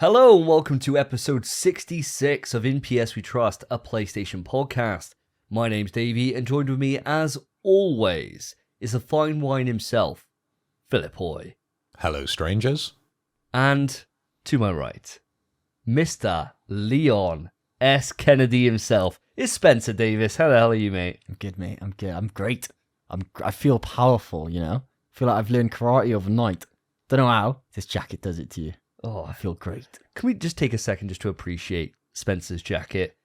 Hello and welcome to episode 66 of In PS We Trust, a PlayStation podcast. My name's Davey, and joined with me, as always, is the fine wine himself, Philip Hoy. Hello, strangers. And, to my right, Mr. Leon S. Kennedy himself, is Spencer Davis. How the hell are you, mate? I'm good, mate. I'm good. I'm great. I feel powerful, you know? I feel like I've learned karate overnight. Don't know how. This jacket does it to you. Oh, I feel great. Can we just take a second just to appreciate Spencer's jacket?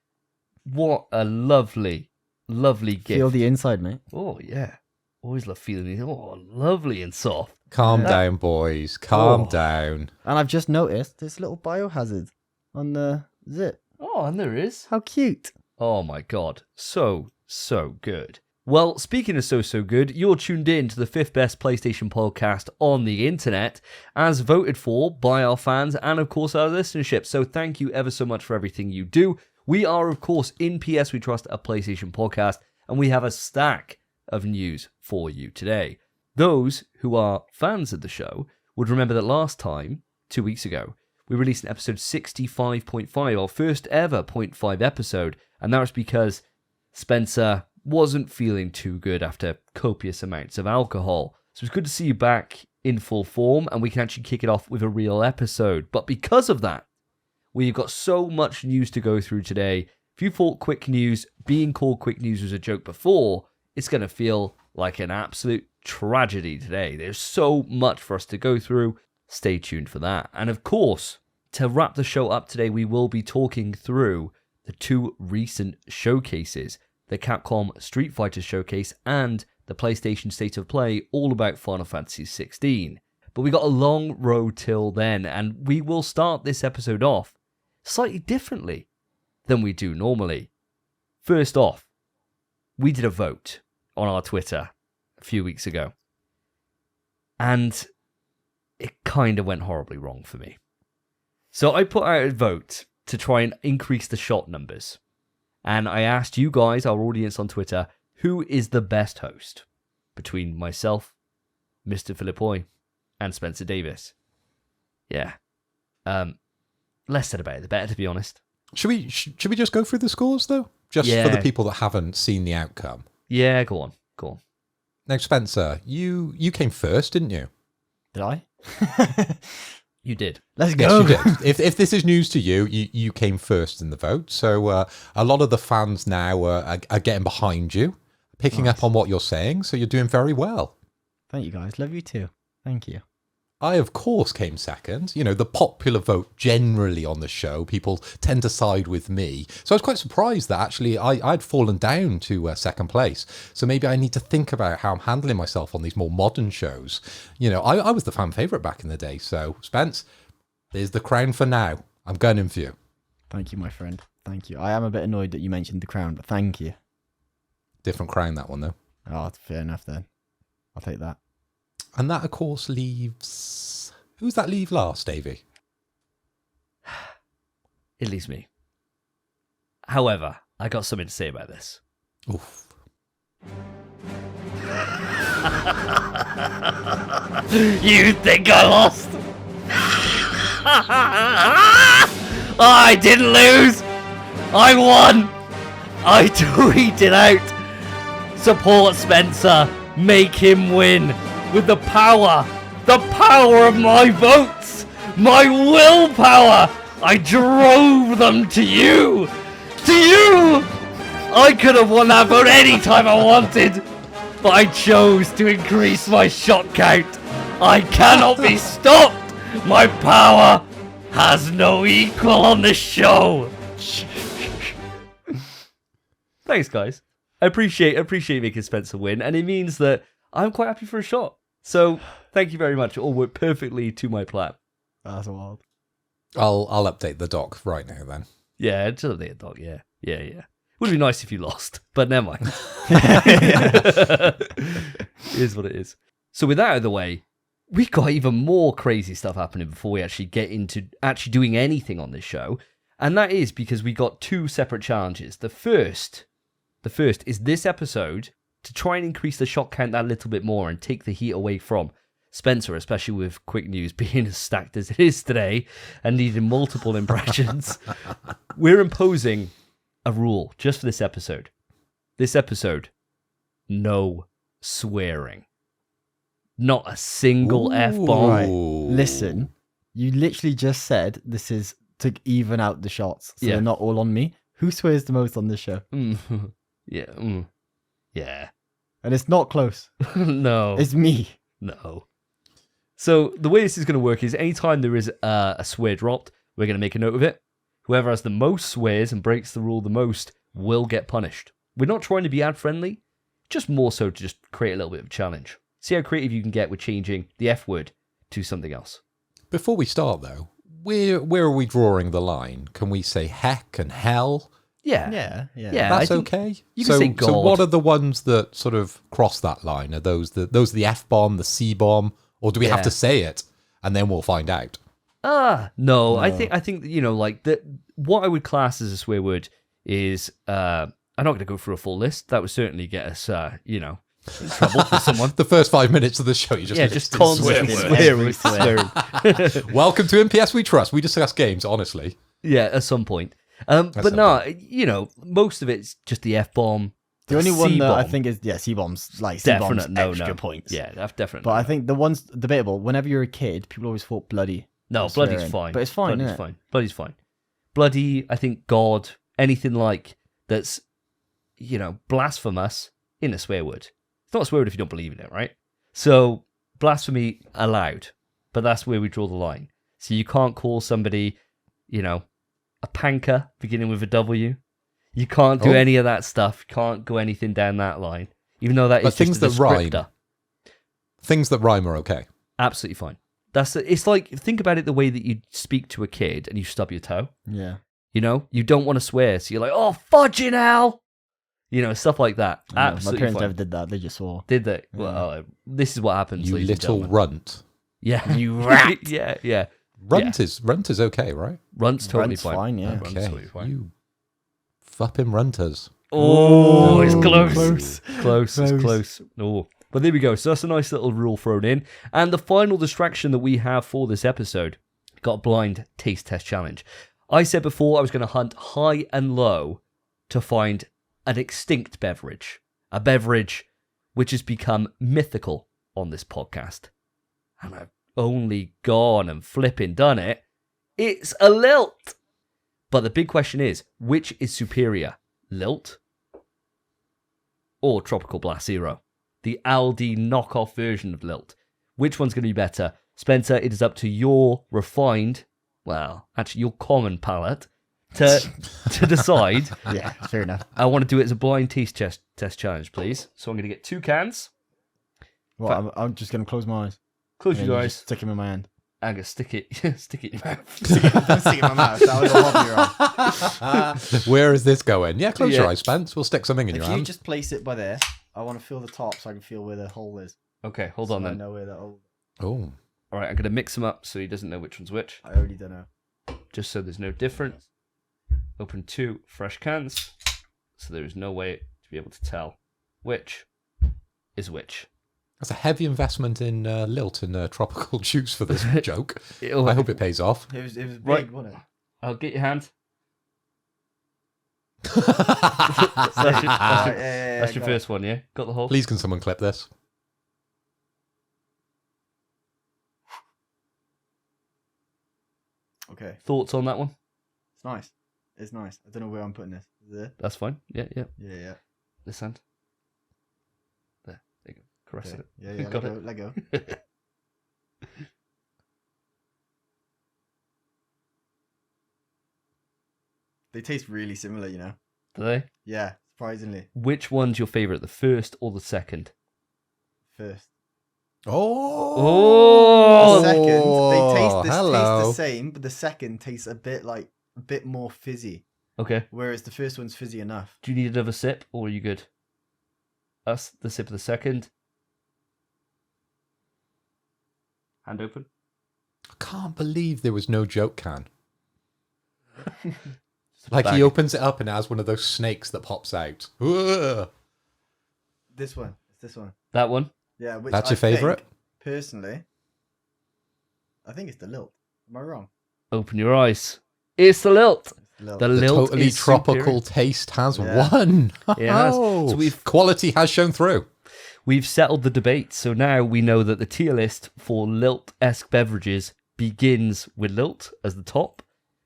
What a lovely, lovely gift. Feel the inside, mate. Oh, yeah. Always love feeling it. Oh, lovely and soft. Calm down, boys. Calm down. And I've just noticed this little biohazard on the zip. Oh, and there is. How cute. Oh my god. So good. Well, speaking of so good, you're tuned in to the 5th best PlayStation podcast on the internet, as voted for by our fans and, of course, our listenership. So thank you ever so much for everything you do. We are, of course, In PS We Trust, a PlayStation podcast, and we have a stack of news for you today. Those who are fans of the show would remember that last time, 2 weeks ago, we released an episode 65.5, our first ever 0.5 episode, and that was because Spencer wasn't feeling too good after copious amounts of alcohol. So it's good to see you back in full form, and we can actually kick it off with a real episode. But because of that, we've got so much news to go through today. If you thought quick news, being called quick news was a joke before, it's going to feel like an absolute tragedy today. There's so much for us to go through. Stay tuned for that. And of course, to wrap the show up today, we will be talking through the two recent showcases, the Capcom Street Fighter Showcase and the PlayStation State of Play, all about Final Fantasy XVI. But we got a long road till then, and we will start this episode off slightly differently than we do normally. First off, we did a vote on our Twitter a few weeks ago, and it kind of went horribly wrong for me. So I put out a vote to try and increase the shot numbers. And I asked you guys, our audience on Twitter, who is the best host between myself, Mr. Philip Hoy, and Spencer Davis. Yeah. Less said about it, the better, to be honest. Should we just go through the scores, though? Just for the people that haven't seen the outcome. Yeah, go on. Now, Spencer, you came first, didn't you? Did I? You did. Let's Yes, go. you did. If this is news to you, you came first in the vote. So a lot of the fans now are getting behind you, picking up on what you're saying. So you're doing very well. Thank you, guys. Love you too. Thank you. I, of course, came second. You know, the popular vote generally on the show, people tend to side with me. So I was quite surprised that actually I'd fallen down to second place. So maybe I need to think about how I'm handling myself on these more modern shows. You know, I was the fan favourite back in the day. So, Spence, there's the crown for now. I'm gunning for you. Thank you, my friend. Thank you. I am a bit annoyed that you mentioned the crown, but thank you. Different crown, that one, though. Oh, fair enough then. I'll take that. And that, of course, leaves... Who's that leave last, Davey? It leaves me. However, I got something to say about this. Oof. You think I lost? I didn't lose. I won. I tweeted out, support Spencer, make him win with the power of my votes, my willpower. I drove them to you. I could have won that vote any time I wanted, but I chose to increase my shot count. I cannot be stopped. My power has no equal on this show. Thanks, guys. I appreciate making Spencer win, and it means that I'm quite happy for a shot. So, thank you very much. It all worked perfectly to my plan. That's wild. I'll update the doc right now, then. Yeah, just update the dog, yeah. Would be nice if you lost, but never mind. It is what it is. So with that out of the way, we got even more crazy stuff happening before we actually get into actually doing anything on this show. And that is because we got two separate challenges. The first is this episode to try and increase the shot count that little bit more and take the heat away from Spencer, especially with Quick News being as stacked as it is today and needing multiple impressions, we're imposing a rule just for this episode. This episode, no swearing. Not a single F-bomb. Right. Listen, you literally just said this is to even out the shots, so Yeah. they're not all on me. Who swears the most on this show? Yeah. Yeah. And it's not close. No. It's me. No. So the way this is going to work is anytime there is a swear dropped, we're going to make a note of it. Whoever has the most swears and breaks the rule the most will get punished. We're not trying to be ad friendly, just more so to just create a little bit of a challenge. See how creative you can get with changing the F word to something else. Before we start, though, where are we drawing the line? Can we say heck and hell? Yeah. Yeah. I That's think okay. you can say God. So what are the ones that sort of cross that line? Are those the F-bomb, the C-bomb, or do we have Yeah. to say it and then we'll find out? No. I think like what I would class as a swear word is I'm not going to go through a full list. That would certainly get us in trouble for someone. The first 5 minutes of the show, you just Just listed constantly swear words. swearing. Welcome to MPS We Trust. We discuss games, honestly. Yeah, at some point. But no, most of it's just the F-bomb. The only one that I C-bomb. think is, C-bombs, like C-bombs, Definite, extra points. Yeah, definitely. But I think the ones debatable, whenever you're a kid, people always thought bloody. No, was bloody's swearing. fine. But it's fine, Bloody's innit? fine. Bloody's fine. Bloody, I think God, anything like that's, blasphemous in a swear word. It's not a swear word if you don't believe in it, right? So, blasphemy allowed, but that's where we draw the line. So you can't call somebody, a panker beginning with a W. You can't do any of that stuff. You can't go anything down that line, even though that is But things just a that rhyme. descriptor. Things that rhyme are okay. Absolutely fine. It's like, think about it the way that you speak to a kid and you stub your toe. Yeah. You don't want to swear, so you're like, oh, fudging hell! Stuff like that. I know. My Absolutely parents fine. never did that. They just swore. Did they? Well, this is what happens, You ladies and little gentlemen. runt. Yeah. You rat. yeah. Runt is okay, right? Runt's totally Runt's fine. fine, yeah. Runt's Okay. totally fine. You fupping runters. Oh, it's close. Close. Close. It's Close. close. Oh. But there we go. So that's a nice little rule thrown in. And the final distraction that we have for this episode, got a blind taste test challenge. I said before I was going to hunt high and low to find an extinct beverage. A beverage which has become mythical on this podcast. And I've only gone and flipping done it. It's a Lilt. But the big question is, which is superior? Lilt or Tropical Blast Zero? The Aldi knockoff version of Lilt. Which one's going to be better? Spencer, it is up to your refined, your common palate to decide. Yeah, fair enough. I want to do it as a blind taste test challenge, please. So I'm going to get 2 cans. Well, I'm just going to close my eyes. Close and your then eyes. just stick them in my hand. I'm going to stick it in your mouth. Stick it in my mouth. That was a hobby, right? Where is this going? Yeah, close your Yeah. eyes, Spence. We'll stick something in your If you hand. just place it by there, I want to feel the top so I can feel where the hole is. Okay, hold So on I then. know where the hole. Oh, All right, I'm going to mix them up so he doesn't know which one's which. I already don't know. Just so there's no difference. Open 2 fresh cans. So there is no way to be able to tell which is which. that's a heavy investment in Lilt and tropical juice for this joke. It'll- I hope it pays off. It was big, Right. wasn't it? I'll get your hand. Please That's your first one, yeah? Got the hole? can someone clip this? Okay, Thoughts on that one? it's nice. It's nice. I don't know where I'm putting this. Is it? That's fine. Yeah. Yeah. This hand. There you go. Caress Okay. it. Yeah. Got Let go. They taste really similar, you know. Do they? Yeah, surprisingly. Which one's your favourite, the first or the second? First. Oh! The second, they taste hello. the same, but the second tastes a bit more fizzy. Okay. Whereas the first one's fizzy enough. Do you need another sip or are you good? Us, the sip of the second. Hand open. I can't believe there was no joke can. Just a Like bag. he opens it up and it has one of those snakes that pops out. Ugh. This one. It's this one. That one? Yeah. Which That's I your favourite? think, personally, I think it's the Lilt. Am I wrong? Open your eyes. It's the Lilt. Lilt. The The Lilt totally is tropical superior. taste has Yeah. won. It has. Oh, So quality has shown through. we've settled the debate. So now we know that the tier list for Lilt-esque beverages begins with Lilt as the top,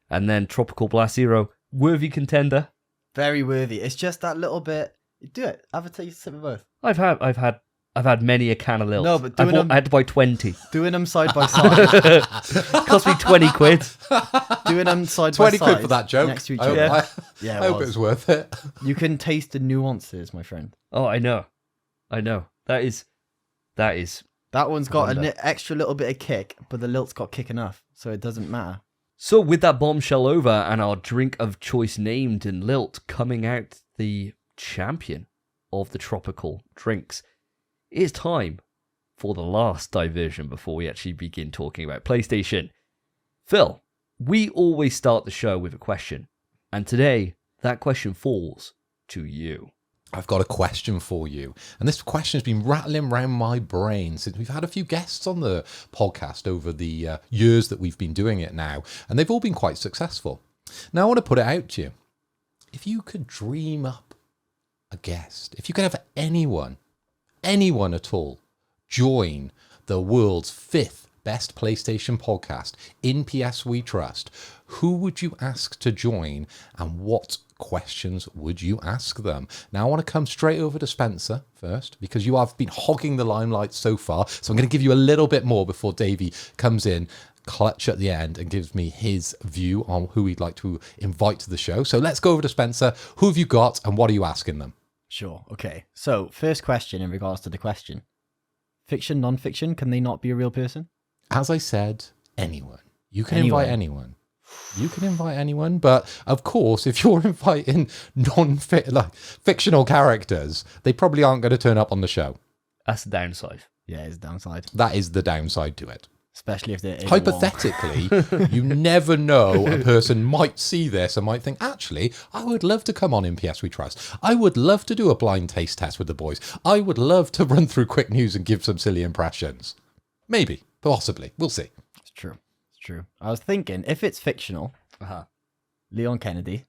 and then Tropical Blast Zero, worthy contender. Very worthy. It's just that little bit. Do it. Have a taste, sip of both. I've had many a can of Lilt. No, but doing them- I had to buy 20. Doing them side by side. Cost me 20 quid. Doing them side 20 by side. quid for that joke. Next to each I hope, other. I, Yeah, I hope it was worth it. You can taste the nuances, my friend. Oh, I know. That is. That one's got an Wonder. extra little bit of kick, but the Lilt's got kick enough, so it doesn't matter. So with that bombshell over and our drink of choice named in Lilt coming out the champion of the tropical drinks, it is time for the last diversion before we actually begin talking about PlayStation. Phil, we always start the show with a question, and today that question falls to you. I've got a question for you. And this question has been rattling around my brain since we've had a few guests on the podcast over the years that we've been doing it now. And they've all been quite successful. Now, I want to put it out to you. If you could dream up a guest, if you could have anyone at all, join the world's 5th best PlayStation podcast in PS We Trust, who would you ask to join and what questions would you ask them? Now I want to come straight over to Spencer first because you have been hogging the limelight so far, so I'm going to give you a little bit more before Davey comes in clutch at the end and gives me his view on who he'd like to invite to the show. So let's go over to Spencer. Who have you got and what are you asking them? Sure. Okay. So, first question in regards to the question. Fiction, non-fiction, can they not be a real person? As I said, anyone. You can Anyone. invite anyone. You can invite anyone, but of course, if you're inviting fictional characters, they probably aren't going to turn up on the show. That's the downside. Yeah, it's a downside. That is the downside to it. Especially if they're Hypothetically, you never know, a person might see this and might think, actually, I would love to come on in PS We Trust. I would love to do a blind taste test with the boys. I would love to run through quick news and give some silly impressions. Maybe, possibly. We'll see. It's true. It's true. I was thinking, if it's fictional, Leon Kennedy,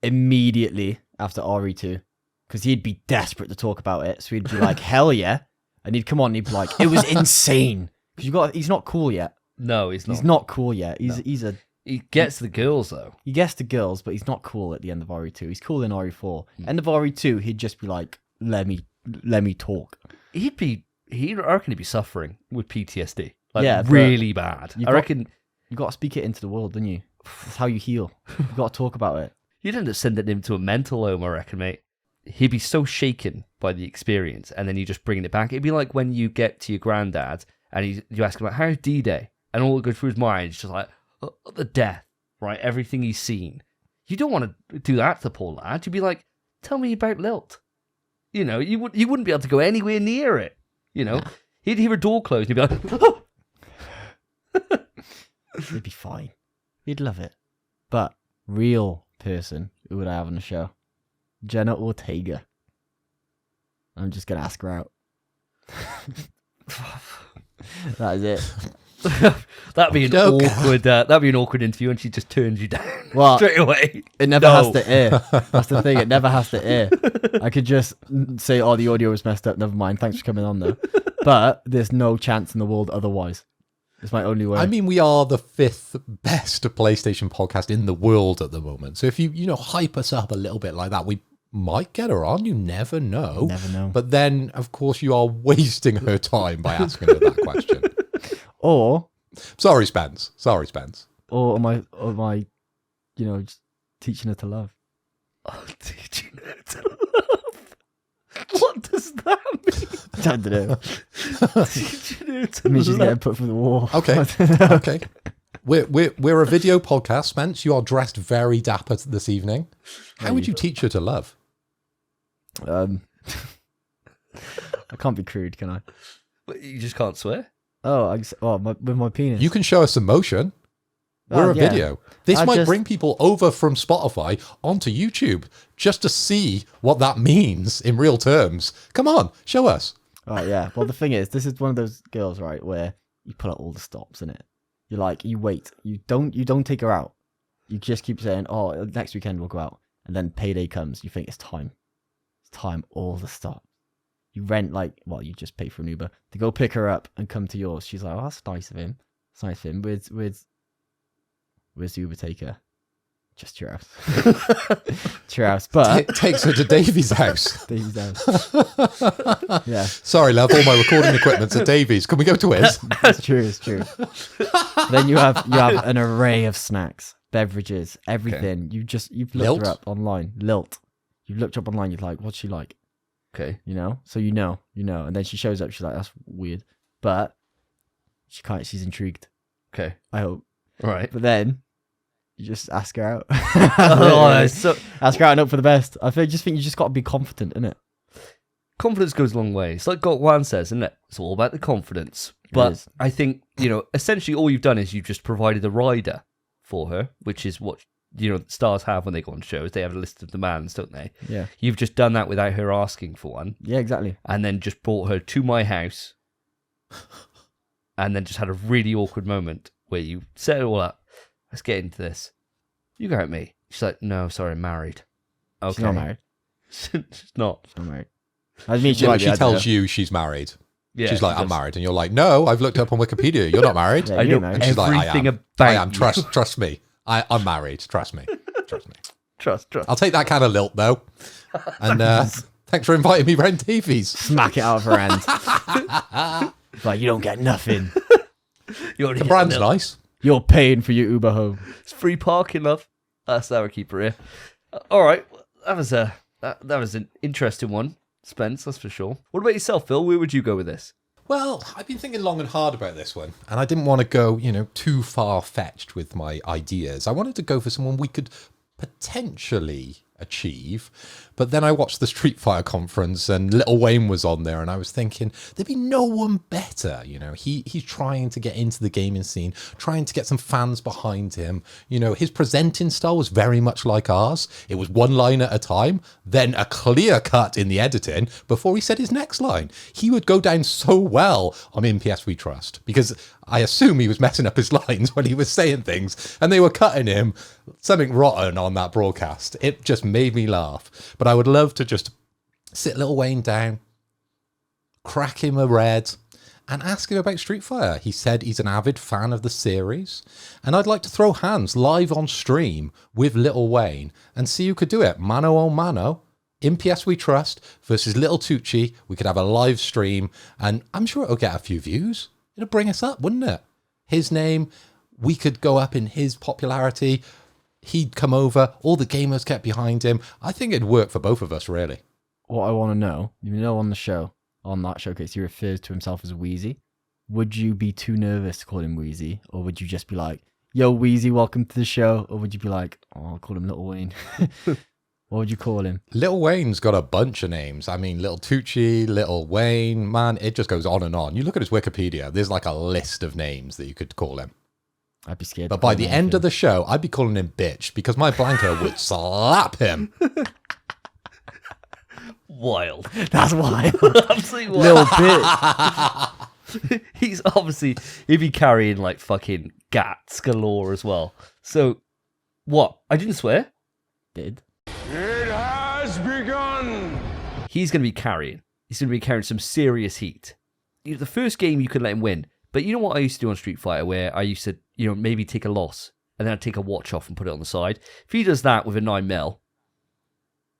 immediately after RE2, because he'd be desperate to talk about it, so he'd be like, hell yeah. And he'd come on and he'd be like, it was insane. Because he's not cool yet. No, he's not. He's not cool yet. He gets the girls though. He gets the girls, but he's not cool at the end of RE2. He's cool in RE4. End of RE2, he'd just be like, let me talk. I reckon he'd be suffering with PTSD. Like, Yeah, but really bad. I reckon You got to speak it into the world, don't you? That's how you heal. You got to talk about it. you'd end up sending him to a mental home, I reckon, mate. He'd be so shaken by the experience, and then you just bringing it back. It'd be like when you get to your granddad and you ask him about how's D-Day, and all that goes through his mind is just like the death, right? Everything he's seen. You don't want to do that to the poor lad. You'd be like, tell me about Lilt. You know, you wouldn't be able to go anywhere near it. You know, he'd hear a door close and he'd be like, oh! He'd be fine. He'd love it. But real person, who would I have on the show? Jenna Ortega. I'm just gonna ask her out. That is it. That'd be an awkward. That'd be an awkward interview, and she just turns you down Well, straight away. it never has to air. That's the thing. It never has to air. I could just say, "Oh, the audio was messed up. Never mind. Thanks for coming on, though." But there's no chance in the world otherwise. It's my only way. I mean, we are the 5th best PlayStation podcast in the world at the moment. So if you hype us up a little bit like that, we might get her on. You never know. Never know. But then, of course, you are wasting her time by asking her that question. Or Sorry, Spence. Or am I, just teaching her to love? Oh, teaching her to love. What does that mean? I don't know. Teaching her to It means she's love. getting put through the wall. Okay. Okay. We're a video podcast, Spence. You are dressed very dapper this evening. How would you teach her to love? I can't be crude, can I? But you just can't swear. With my penis. You can show us some motion. We're a yeah. video. This I might just- bring people over from Spotify onto YouTube just to see what that means in real terms. Come on, show us. Right, yeah. Well, the thing is, this is one of those girls, right, where you pull out all the stops in it. You're like, you wait. You don't take her out. You just keep saying, oh, next weekend we'll go out. And then payday comes. You think it's time. It's time, all the stops. You rent, you just pay for an Uber to go pick her up and come to yours. She's like, oh, that's nice of him. It's nice of him. Where's the Uber taker? Just to your house. To your house. But Takes her to Davey's house. Davy's house. Yeah. Sorry, love. All my recording equipment's at Davey's. Can we go to his? It's true. Then you have an array of snacks, beverages, everything. Okay. You've Lilt? looked her up online. Lilt. You've looked her up online. You're like, what's she like? Okay. So you know. And then she shows up. She's like, that's weird, but she's intrigued. Okay. I hope. All right. But then you just ask her out. Ask her out and hope for the best. Just think you just got to be confident, innit? Confidence goes a long way. It's like Got Wan says, isn't it? It's all about the confidence. But I think, essentially all you've done is you've just provided a rider for her, which is what, stars have when they go on shows. They have a list of demands, don't they? Yeah. You've just done that without her asking for one. Yeah, exactly. And then just brought her to my house and then just had a really awkward moment where you set it all up. Let's get into this. You go at me. She's like, no, sorry, I'm married. Okay. She's not married. She's not. She's not married. I mean, She tells you she's married. Yeah, she's like, I'm married. And you're like, no, I've looked up on Wikipedia. You're not married. Yeah, I you're know married. She's like, everything I am. about I am. you. Trust me. I'm married. Trust me. Trust. I'll take that kind of lilt, though. And thanks for inviting me round Davey's. Smack it out of her hand. Like, you don't get nothing. The Brand's nice. You're paying for your Uber home. It's free parking, love. That's how we keep her here. All right, that was an interesting one, Spence. That's for sure. What about yourself, Phil? Where would you go with this? Well, I've been thinking long and hard about this one, and I didn't want to go, too far-fetched with my ideas. I wanted to go for someone we could potentially achieve, but then I watched the Street Fighter conference and Lil Wayne was on there, and I was thinking there'd be no one better. He's trying to get into the gaming scene, trying to get some fans behind him. His presenting style was very much like ours. It was one line at a time, then a clear cut in the editing before he said his next line. He would go down so well on MPS We Trust, because I assume he was messing up his lines when he was saying things and they were cutting him something rotten on that broadcast. It just made me laugh. But I would love to just sit Lil Wayne down, crack him a red, and ask him about Street Fighter. He said he's an avid fan of the series, and I'd like to throw hands live on stream with Lil Wayne and see who could do it. Mano a mano, MPS We Trust versus Little Tucci. We could have a live stream, and I'm sure it'll get a few views. It'll bring us up, wouldn't it? His name, we could go up in his popularity. He'd come over, all the gamers kept behind him. I think it'd work for both of us, really. What I want to know, on that showcase, he refers to himself as Wheezy. Would you be too nervous to call him Wheezy? Or would you just be like, yo, Wheezy, welcome to the show? Or would you be like, oh, I'll call him Lil Wayne? What would you call him? Lil Wayne's got a bunch of names. I mean, Little Tucci, Lil Wayne, man, it just goes on and on. You look at his Wikipedia, there's like a list of names that you could call him. I'd be scared. But by the end of the show, I'd be calling him bitch because my Blanca would slap him. Wild. That's wild. Absolutely wild. Little bitch. He'd be carrying like fucking gats galore as well. So, what? I didn't swear. Did. It has begun! He's going to be carrying some serious heat. The first game you could let him win. But you know what I used to do on Street Fighter where I used to, maybe take a loss and then I'd take a watch off and put it on the side. If he does that with a 9mm,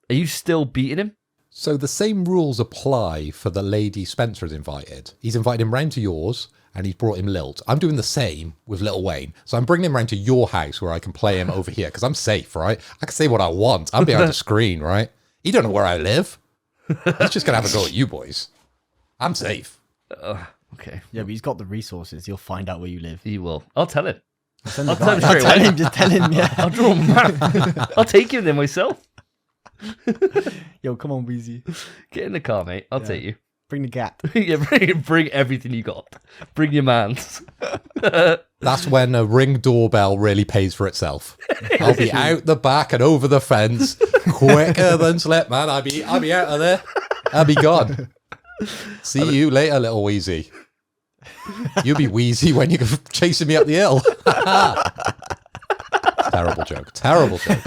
are you still beating him? So the same rules apply for the lady Spencer has invited. He's invited him round to yours and he's brought him Lilt. I'm doing the same with Lil Wayne. So I'm bringing him round to your house where I can play him over here because I'm safe, right? I can say what I want. I'm behind the screen, right? He don't know where I live. He's just going to have a go at you boys. I'm safe. Okay. Yeah, but he's got the resources. He'll find out where you live. He will. I'll tell him. I'll tell him straight away. Just tell him, yeah. I'll draw a map. I'll take him there myself. Yo, come on, Wheezy. Get in the car, mate. I'll take you. Bring the gap. Yeah, bring everything you got. Bring your mans. That's when a Ring doorbell really pays for itself. I'll be out the back and over the fence quicker than slip, man. I'll be out of there. I'll be gone. See you later, little Wheezy. You'll be wheezy when you're chasing me up the hill. Terrible joke. Terrible joke.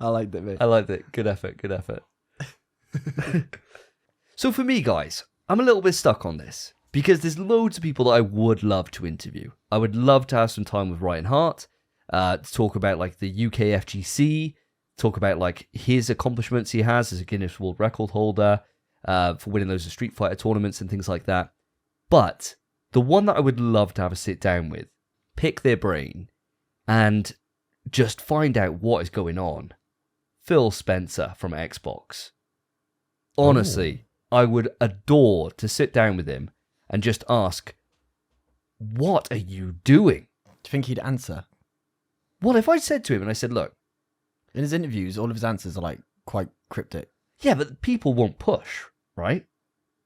I liked it, mate. I liked it. Good effort. Good effort. So for me, guys, I'm a little bit stuck on this because there's loads of people that I would love to interview. I would love to have some time with Ryan Hart, to talk about like the UK FGC, talk about like his accomplishments he has as a Guinness World Record holder, for winning loads of Street Fighter tournaments and things like that. But the one that I would love to have a sit down with, pick their brain, and just find out what is going on. Phil Spencer from Xbox. Honestly, I would adore to sit down with him and just ask, what are you doing? Do you think he'd answer? What if I said to him and I said, look, In his interviews, all of his answers are like quite cryptic. yeah, but people won't push, right?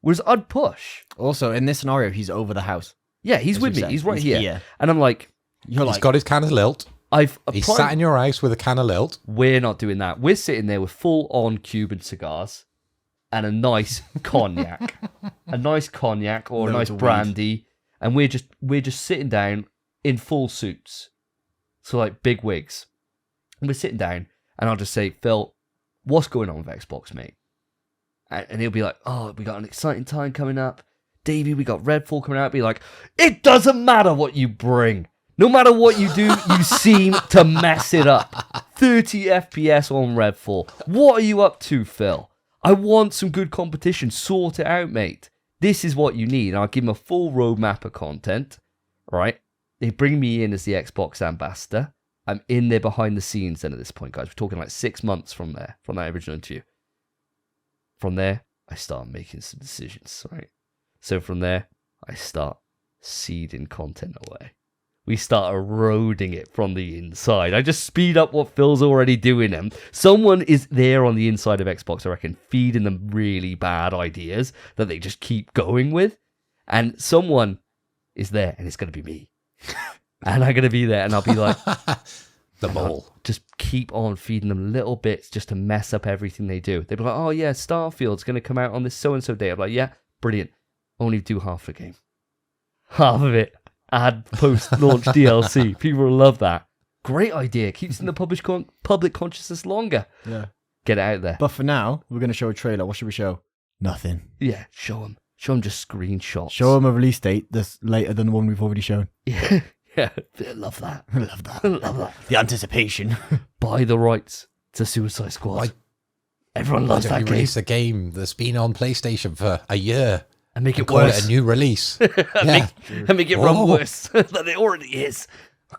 Whereas I'd push. Also, in this scenario, he's over the house. Yeah, he's As with you me. said, He's right he's here. here. And I'm like, You're He's like, got his can of Lilt. He's sat in your house with a can of Lilt. We're not doing that. We're sitting there with full-on Cuban cigars and a nice cognac. A nice cognac or a Loads nice of weed. brandy. And we're just sitting down in full suits. So like big wigs. And we're sitting down and I'll just say, Phil, what's going on with Xbox, mate? And he'll be like, oh, we got an exciting time coming up. Davey, we got Redfall coming out. Be like, it doesn't matter what you bring. No matter what you do, you seem to mess it up. 30 FPS on Redfall. What are you up to, Phil? I want some good competition. Sort it out, mate. This is what you need. And I'll give him a full roadmap of content, right? They bring me in as the Xbox ambassador. I'm in there behind the scenes then at this point, guys. We're talking like 6 months from there, from that original interview. From there, I start making some decisions, right? So from there, I start seeding content away. We start eroding it from the inside. I just speed up what Phil's already doing. And someone is there on the inside of Xbox, I reckon, feeding them really bad ideas that they just keep going with. And someone is there, and it's going to be me. And I'm going to be there, and I'll be like, The mole. just keep on feeding them little bits just to mess up everything they do. They'll be like, oh yeah, Starfield's going to come out on this so-and-so day. I'm like, yeah, brilliant. Only do half the game. Half of it. Add post-launch DLC. People will love that. Great idea. Keeps in the public consciousness longer. yeah. Get it out there. But for now, we're going to show a trailer. What should we show? Nothing. Yeah, show them. Show them just screenshots. Show him a release date that's later than the one we've already shown. Yeah, yeah. Love that. I love that. Love that. The anticipation. Buy the rights to Suicide Squad. Why- Everyone Why loves don't that you game. release a game that's been on PlayStation for a year And make and it call worse. it a new release? Yeah. And make it run Oh. worse than it already is.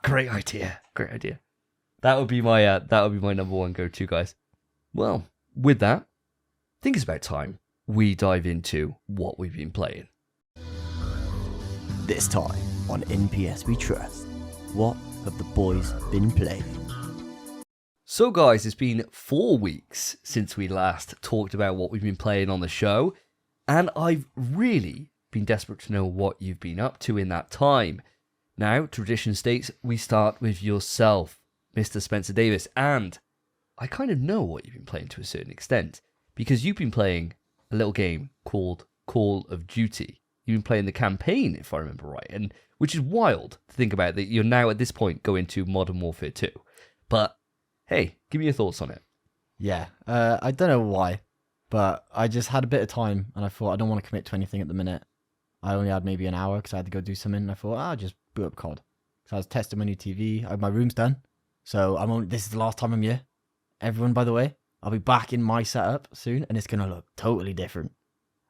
Great idea. Great idea. That would be my number one go-to, guys. Well, with that, I think it's about time we dive into what we've been playing. This time on NPS We Trust. What have the boys been playing? So, guys, it's been 4 weeks since we last talked about what we've been playing on the show, and I've really been desperate to know what you've been up to in that time. Now, tradition states we start with yourself, Mr. Spencer Davis, and I kind of know what you've been playing to a certain extent, because you've been playing a little game called Call of Duty. You've been playing the campaign, if I remember right, and which is wild to think about that you're now at this point going to Modern Warfare 2. But hey, give me your thoughts on it. Yeah, I don't know why, but I just had a bit of time and I thought I don't want to commit to anything at the minute. I only had maybe an hour because I had to go do something. And I thought, I'll just boot up COD. So I was testing my new TV. My room's done. So this is the last time I'm here. Everyone, by the way, I'll be back in my setup soon and it's going to look totally different.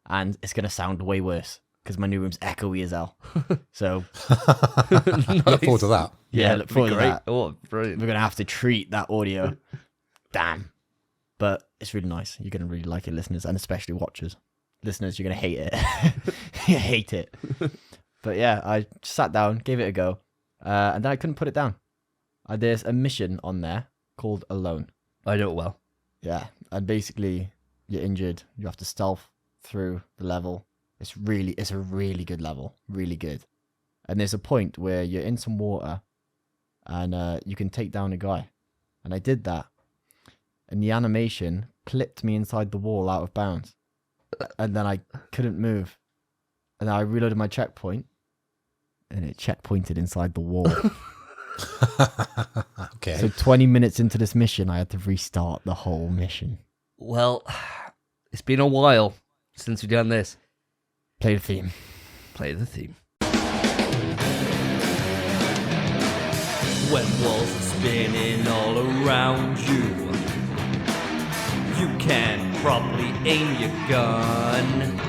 And it's going to sound way worse because my new room's echoey as hell. So Look forward to that. yeah, look forward to great. that. Oh, brilliant. We're going to have to treat that audio. Damn. But it's really nice. You're going to really like it, listeners, and especially watchers. Listeners, you're going to hate it. You hate it. But yeah, I sat down, gave it a go, and then I couldn't put it down. There's a mission on there called Alone. I know it well. Yeah, and basically you're injured. You have to stealth through the level. It's a really good level. Really good. And there's a point where you're in some water and you can take down a guy. And I did that. And the animation clipped me inside the wall out of bounds. and then I couldn't move. And I reloaded my checkpoint, and it checkpointed inside the wall. Okay. So 20 minutes into this mission, I had to restart the whole mission. Well, it's been a while since we've done this. Play the theme. Play the theme. When walls are spinning all around you, you can't properly aim your gun.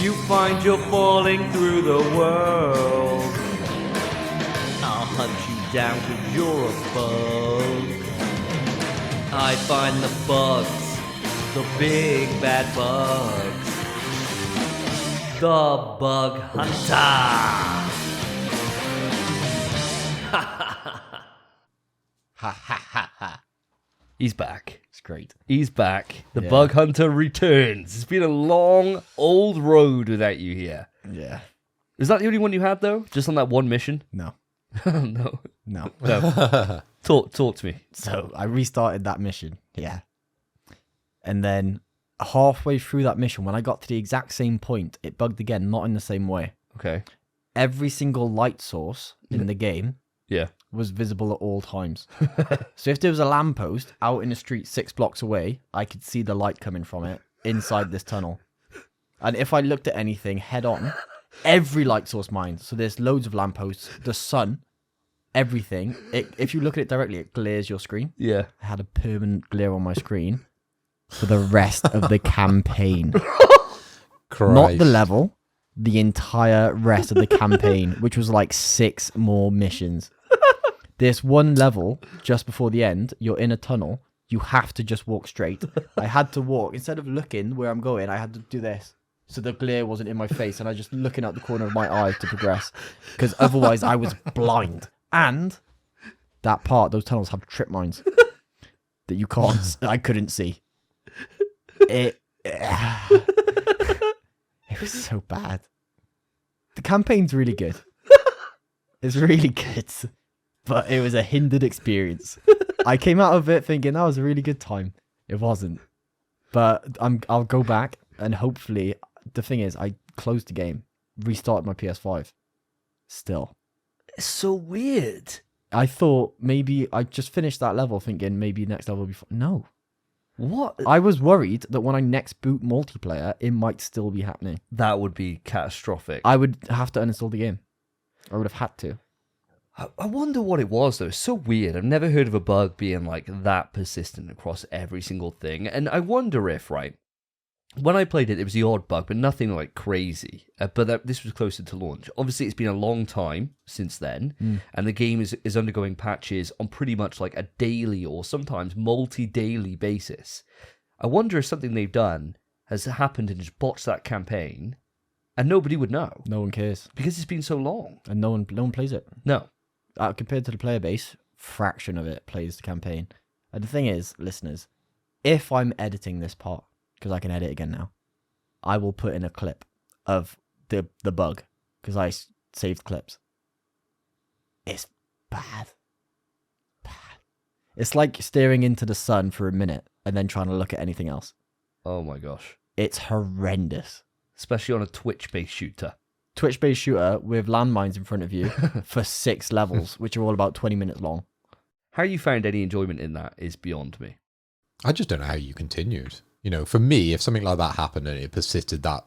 You find you're falling through the world. I'll hunt you down 'cause you're a bug. I find the bugs, the big bad bugs. The Bug Hunter. Ha ha ha ha. He's back. It's great. He's back. The Yeah. Bug Hunter returns. It's been a long, old road without you here. Yeah. Is that the only one you had, though? Just on that one mission? No. No. No. No. Talk to me. So I restarted that mission. Yeah. And then halfway through that mission, when I got to the exact same point, it bugged again, not in the same way. Okay. Every single light source in the game Yeah. was visible at all times. So if there was a lamppost out in the street 6 blocks away, I could see the light coming from it inside this tunnel. And if I looked at anything head on, every light source mined. So there's loads of lampposts, the sun, everything. If you look at it directly, it glares your screen. Yeah. I had a permanent glare on my screen for the rest of the campaign. Christ. Not the level, the entire rest of the campaign, which was like 6 more missions. There's one level just before the end, you're in a tunnel, you have to just walk straight. I had to walk, instead of looking where I'm going, I had to do this. So the glare wasn't in my face, and I was just looking out the corner of my eye to progress. Because otherwise I was blind. And that part, those tunnels have trip mines that you can't, I couldn't see. It was so bad. The campaign's really good. It's really good. But it was a hindered experience. I came out of it thinking that was a really good time. It wasn't. But I'll go back and hopefully, the thing is, I closed the game, restarted my PS5. Still. It's so weird. I thought maybe I just finished that level thinking maybe next level will be fun. No. What? I was worried that when I next boot multiplayer, it might still be happening. That would be catastrophic. I would have to uninstall the game. I would have had to. I wonder what it was, though. It's so weird. I've never heard of a bug being like that persistent across every single thing. And I wonder if, right, when I played it, it was the odd bug, but nothing like crazy. This was closer to launch. Obviously, it's been a long time since then, and the game is undergoing patches on pretty much like a daily or sometimes multi-daily basis. I wonder if something they've done has happened and just botched that campaign, and nobody would know No one cares. because it's been so long. And no one plays it. No. Compared to the player base, fraction of it plays the campaign. And the thing is, listeners, if I'm editing this part, because I can edit again now, I will put in a clip of the bug, because I saved clips. It's bad. Bad. It's like staring into the sun for a minute and then trying to look at anything else. Oh my gosh. It's horrendous. Especially on a Twitch-based shooter. Twitch-based shooter with landmines in front of you for 6 levels, which are all about 20 minutes long. How you found any enjoyment in that is beyond me. I just don't know how you continued. You know, for me, if something like that happened and it persisted that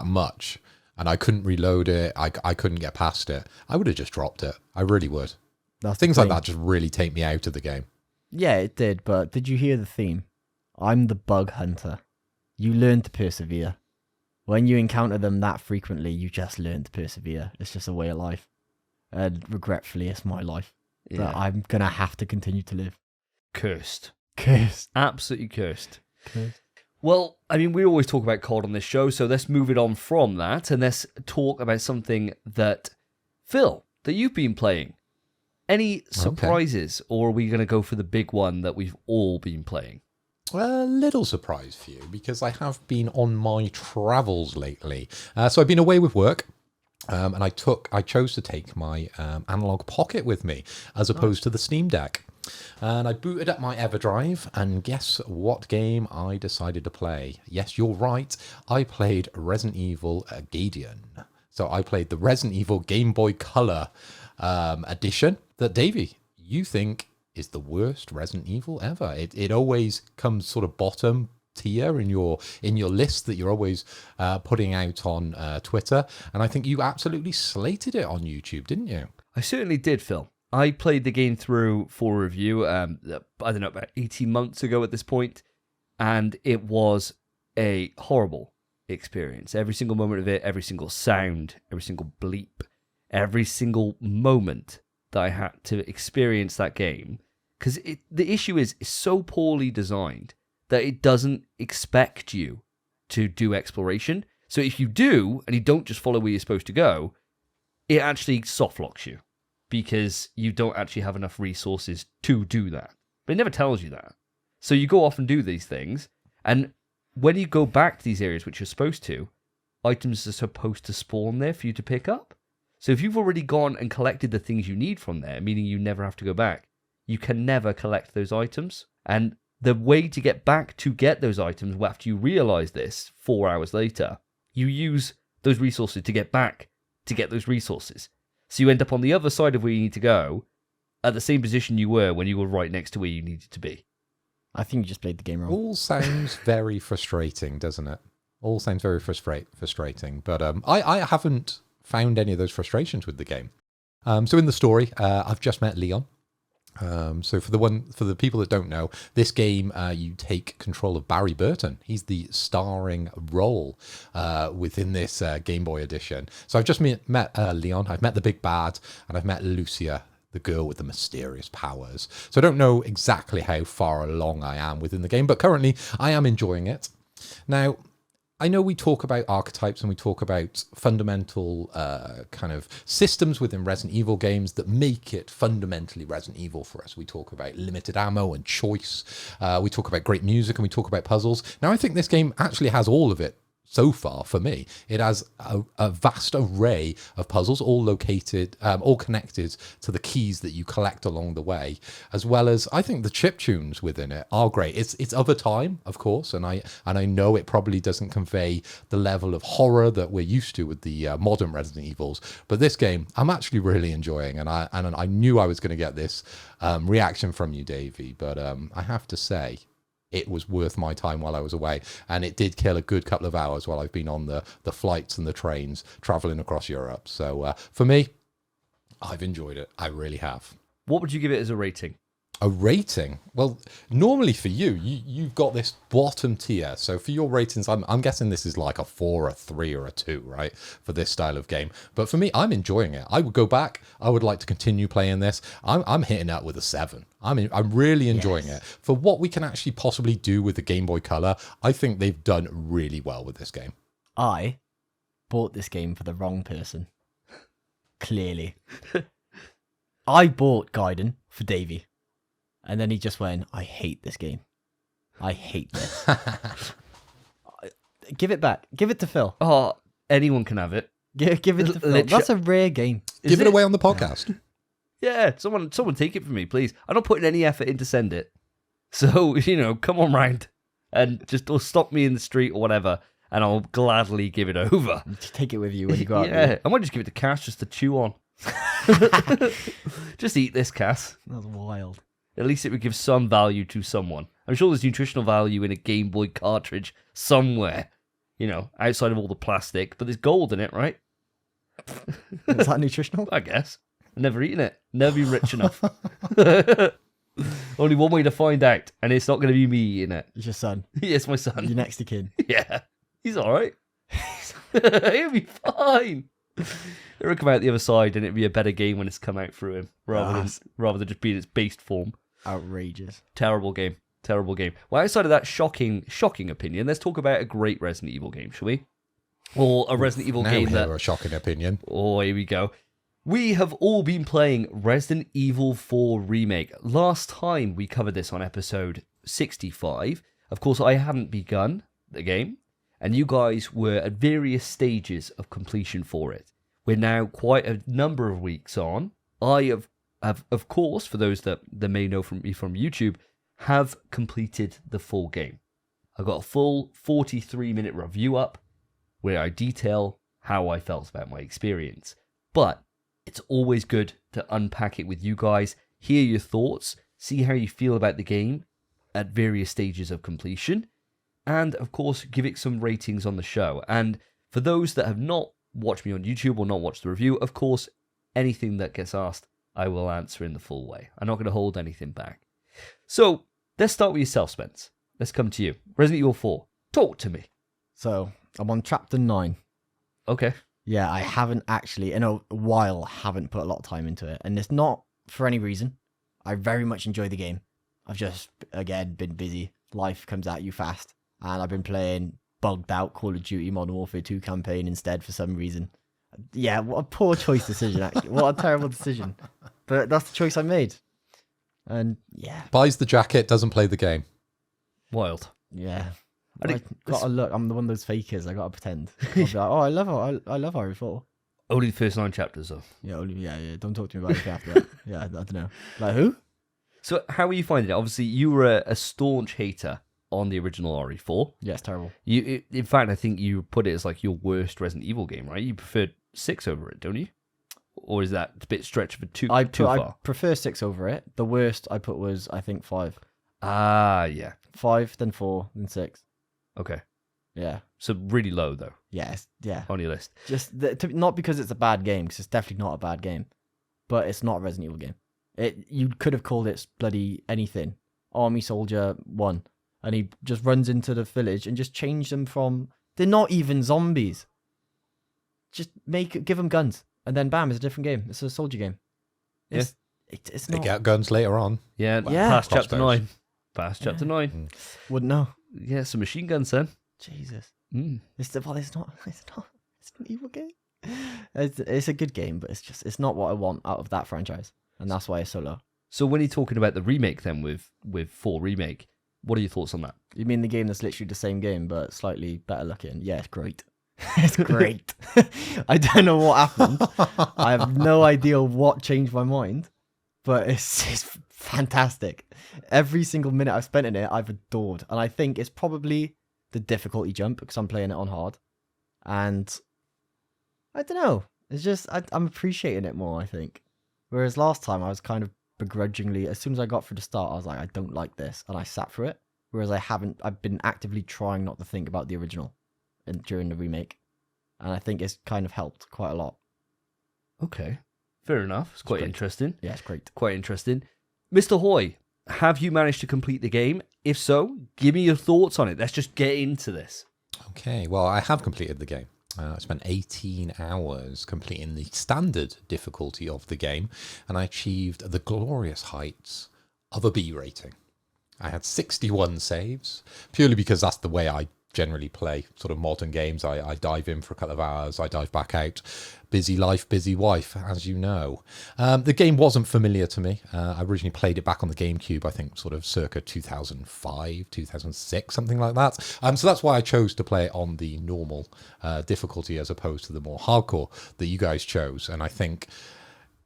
much and I couldn't reload it, I couldn't get past it, I would have just dropped it. I really would. That's Things the like thing. that just really take me out of the game. Yeah, it did, but did you hear the theme? I'm the bug hunter. You learn to persevere. When you encounter them that frequently, you just learn to persevere. It's just a way of life. And regretfully, it's my life. That I'm going to have to continue to live. Cursed. Cursed. Absolutely cursed. Cursed. Well, I mean, we always talk about COD on this show, so let's move it on from that and let's talk about something that, Phil, that you've been playing. Any surprises, or are we going to go for the big one that we've all been playing? A little surprise for you, because I have been on my travels lately. So I've been away with work, and I chose to take my Analog Pocket with me, as opposed to the Steam Deck. And I booted up my EverDrive, and guess what game I decided to play? Yes, you're right. I played Resident Evil Gideon. So I played the Resident Evil Game Boy Color edition that, Davey, you think is the worst Resident Evil ever. It always comes sort of bottom tier in your list that you're always putting out on Twitter. And I think you absolutely slated it on YouTube, didn't you? I certainly did, Phil. I played the game through for review, I don't know, about 18 months ago at this point, and it was a horrible experience. Every single moment of it, every single sound, every single bleep, every single moment that I had to experience that game, because the issue is it's so poorly designed that it doesn't expect you to do exploration. So if you do, and you don't just follow where you're supposed to go, it actually soft locks you, because you don't actually have enough resources to do that. But it never tells you that. So you go off and do these things, and when you go back to these areas, which you're supposed to, items are supposed to spawn there for you to pick up. So if you've already gone and collected the things you need from there, meaning you never have to go back, you can never collect those items. And the way to get back to get those items, after you realize this 4 hours later, you use those resources to get back to get those resources. So you end up on the other side of where you need to go, at the same position you were when you were right next to where you needed to be. I think you just played the game wrong. All sounds very frustrating, doesn't it? All sounds very frustrating. But I haven't found any of those frustrations with the game. So in the story, I've just met Leon. So for the people that don't know, this game you take control of Barry Burton. He's the starring role within this Game Boy edition. So I've just met Leon. I've met the big bad, and I've met Lucia, the girl with the mysterious powers. So I don't know exactly how far along I am within the game, but currently I am enjoying it. Now, I know we talk about archetypes and we talk about fundamental kind of systems within Resident Evil games that make it fundamentally Resident Evil for us. We talk about limited ammo and choice. We talk about great music and we talk about puzzles. Now, I think this game actually has all of it. So far, for me, it has a vast array of puzzles, all located, all connected to the keys that you collect along the way, as well as I think the chiptunes within it are great. It's of a time, of course, and I know it probably doesn't convey the level of horror that we're used to with the modern Resident Evils, but this game I'm actually really enjoying, and I knew I was going to get this reaction from you, Davey, but I have to say, it was worth my time while I was away. And it did kill a good couple of hours while I've been on the flights and the trains traveling across Europe. So for me, I've enjoyed it. I really have. What would you give it as a rating? A rating? Well, normally for you've got this bottom tier. So for your ratings, I'm guessing this is like a 4, a 3, or a 2, right? For this style of game. But for me, I'm enjoying it. I would go back. I would like to continue playing this. I'm hitting that with a 7. I'm really enjoying it. For what we can actually possibly do with the Game Boy Color, I think they've done really well with this game. I bought this game for the wrong person. Clearly. I bought Gaiden for Davey. And then he just went, I hate this game. I hate this. Give it back. Give it to Phil. Oh, anyone can have it. Give it to Phil. That's a rare game. Give it away on the podcast. Yeah, someone take it from me, please. I'm not putting any effort in to send it. So, come on round and just stop me in the street or whatever, and I'll gladly give it over. Just take it with you when you go out. Yeah, I might just give it to Cass just to chew on. Just eat this, Cass. That's wild. At least it would give some value to someone. I'm sure there's nutritional value in a Game Boy cartridge somewhere, outside of all the plastic, but there's gold in it, right? Is that nutritional? I guess. I've never eaten it. Never been rich enough. Only one way to find out, and it's not going to be me eating it. It's your son. Yeah, it's my son. Your next to kin. Yeah. He's all right. He'll be fine. It'll come out the other side, and it'll be a better game when it's come out through him, rather than just being its based form. Outrageous. Terrible game. Well, outside of that shocking opinion, let's talk about a great Resident Evil game, shall we? Or a Resident Evil game that... a shocking opinion. Oh, here we go. We have all been playing Resident Evil 4 Remake. Last time we covered this on episode 65. Of course, I hadn't begun the game, and you guys were at various stages of completion for it. We're now quite a number of weeks on. I have have, of course, for those that may know from me from YouTube, have completed the full game. I've got a full 43-minute review up where I detail how I felt about my experience. But it's always good to unpack it with you guys, hear your thoughts, see how you feel about the game at various stages of completion, and of course give it some ratings on the show. And for those that have not watched me on YouTube or not watched the review, of course, anything that gets asked, I will answer in the full way. I'm not going to hold anything back. So let's start with yourself, Spence. Let's come to you. Resident Evil 4. Talk to me. So I'm on chapter 9. Okay. Yeah, I haven't actually, in a while, haven't put a lot of time into it. And it's not for any reason. I very much enjoy the game. I've just, again, been busy. Life comes at you fast. And I've been playing bugged out Call of Duty Modern Warfare 2 campaign instead for some reason. Yeah, what a poor choice decision, actually. What a terrible decision. But that's the choice I made. And yeah. Buys the jacket, doesn't play the game. Wild. Yeah. I gotta look. I'm the one of those fakers. I gotta pretend. I'll be like, oh, I love RE4. Only the first 9 chapters, though. Yeah. Don't talk to me about it after that. Yeah, I don't know. Like who? So how are you finding it? Obviously, you were a staunch hater on the original RE4. Yeah, it's terrible. In fact, I think you put it as like your worst Resident Evil game, right? You preferred 6 over it, don't you? Or is that a bit stretched for too far? I prefer 6 over it. The worst I put was, I think, 5. Ah, yeah. 5, then 4, then 6. Okay. Yeah. So really low, though, Yes. Yeah. on your list. Just not because it's a bad game, because it's definitely not a bad game, but it's not a Resident Evil game. You could have called it bloody anything. Army Soldier 1. And he just runs into the village and just change them from... They're not even zombies. Just give them guns. And then bam, it's a different game. It's a soldier game. It's They not... get guns later on. Yeah, Yeah. past chapter Crossbows. 9. Past chapter 9. Wouldn't know. Yeah, some machine guns then. Jesus. Mm. It's not it's an evil game. It's a good game, but it's not what I want out of that franchise. And that's why it's so low. So when you're talking about the remake then with 4 Remake, what are your thoughts on that? You mean the game that's literally the same game but slightly better looking? Yeah, it's great. It's great. I don't know what happened. I have no idea what changed my mind, but it's fantastic. Every single minute I've spent in it, I've adored. And I think it's probably the difficulty jump because I'm playing it on hard. And I don't know. It's just, I'm appreciating it more, I think. Whereas last time I was kind of begrudgingly, as soon as I got through the start, I was like, I don't like this. And I sat through it. Whereas I've been actively trying not to think about the original during the remake. And I think it's kind of helped quite a lot. Okay, fair enough. It's quite great. interesting. Yeah, it's great. Quite interesting. Mr. Hoy, have you managed to complete the game? If so, give me your thoughts on it. Let's just get into this. Okay, well, I have completed the game. I spent 18 hours completing the standard difficulty of the game, and I achieved the glorious heights of a B rating. I had 61 saves, purely because that's the way I generally play sort of modern games. I dive in for a couple of hours, I dive back out. Busy life, busy wife, as you know. The game wasn't familiar to me. I originally played it back on the GameCube, I think sort of circa 2005, 2006, something like that. So that's why I chose to play it on the normal difficulty as opposed to the more hardcore that you guys chose. And I think,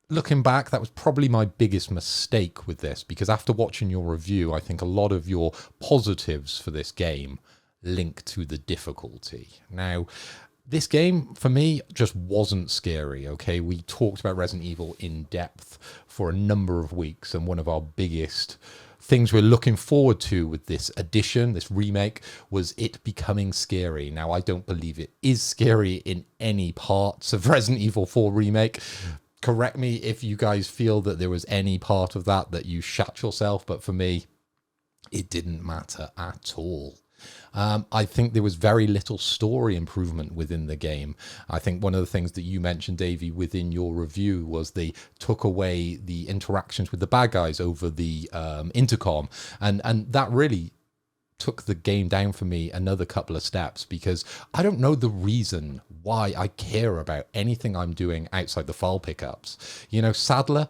looking back, that was probably my biggest mistake with this, because after watching your review, I think a lot of your positives for this game link to the difficulty. Now, this game, for me, just wasn't scary, okay? We talked about Resident Evil in depth for a number of weeks, and one of our biggest things we're looking forward to with this edition, this remake, was it becoming scary. Now, I don't believe it is scary in any parts of Resident Evil 4 Remake. Correct me if you guys feel that there was any part of that you shat yourself, but for me, it didn't matter at all. I think there was very little story improvement within the game. I think one of the things that you mentioned, Davey, within your review was they took away the interactions with the bad guys over the intercom. And that really took the game down for me another couple of steps, because I don't know the reason why I care about anything I'm doing outside the file pickups. You know, Sadler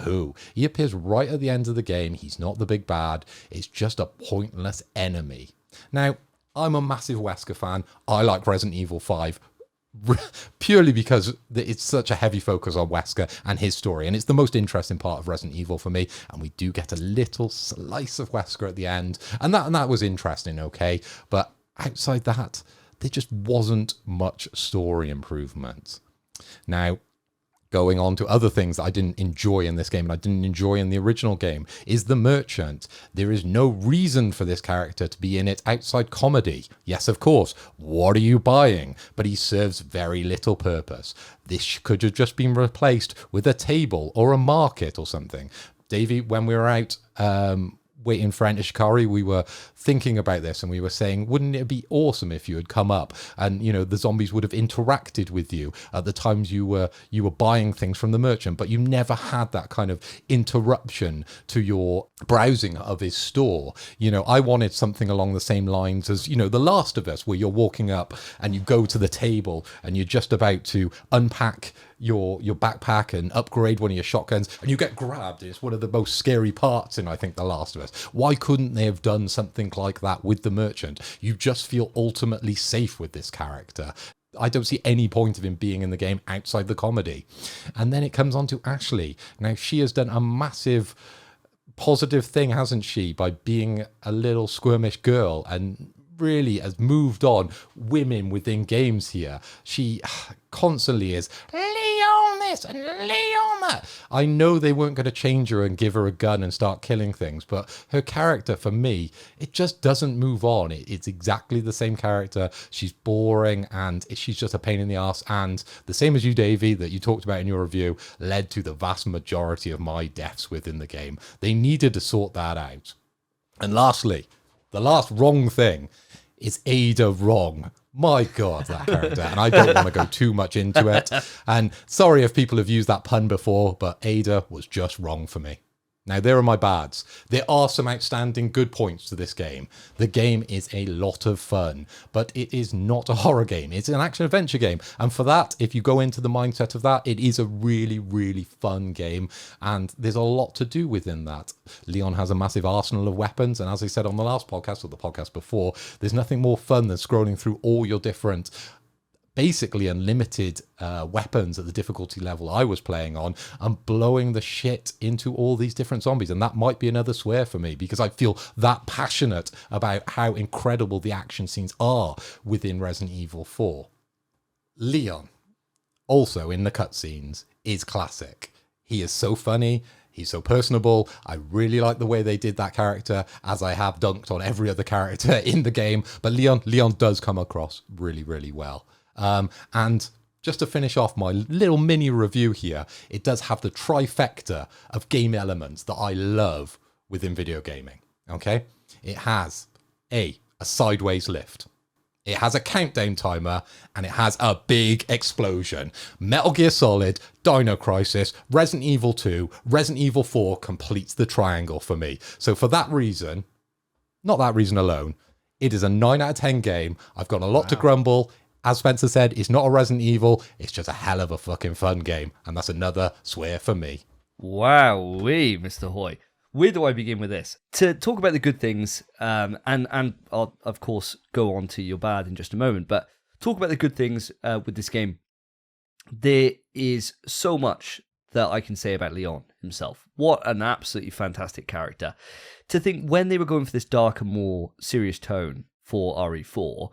who? He appears right at the end of the game. He's not the big bad. It's just a pointless enemy. Now, I'm a massive Wesker fan. I like Resident Evil 5 purely because it's such a heavy focus on Wesker and his story, and it's the most interesting part of Resident Evil for me. And we do get a little slice of Wesker at the end, and that was interesting, okay? But outside that, there just wasn't much story improvement. Now, going on to other things that I didn't enjoy in this game and I didn't enjoy in the original game is the merchant. There is no reason for this character to be in it outside comedy. Yes, of course, what are you buying? But he serves very little purpose. This could have just been replaced with a table or a market or something. Davey, when we were out waiting for Enter Shikari, we were thinking about this and we were saying, wouldn't it be awesome if you had come up and, you know, the zombies would have interacted with you at the times you were buying things from the merchant, but you never had that kind of interruption to your browsing of his store. You know, I wanted something along the same lines as, you know, The Last of Us, where you're walking up and you go to the table and you're just about to unpack your backpack and upgrade one of your shotguns and you get grabbed. It's one of the most scary parts in, I think, The Last of Us. Why couldn't they have done something like that with the merchant? You just feel ultimately safe with this character. I don't see any point of him being in the game outside the comedy. And then it comes on to Ashley. Now, she has done a massive positive thing, hasn't she, by being a little squirmish girl and really has moved on women within games here. She constantly is Leon this and Leon that. I know they weren't going to change her and give her a gun and start killing things, but her character, for me, it just doesn't move on. It's exactly the same character. She's boring and she's just a pain in the ass, and the same as you, Davey, that you talked about in your review, led to the vast majority of my deaths within the game. They needed to sort that out. And lastly, the last wrong thing is Ada wrong. My God, that character. And I don't want to go too much into it. And sorry if people have used that pun before, but Ada was just wrong for me. Now, there are my bads. There are some outstanding good points to this game. The game is a lot of fun, but it is not a horror game. It's an action-adventure game. And for that, if you go into the mindset of that, it is a really, really fun game. And there's a lot to do within that. Leon has a massive arsenal of weapons. And as I said on the last podcast or the podcast before, there's nothing more fun than scrolling through all your different basically unlimited weapons at the difficulty level I was playing on and blowing the shit into all these different zombies. And that might be another swear for me because I feel that passionate about how incredible the action scenes are within Resident Evil 4. Leon, also in the cutscenes, is classic. He is so funny. He's so personable. I really like the way they did that character, as I have dunked on every other character in the game. But Leon does come across really, really well. And just to finish off my little mini review here, it does have the trifecta of game elements that I love within video gaming. Okay? It has a sideways lift. It has a countdown timer, and it has a big explosion. Metal Gear Solid, Dino Crisis, Resident Evil 2, Resident Evil 4 completes the triangle for me. So for that reason, not that reason alone, it is a 9 out of 10 game. I've got a lot to grumble. As Spencer said, it's not a Resident Evil. It's just a hell of a fucking fun game. And that's another swear for me. Wowee, Mr. Hoy. Where do I begin with this? To talk about the good things, and I'll, of course, go on to your bad in just a moment, but talk about the good things with this game. There is so much that I can say about Leon himself. What an absolutely fantastic character. To think when they were going for this darker, more serious tone for RE4,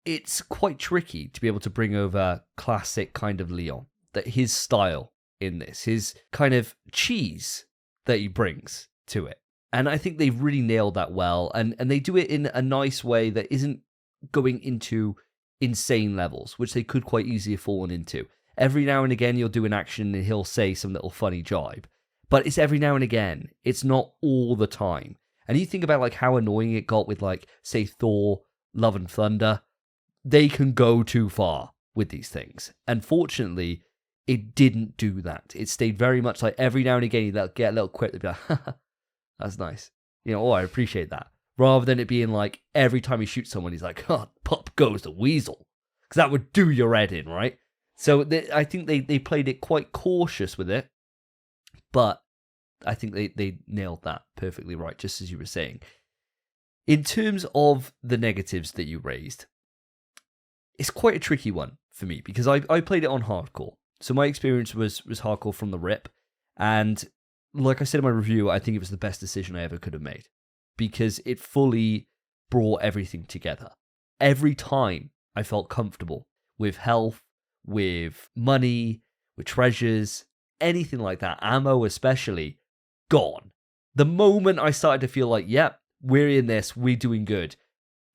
it's quite tricky to be able to bring over classic kind of Leon, that his style in this, his kind of cheese that he brings to it. And I think they've really nailed that well. And they do it in a nice way that isn't going into insane levels, which they could quite easily have fallen into. Every now and again, you'll do an action and he'll say some little funny jibe. But it's every now and again. It's not all the time. And you think about like how annoying it got with like, say, Thor, Love and Thunder. They can go too far with these things. And fortunately, it didn't do that. It stayed very much like every now and again, they'll get a little quip. They'll be like, haha, that's nice. You know, oh, I appreciate that. Rather than it being like every time he shoots someone, he's like, oh, pop goes the weasel. Because that would do your head in, right? So I think they played it quite cautious with it. But I think they nailed that perfectly right, just as you were saying. In terms of the negatives that you raised, it's quite a tricky one for me because I played it on hardcore. So my experience was hardcore from the rip. And like I said in my review, I think it was the best decision I ever could have made because it fully brought everything together. Every time I felt comfortable with health, with money, with treasures, anything like that, ammo especially, gone. The moment I started to feel like, yep, we're in this, we're doing good,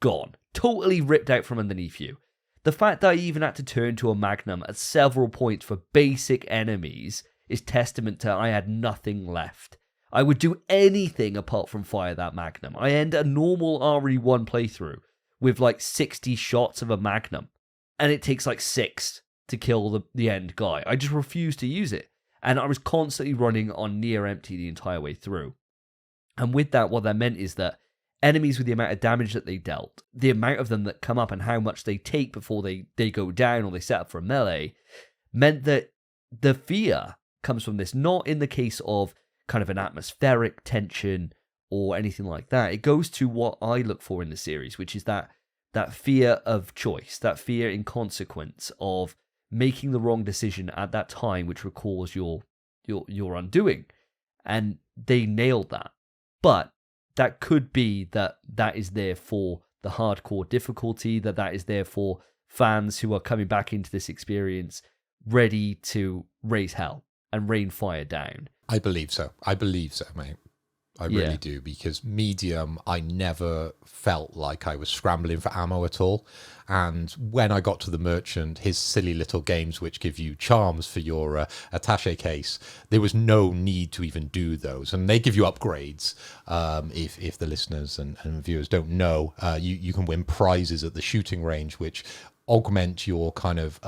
gone. Totally ripped out from underneath you. The fact that I even had to turn to a magnum at several points for basic enemies is testament to I had nothing left. I would do anything apart from fire that magnum. I end a normal RE1 playthrough with like 60 shots of a magnum, and it takes like 6 to kill the end guy. I just refused to use it, and I was constantly running on near empty the entire way through. And with that, what that meant is that enemies with the amount of damage that they dealt, the amount of them that come up and how much they take before they go down or they set up for a melee, meant that the fear comes from this, not in the case of kind of an atmospheric tension or anything like that. It goes to what I look for in the series, which is that fear of choice, that fear in consequence of making the wrong decision at that time, which will cause your undoing. And they nailed that. But that could be that is there for the hardcore difficulty, that is there for fans who are coming back into this experience ready to raise hell and rain fire down. I believe so, mate. I really do, because medium, I never felt like I was scrambling for ammo at all. And when I got to the merchant, his silly little games which give you charms for your attaché case, there was no need to even do those. And they give you upgrades. If the listeners and viewers don't know, you can win prizes at the shooting range, which augment your kind of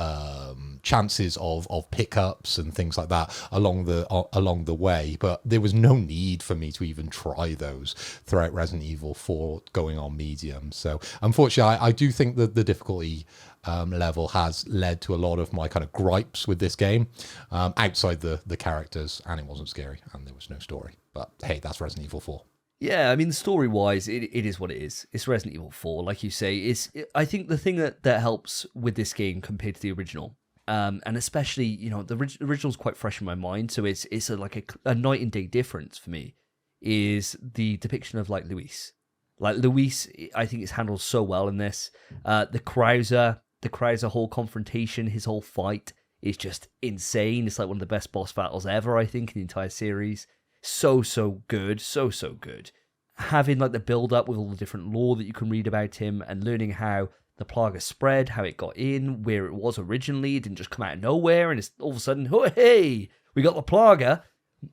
chances of pickups and things like that along the way. But there was no need for me to even try those throughout Resident Evil 4 going on medium. So unfortunately, I do think that the difficulty level has led to a lot of my kind of gripes with this game, outside the characters, and it wasn't scary and there was no story. But hey, that's Resident Evil 4. Yeah, I mean, story-wise, it is what it is. It's Resident Evil 4, like you say. I think the thing that helps with this game compared to the original, and especially, you know, the original's quite fresh in my mind, so it's like a night and day difference for me, is the depiction of, like, Luis. Like, Luis, I think, is handled so well in this. The Krauser whole confrontation, his whole fight is just insane. It's like one of the best boss battles ever, I think, in the entire series. So good, so good. Having like the build up with all the different lore that you can read about him and learning how the Plaga spread, how it got in, where it was originally. It didn't just come out of nowhere and it's all of a sudden, oh, hey, we got the Plaga.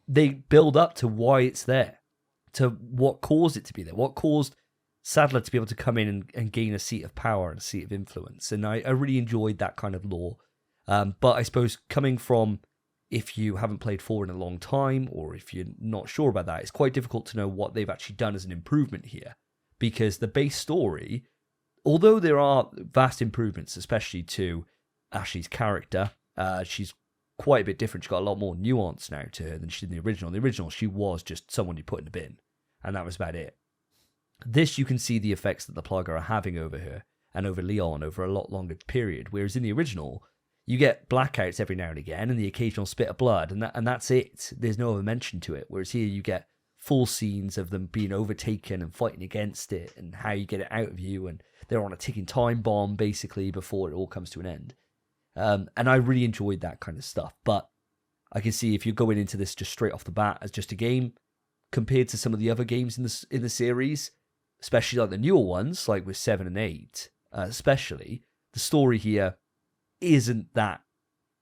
They build up to why it's there, to what caused it to be there, what caused Sadler to be able to come in and gain a seat of power and a seat of influence. And I really enjoyed that kind of lore. But I suppose coming from, if you haven't played 4 in a long time, or if you're not sure about that, it's quite difficult to know what they've actually done as an improvement here. Because the base story, although there are vast improvements, especially to Ashley's character, she's quite a bit different. She's got a lot more nuance now to her than she did in the original. In the original, she was just someone you put in the bin, and that was about it. This, you can see the effects that the Plaga are having over her, and over Leon, over a lot longer period, whereas in the original, you get blackouts every now and again and the occasional spit of blood, and that's it. There's no other mention to it. Whereas here you get full scenes of them being overtaken and fighting against it and how you get it out of you, and they're on a ticking time bomb basically before it all comes to an end. And I really enjoyed that kind of stuff. But I can see if you're going into this just straight off the bat as just a game, compared to some of the other games in the series, especially like the newer ones, like with 7 and 8, especially, the story here isn't that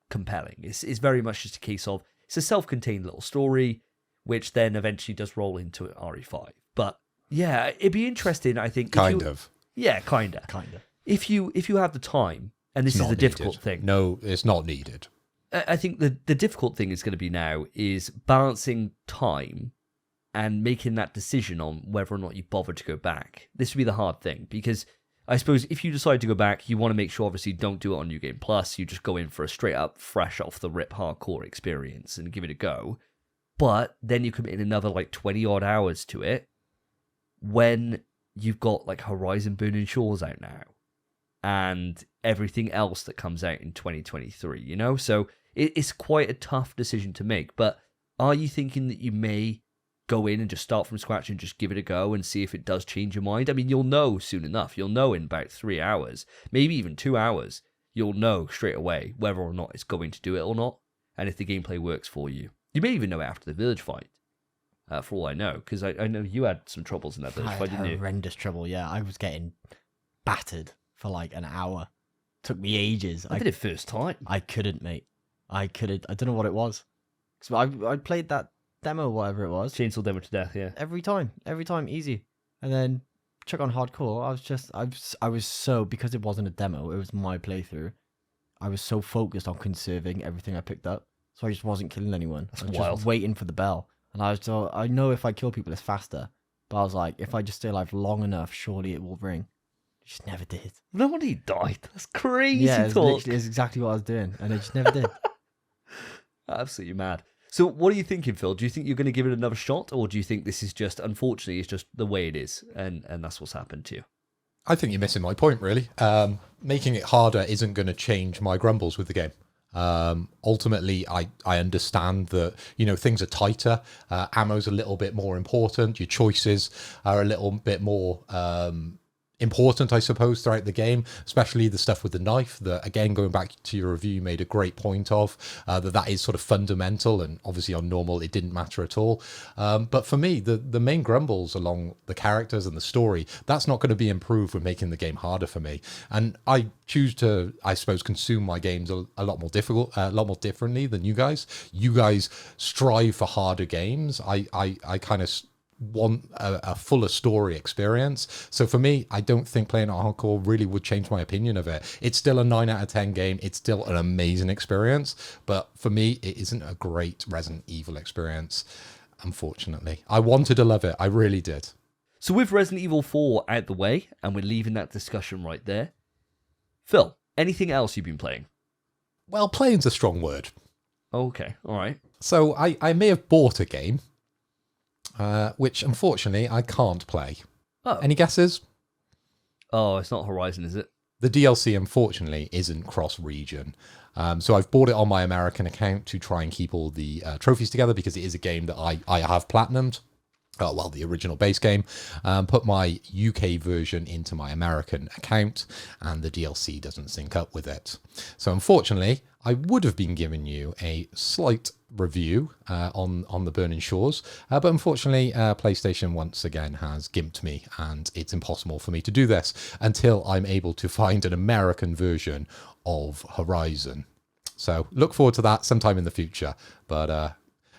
compelling. It's very much just a case of, it's a self-contained little story, which then eventually does roll into RE5. But yeah, it'd be interesting, I think. Kind of. Yeah, kind of. If you have the time, and this is the difficult thing. No, it's not needed. I think the difficult thing is going to be now is balancing time and making that decision on whether or not you bother to go back. This would be the hard thing, because I suppose if you decide to go back, you want to make sure, obviously, don't do it on New Game Plus. You just go in for a straight up, fresh off the rip hardcore experience and give it a go. But then you commit in another like 20 odd hours to it when you've got like Horizon Burning Shores out now. and everything else that comes out in 2023, you know? So it's quite a tough decision to make, but are you thinking that you may go in and just start from scratch and just give it a go and see if it does change your mind? I mean, you'll know soon enough. You'll know in about 3 hours, maybe even 2 hours. You'll know straight away whether or not it's going to do it or not, and if the gameplay works for you. You may even know after the village fight, for all I know, because I know you had some troubles in that village fight, didn't you? Horrendous trouble, yeah. I was getting battered for like an hour. Took me ages. I did it first time. I couldn't, mate. I don't know what it was. So I played that demo, whatever it was. Chainsaw demo to death, yeah. Every time, easy. And then chuck on hardcore. I was so, because it wasn't a demo, it was my playthrough. I was so focused on conserving everything I picked up, so I just wasn't killing anyone. That's I was wild. just waiting for the bell, and I know if I kill people, it's faster. But I was like, if I just stay alive long enough, surely it will ring. It just never did. Nobody died. That's crazy Yeah, talk. it's exactly what I was doing, and it just never did. Absolutely mad. So what are you thinking, Phil? Do you think you're going to give it another shot, or do you think this is just, unfortunately, it's just the way it is, and that's what's happened to you? I think you're missing my point, really. Making it harder isn't going to change my grumbles with the game. Ultimately, I understand that, things are tighter, ammo's a little bit more important, your choices are a little bit more important, I suppose, throughout the game, especially the stuff with the knife that, again, going back to your review, you made a great point of, that is sort of fundamental, and obviously on normal it didn't matter at all. But for me, the main grumbles along the characters and the story, that's not going to be improved with making the game harder for me. And I choose to, I suppose, consume my games a lot more differently than you guys. You guys strive for harder games. I kind of want a fuller story experience. So for me, I don't think playing on hardcore really would change my opinion of it. It's still a 9 out of 10 game. It's still an amazing experience. But for me, it isn't a great Resident Evil experience, unfortunately. I wanted to love it. I really did. So with Resident Evil 4 out the way, and we're leaving that discussion right there, Phil, anything else you've been playing? Well, playing's a strong word. Okay, all right. So I may have bought a game, which unfortunately I can't play. Oh. Any guesses? Oh, it's not Horizon, is it? The DLC, unfortunately, isn't cross-region. So I've bought it on my American account to try and keep all the trophies together, because it is a game that I have platinumed. The original base game. Put my UK version into my American account, and the DLC doesn't sync up with it. So unfortunately, I would have been giving you a slight review on the Burning Shores, but unfortunately, PlayStation once again has gimped me, and it's impossible for me to do this until I'm able to find an American version of Horizon. So look forward to that sometime in the future, but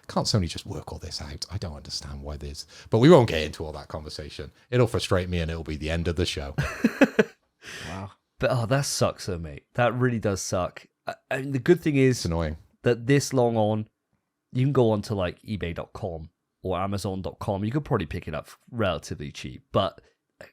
can't Sony just work all this out? I don't understand why this, but we won't get into all that conversation. It'll frustrate me, and it'll be the end of the show. Wow. But that sucks though, mate. That really does suck. I mean, the good thing is It's annoying. that this long on, you can go on to like eBay.com or Amazon.com. You could probably pick it up relatively cheap, but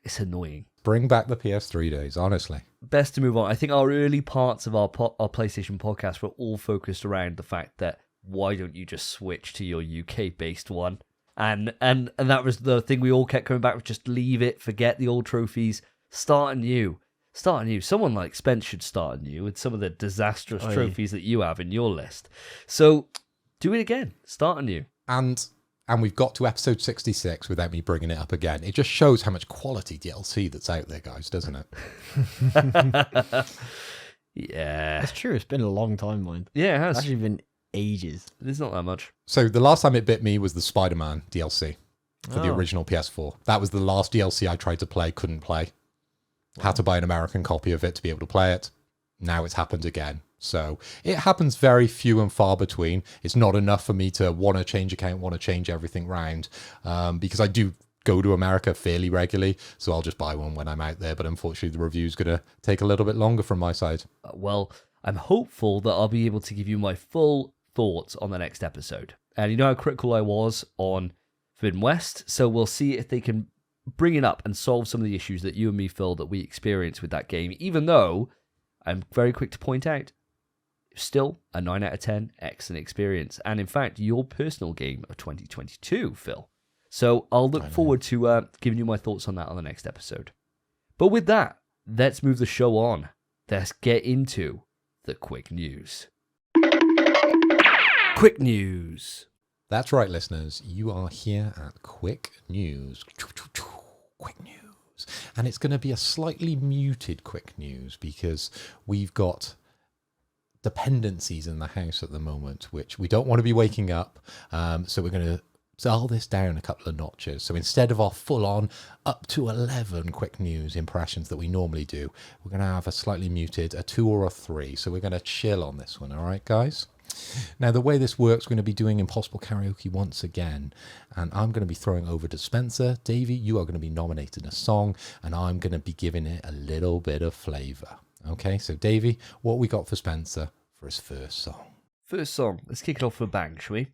it's annoying. Bring back the PS3 days, honestly. Best to move on. I think our early parts of our PlayStation podcast were all focused around the fact that why don't you just switch to your UK-based one? And that was the thing we all kept coming back with. Just leave it, forget the old trophies, start anew. Someone like Spence should start anew with some of the disastrous trophies that you have in your list. So do it again, start anew. And we've got to episode 66 without me bringing it up again. It just shows how much quality DLC that's out there, guys, doesn't it? Yeah. That's true. It's been a long time, mind. Yeah, it It's has. actually been ages. It's not that much. So the last time it bit me was the Spider-Man DLC for the Oh. original PS4. That was the last DLC I tried to play, couldn't play. Had to buy an American copy of it to be able to play it. Now it's happened again. So it happens very few and far between. It's not enough for me to want to change account, want to change everything round, because I do go to America fairly regularly. So I'll just buy one when I'm out there. But unfortunately, the review's going to take a little bit longer from my side. Well, I'm hopeful that I'll be able to give you my full thoughts on the next episode. And you know how critical I was on Forbidden West, so we'll see if they can bring it up and solve some of the issues that you and me feel that we experienced with that game, even though I'm very quick to point out, still a 9 out of 10, excellent experience. And in fact, your personal game of 2022, Phil. So I'll look forward to giving you my thoughts on that on the next episode. But with that, let's move the show on. Let's get into the quick news. Quick news. That's right, listeners. You are here at Quick News. Quick News. And it's going to be a slightly muted Quick News because we've got dependencies in the house at the moment, which we don't want to be waking up. So we're going to dial this down a couple of notches. So instead of our full-on up to 11 Quick News impressions that we normally do, we're going to have a slightly muted, a 2 or a 3. So we're going to chill on this one. All right, guys? Now, the way this works, we're going to be doing Impossible Karaoke once again, and I'm going to be throwing over to Spencer. Davey, you are going to be nominating a song, and I'm going to be giving it a little bit of flavour. Okay, so Davey, what we got for Spencer for his first song? First song. Let's kick it off with a bang, shall we?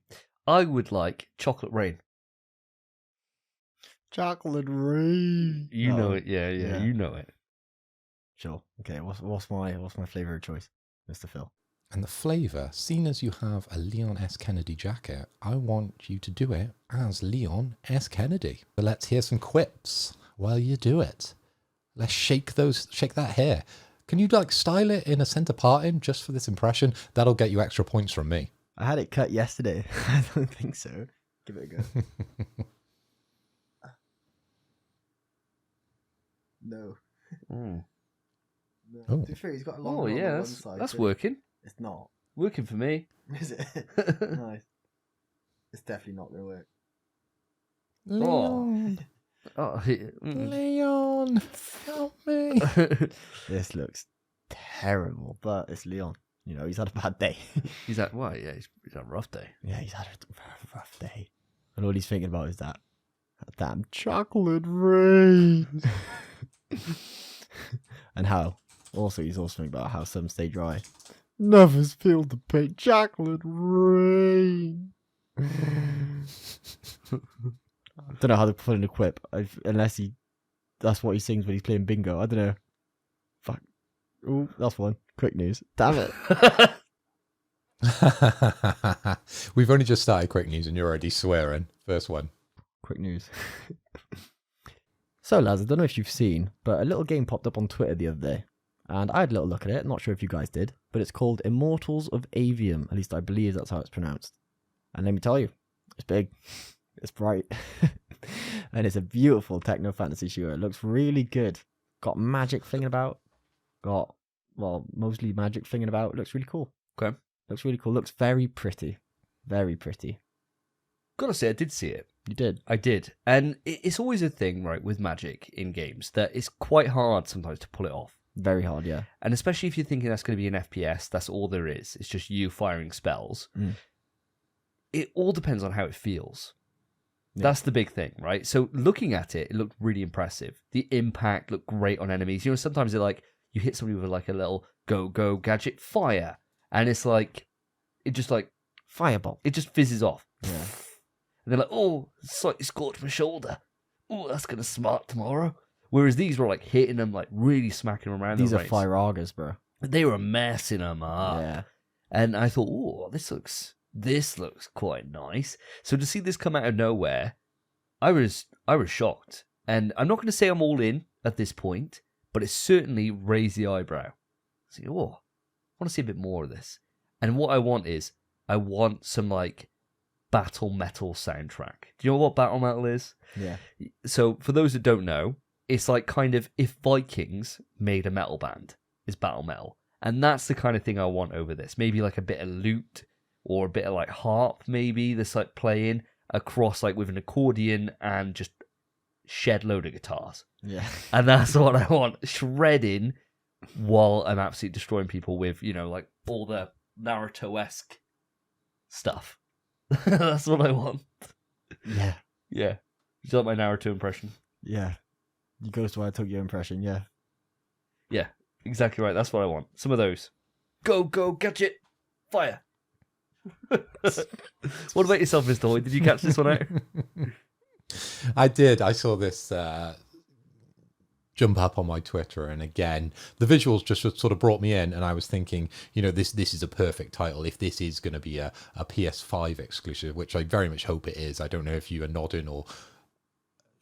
I would like Chocolate Rain. Chocolate Rain. You know it, yeah, you know it. Sure. Okay. What's my flavour of choice, Mr. Phil? And the flavour, seeing as you have a Leon S. Kennedy jacket, I want you to do it as Leon S. Kennedy. So let's hear some quips while you do it. Let's shake that hair. Can you style it in a centre parting just for this impression? That'll get you extra points from me. I had it cut yesterday. I don't think so. Give it a go. No. Mm. No. Oh. To be fair, he's got a long Oh, one yeah, on one that's side, that's but working. It's not. Working for me. Is it? Nice. It's definitely not going to work. Leon, Oh, Leon, help me. This looks terrible, but it's Leon. You know, he's had a bad day. He's had, well, yeah, he's had a rough day. Yeah, he's had a rough day. And all he's thinking about is that damn chocolate rain. And how, also, he's also thinking about how some stay dry. Never spilled the paint. Chocolate rain. I don't know how to put in a quip, unless that's what he sings when he's playing bingo. I don't know. Fuck. Ooh, that's one. Quick news. Damn it. We've only just started Quick News and you're already swearing. First one. Quick news. So, lads, I don't know if you've seen, but a little game popped up on Twitter the other day. And I had a little look at it. Not sure if you guys did. But it's called Immortals of Avium. At least I believe that's how it's pronounced. And let me tell you, it's big. It's bright. And it's a beautiful techno fantasy shooter. It looks really good. Got magic flinging about. Mostly magic flinging about. It looks really cool. Okay. Looks really cool. Looks very pretty. Very pretty. Gotta say, I did see it. You did? I did. And it's always a thing, right, with magic in games, that it's quite hard sometimes to pull it off. Very hard, yeah. And especially if you're thinking that's going to be an FPS, that's all there is. It's just you firing spells. Mm. It all depends on how it feels. Yeah. That's the big thing, right? So looking at it, it looked really impressive. The impact looked great on enemies. You know, sometimes they're you hit somebody with a little go gadget fire, and it's it just Fireball. it just fizzes off. Yeah. And they're oh, slightly scorched my shoulder. Oh, that's gonna smart tomorrow. Whereas these were hitting them, really smacking them around. These are fire augers, bro. They were messing them up. Yeah. And I thought, oh, this looks quite nice. So to see this come out of nowhere, I was shocked. And I'm not going to say I'm all in at this point, but it certainly raised the eyebrow. So, I want to see a bit more of this. And what I want is, I want some battle metal soundtrack. Do you know what battle metal is? Yeah. So for those that don't know, it's kind of if Vikings made a metal band, is battle metal. And that's the kind of thing I want over this. Maybe a bit of lute or a bit of harp maybe that's playing across with an accordion and just shed load of guitars. Yeah. And that's what I want. Shredding while I'm absolutely destroying people with, all the Naruto-esque stuff. That's what I want. Yeah. Yeah. You like my Naruto impression? Yeah. You Ghost Wire took your impression, yeah. Yeah, exactly right. That's what I want. Some of those. Go, gadget, fire. What about yourself, Mr. Hoy? Did you catch this one out? I did. I saw this jump up on my Twitter, and again, the visuals just sort of brought me in, and I was thinking, this is a perfect title if this is going to be a PS5 exclusive, which I very much hope it is. I don't know if you are nodding or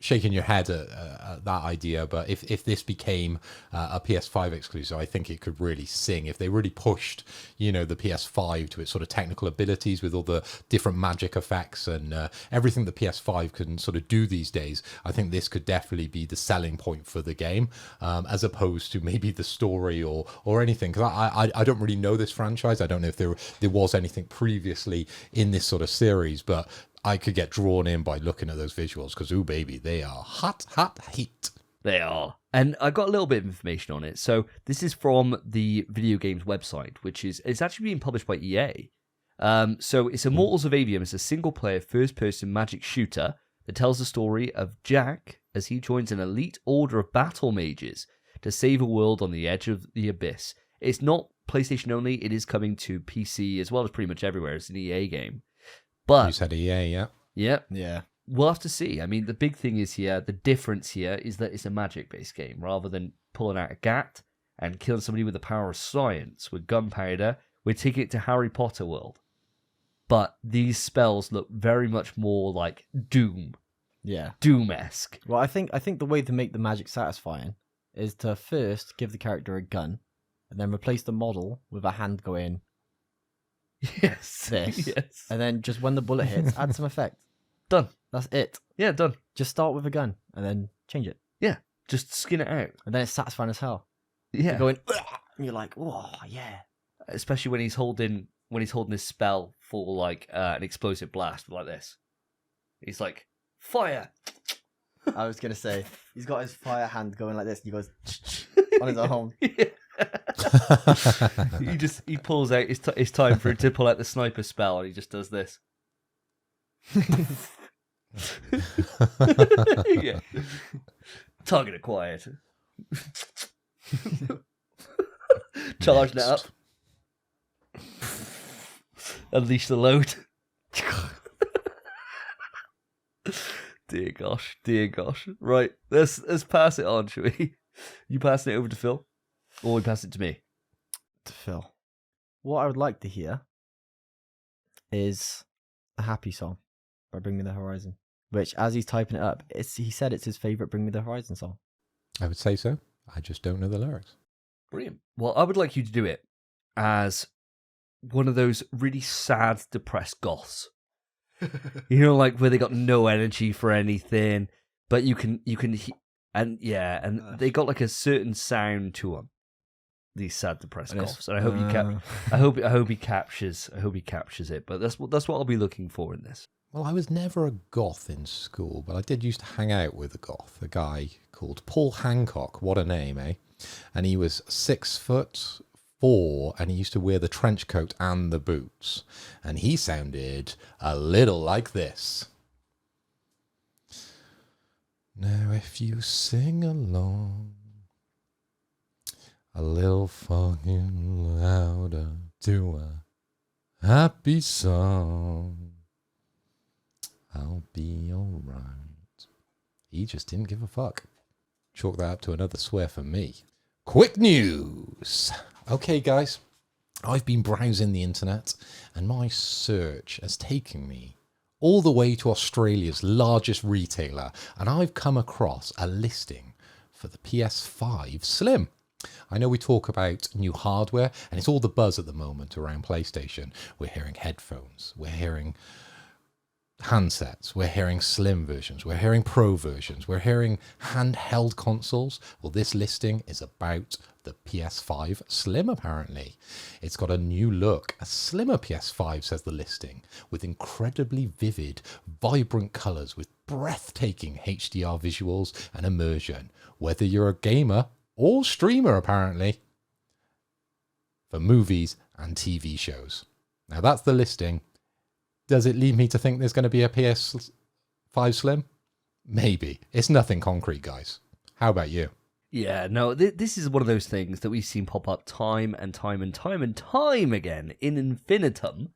shaking your head at that idea, but if this became a PS5 exclusive, I think it could really sing. If they really pushed, the PS5 to its sort of technical abilities with all the different magic effects and everything the PS5 can sort of do these days, I think this could definitely be the selling point for the game, as opposed to maybe the story or anything. Because I don't really know this franchise. I don't know if there was anything previously in this sort of series, but I could get drawn in by looking at those visuals because, ooh, baby, they are hot, hot heat. They are. And I got a little bit of information on it. So this is from the video games website, it's actually being published by EA. So it's Immortals of Avium. It's a single-player, first-person magic shooter that tells the story of Jack as he joins an elite order of battle mages to save a world on the edge of the abyss. It's not PlayStation only. It is coming to PC as well as pretty much everywhere. It's an EA game. But you said EA, yeah? Yeah. We'll have to see. I mean, the big thing is the difference here is that it's a magic-based game. Rather than pulling out a gat and killing somebody with the power of science, with gunpowder, we're taking it to Harry Potter world. But these spells look very much more like Doom. Yeah. Doom-esque. Well, I think the way to make the magic satisfying is to first give the character a gun, and then replace the model with a hand going Yes. this, Yes. and then just when the bullet hits, add some effect. Done. That's it. Yeah, done. Just start with a gun and then change it, Yeah. Just skin it out. and then it's satisfying as hell. Yeah. You're going, "Ugh," and you're like, oh yeah. Especially when he's holding this spell for like an explosive blast like this. He's like, fire. I was gonna say he's got his fire hand going like this, and he goes on his arm. he pulls out. It's time for him to pull out the sniper spell, and he just does this. Yeah. Target acquired. Charging it up. Unleash the load. Dear gosh. Right, let's pass it on, shall we? You passing it over to Phil? Or we pass it to me? To Phil. What I would like to hear is a happy song by Bring Me the Horizon. Which, as he's typing it up, he said it's his favourite Bring Me the Horizon song. I would say so. I just don't know the lyrics. Brilliant. Well, I would like you to do it as one of those really sad, depressed goths. Like where they got no energy for anything, but you can, and they got like a certain sound to them. These sad, depressed goths, and I hope I hope he captures it. But that's what I'll be looking for in this. Well, I was never a goth in school, but I did used to hang out with a goth, a guy called Paul Hancock. What a name, eh? And he was 6'4", and he used to wear the trench coat and the boots. And he sounded a little like this. Now, if you sing along a little fucking louder to a happy song, I'll be alright. He just didn't give a fuck. Chalk that up to another swear for me. Quick news! Okay, guys. I've been browsing the internet, and my search has taken me all the way to Australia's largest retailer, and I've come across a listing for the PS5 Slim. I know we talk about new hardware, and it's all the buzz at the moment around PlayStation. We're hearing headphones, we're hearing handsets, we're hearing slim versions, we're hearing pro versions, we're hearing handheld consoles. Well, this listing is about the PS5 Slim, apparently. It's got a new look, a slimmer PS5, says the listing, with incredibly vivid, vibrant colours, with breathtaking HDR visuals and immersion, whether you're a gamer or streamer, apparently, for movies and TV shows. Now, that's the listing. Does it lead me to think there's going to be a PS5 Slim? Maybe. It's nothing concrete, guys. How about you? Yeah, no, this is one of those things that we've seen pop up time and time again in infinitum.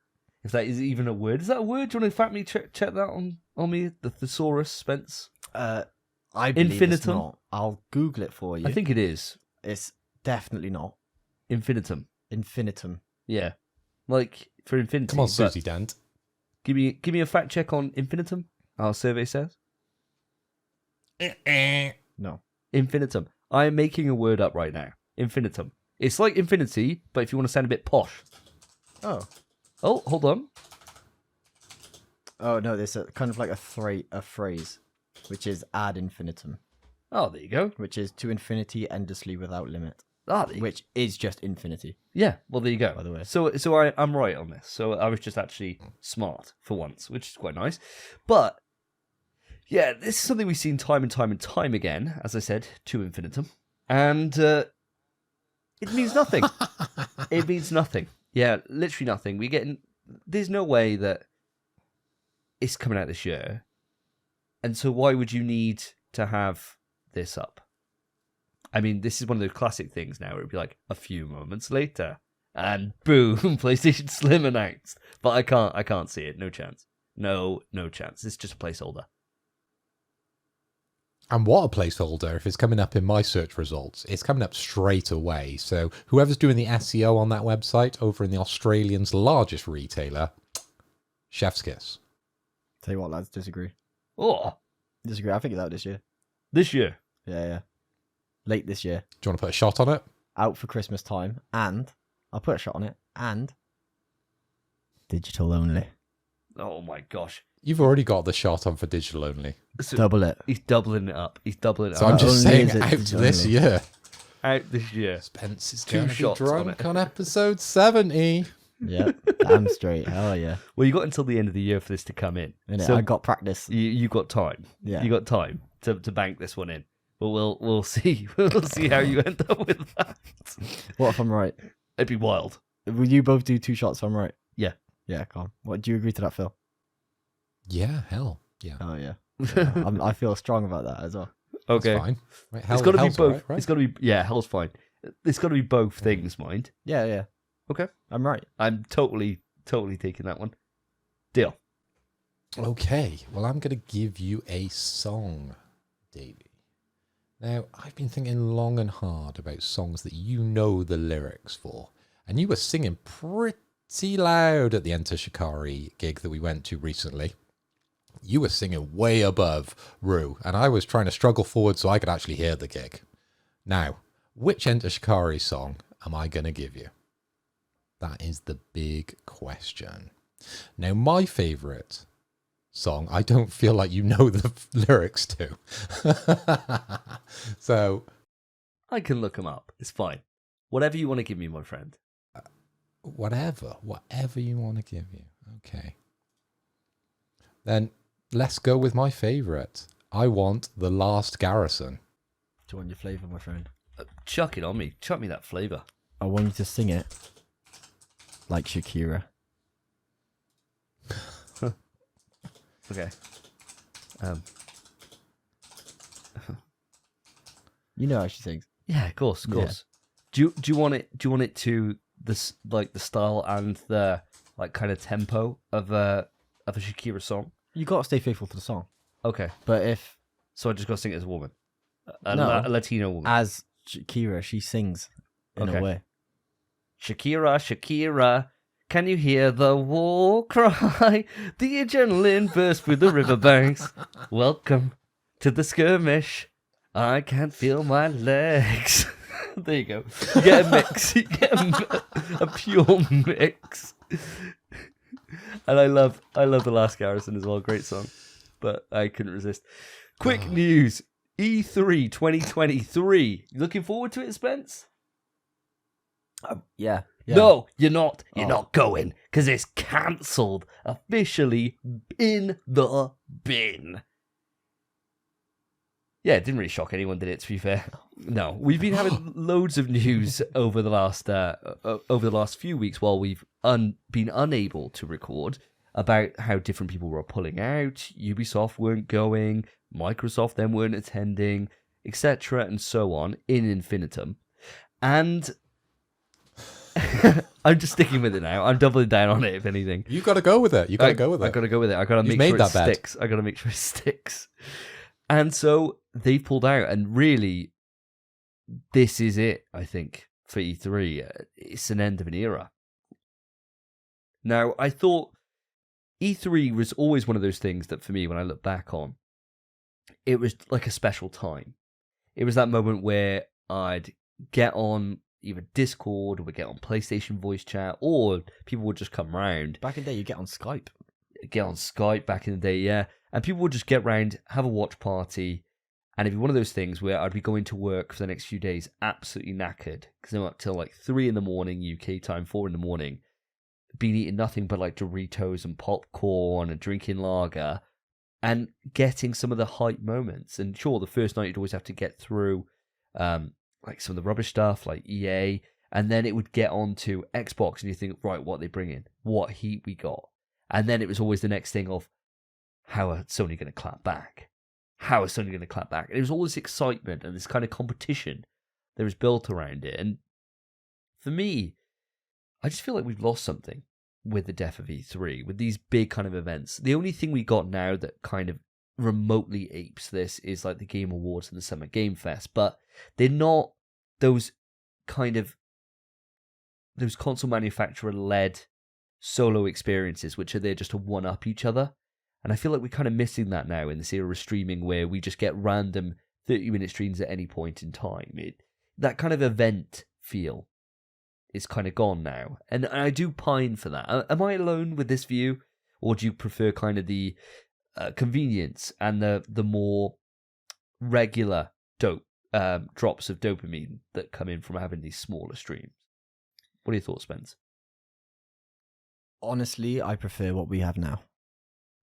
If that is even a word. Is that a word? Do you want to fact me check that on me? The thesaurus, Spence? I believe infinitum? it's not. I'll Google it for you. I think it is. It's definitely not. Infinitum. Infinitum. Yeah. Like, for infinity. Come on, Susie Dent. Give me a fact check on infinitum, our survey says. No. Infinitum. I am making a word up right now. Infinitum. It's like infinity, but if you want to sound a bit posh. Oh. Oh, hold on. Oh, no, there's kind of like a phrase, which is ad infinitum, Oh, there you go. which is to infinity endlessly without limit, Ah, there you which is just infinity. Yeah, well, there you go. By the way. So I'm right on this. So I was just actually smart for once, which is quite nice. But yeah, this is something we've seen time and time and time again, as I said, to infinitum. And it means nothing. It means nothing. Yeah, literally nothing. There's no way that it's coming out this year. And so why would you need to have this up? I mean, this is one of those classic things now where it'd be like a few moments later and boom, PlayStation Slim announced. But I can't see it. No chance. No chance. It's just a placeholder. And what a placeholder. If it's coming up in my search results, it's coming up straight away. So whoever's doing the SEO on that website over in the Australian's largest retailer, chef's kiss. Tell you what, lads, disagree. Oh, Disagree. I think it's out this year. this year. Yeah. Late this year. Do you want to put a shot on it? Out for Christmas time. And I'll put a shot on it. And digital only. Oh my gosh. You've already got the shot on for digital only. So Double it. he's doubling it up. So I'm Not just only saying is it out digital this only. year. Out this year. Spence is 2 going to be shots on drunk it. on episode 70. Yeah. Damn straight. Hell yeah. Well, you got until the end of the year for this to come in. Innit? So I got practice. you got time. Yeah. You got time to bank this one in. But we'll see. We'll see how you end up with that. What if I'm right? It'd be wild. Will you both do 2 shots if I'm right? Yeah. Yeah, calm. What, do you agree to that, Phil? Yeah, hell. Yeah. Oh, yeah. I feel strong about that as well. Okay. That's fine. Right, It's got to be hell's both. alright, right? It's got to be hell's fine. It's got to be both things, mind. Yeah. Okay. I'm right. I'm totally taking that one. Deal. Okay, well, I'm going to give you a song, Davey. Now, I've been thinking long and hard about songs that you know the lyrics for, and you were singing pretty loud at the Enter Shikari gig that we went to recently. You were singing way above Rue, and I was trying to struggle forward so I could actually hear the gig. Now, which Enter Shikari song am I going to give you? That is the big question. Now, my favourite song, I don't feel like you know the lyrics to. So, I can look them up. It's fine. Whatever you want to give me, my friend. whatever you want to give you. Okay. Then let's go with my favourite. I want The Last Garrison. Do you want your flavour, my friend? Chuck it on me. Chuck me that flavour. I want you to sing it like Shakira. Okay. You know how she sings. Yeah, of course. Yeah. Do you want it? Do you want it to this like the style and the like kind of tempo of a Shakira song? You got to stay faithful to the song. Okay, But if, so I just got to sing it as a woman, No. a Latino woman. as Shakira, she sings in Okay. a way. Shakira, can you hear the war cry? The adrenaline burst through the riverbanks. Welcome to the skirmish. I can't feel my legs. There you go. You get a mix. You get a pure mix. And I love The Last Garrison as well. Great song. But I couldn't resist. Quick news. E3 2023. You looking forward to it, Spence? Yeah. No, you're not. You're Oh. not going because it's cancelled. Officially in the bin. Yeah, it didn't really shock anyone, did it? To be fair, no. We've been having loads of news over the last few weeks while we've been unable to record about how different people were pulling out. Ubisoft weren't going. Microsoft then weren't attending, etc., and so on in infinitum. And I'm just sticking with it now. I'm doubling down on it, if anything. You got to go with it. You got to go with it. I got to go with it. I got to You've make made sure it that bet. sticks. I got to make sure it sticks. And so they pulled out, and really, this is it, I think, for E3. It's an end of an era. Now, I thought E3 was always one of those things that, for me, when I look back on, it was like a special time. It was that moment where I'd get on either Discord, or we'd get on PlayStation voice chat, or people would just come round. Back in the day, you get on Skype. Get on Skype back in the day, yeah. And people would just get round, have a watch party, and it'd be one of those things where I'd be going to work for the next few days absolutely knackered, because I'm up till like 3 in the morning, UK time, 4 in the morning, been eating nothing but like Doritos and popcorn and drinking lager, and getting some of the hype moments. And sure, the first night you'd always have to get through like some of the rubbish stuff like EA, and then it would get on to Xbox, and you think, right, what are they bringing? What heat we got? And then it was always the next thing of, how are Sony going to clap back? How is Sony going to clap back? And it was all this excitement and this kind of competition that was built around it. And for me, I just feel like we've lost something with the death of E3, with these big kind of events. The only thing we got now that kind of remotely apes this is like the Game Awards and the Summer Game Fest, but they're not those kind of those console manufacturer-led solo experiences, which are there just to one-up each other. And I feel like we're kind of missing that now in this era of streaming, where we just get random 30-minute streams at any point in time. That kind of event feel is kind of gone now. And I do pine for that. Am I alone with this view? Or do you prefer kind of the convenience and the more regular drops of dopamine that come in from having these smaller streams? What are your thoughts, Spence? Honestly, I prefer what we have now.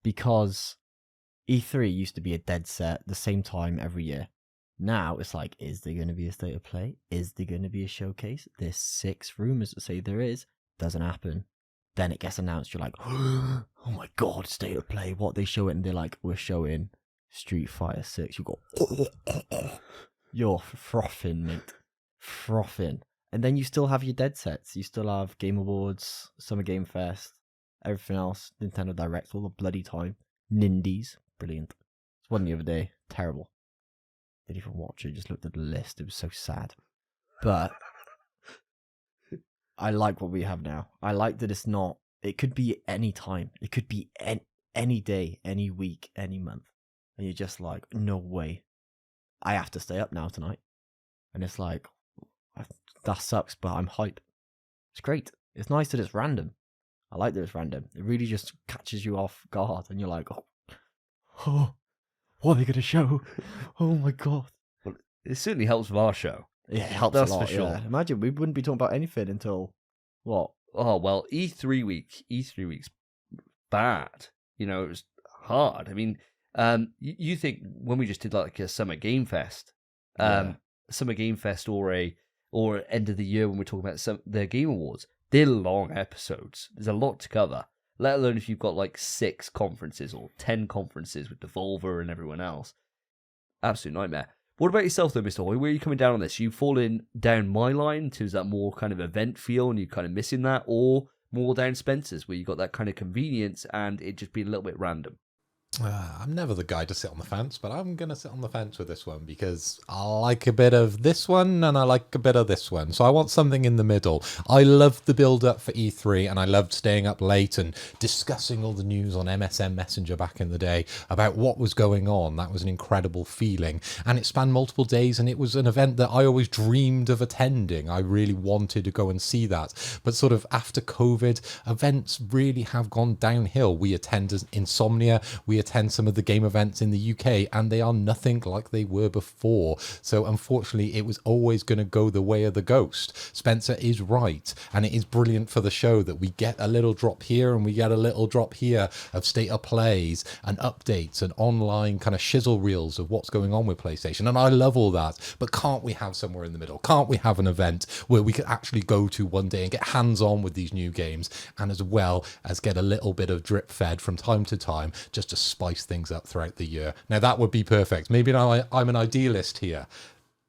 Because E3 used to be a dead set the same time every year. Now it's like, is there going to be a state of play? Is there going to be a showcase? There's 6 rumors that say there is. Doesn't happen. Then it gets announced. You're like, oh my god, state of play. What they show it, and they're like, we're showing Street Fighter 6. You go, you're frothing, mate, frothing. And then you still have your dead sets. You still have Game Awards, Summer Game Fest, everything else, Nintendo Direct, all the bloody time. Nindies, brilliant. There's one the other day, terrible. Didn't even watch it, just looked at the list. It was so sad. But I like what we have now. I like that it's not, it could be any time. It could be any day, any week, any month. And you're just like, no way. I have to stay up now tonight. And it's like, that sucks, but I'm hype. It's great. It's nice that it's random. I like that it's random. It really just catches you off guard, and you're like, oh, what are they going to show? Oh my god. Well, it certainly helps with our show. Yeah, it helps That's a lot, for sure. Yeah. Imagine we wouldn't be talking about anything until, what? Oh, well, E3 week's bad. You know, it was hard. I mean, you think when we just did like a Summer Game Fest, Summer Game Fest or end of the year when we're talking about the Game Awards, they're long episodes. There's a lot to cover, let alone if you've got like 6 conferences or 10 conferences with Devolver and everyone else. Absolute nightmare. What about yourself though, Mr. Hoy? Where are you coming down on this? You falling down my line to that more kind of event feel and you're kind of missing that, or more down Spencer's where you got that kind of convenience and it just be a little bit random? I'm never the guy to sit on the fence, but I'm going to sit on the fence with this one because I like a bit of this one and I like a bit of this one. So I want something in the middle. I loved the build up for E3 and I loved staying up late and discussing all the news on MSN Messenger back in the day about what was going on. That was an incredible feeling. And it spanned multiple days and it was an event that I always dreamed of attending. I really wanted to go and see that. But sort of after COVID, events really have gone downhill. We attend Insomnia, we attend some of the game events in the UK, and they are nothing like they were before. So unfortunately, it was always going to go the way of the ghost. Spencer is right, and it is brilliant for the show that we get a little drop here and we get a little drop here of state of plays and updates and online kind of shizzle reels of what's going on with PlayStation, and I love all that. But can't we have somewhere in the middle? Can't we have an event where we could actually go to one day and get hands-on with these new games, and as well as get a little bit of drip fed from time to time just to spice things up throughout the year? Now that would be perfect. Maybe now I'm an idealist here.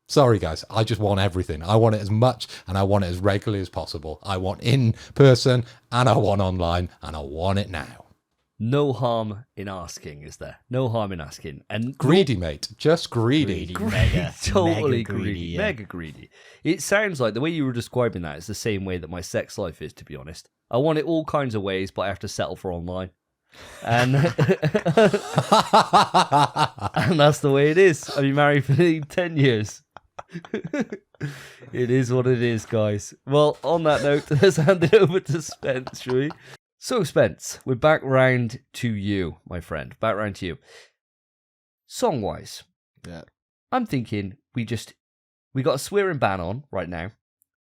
Sorry guys, I just want everything. I want it as much and I want it as regularly as possible. I want in person and I want online and I want it now. No harm in asking, is there? No harm in asking. And greedy, mate. Just greedy. Mega, totally mega greedy. Yeah. Mega greedy. It sounds like the way you were describing that is the same way that my sex life is, to be honest. I want it all kinds of ways, but I have to settle for online. And and that's the way it is. I've been married for nearly 10 years. It is what it is, guys. Well, on that note, let's hand it over to Spence, shall we? So, Spence, we're back round to you, my friend. Back round to you. Song-wise, Yeah. I'm thinking we got a swearing ban on right now,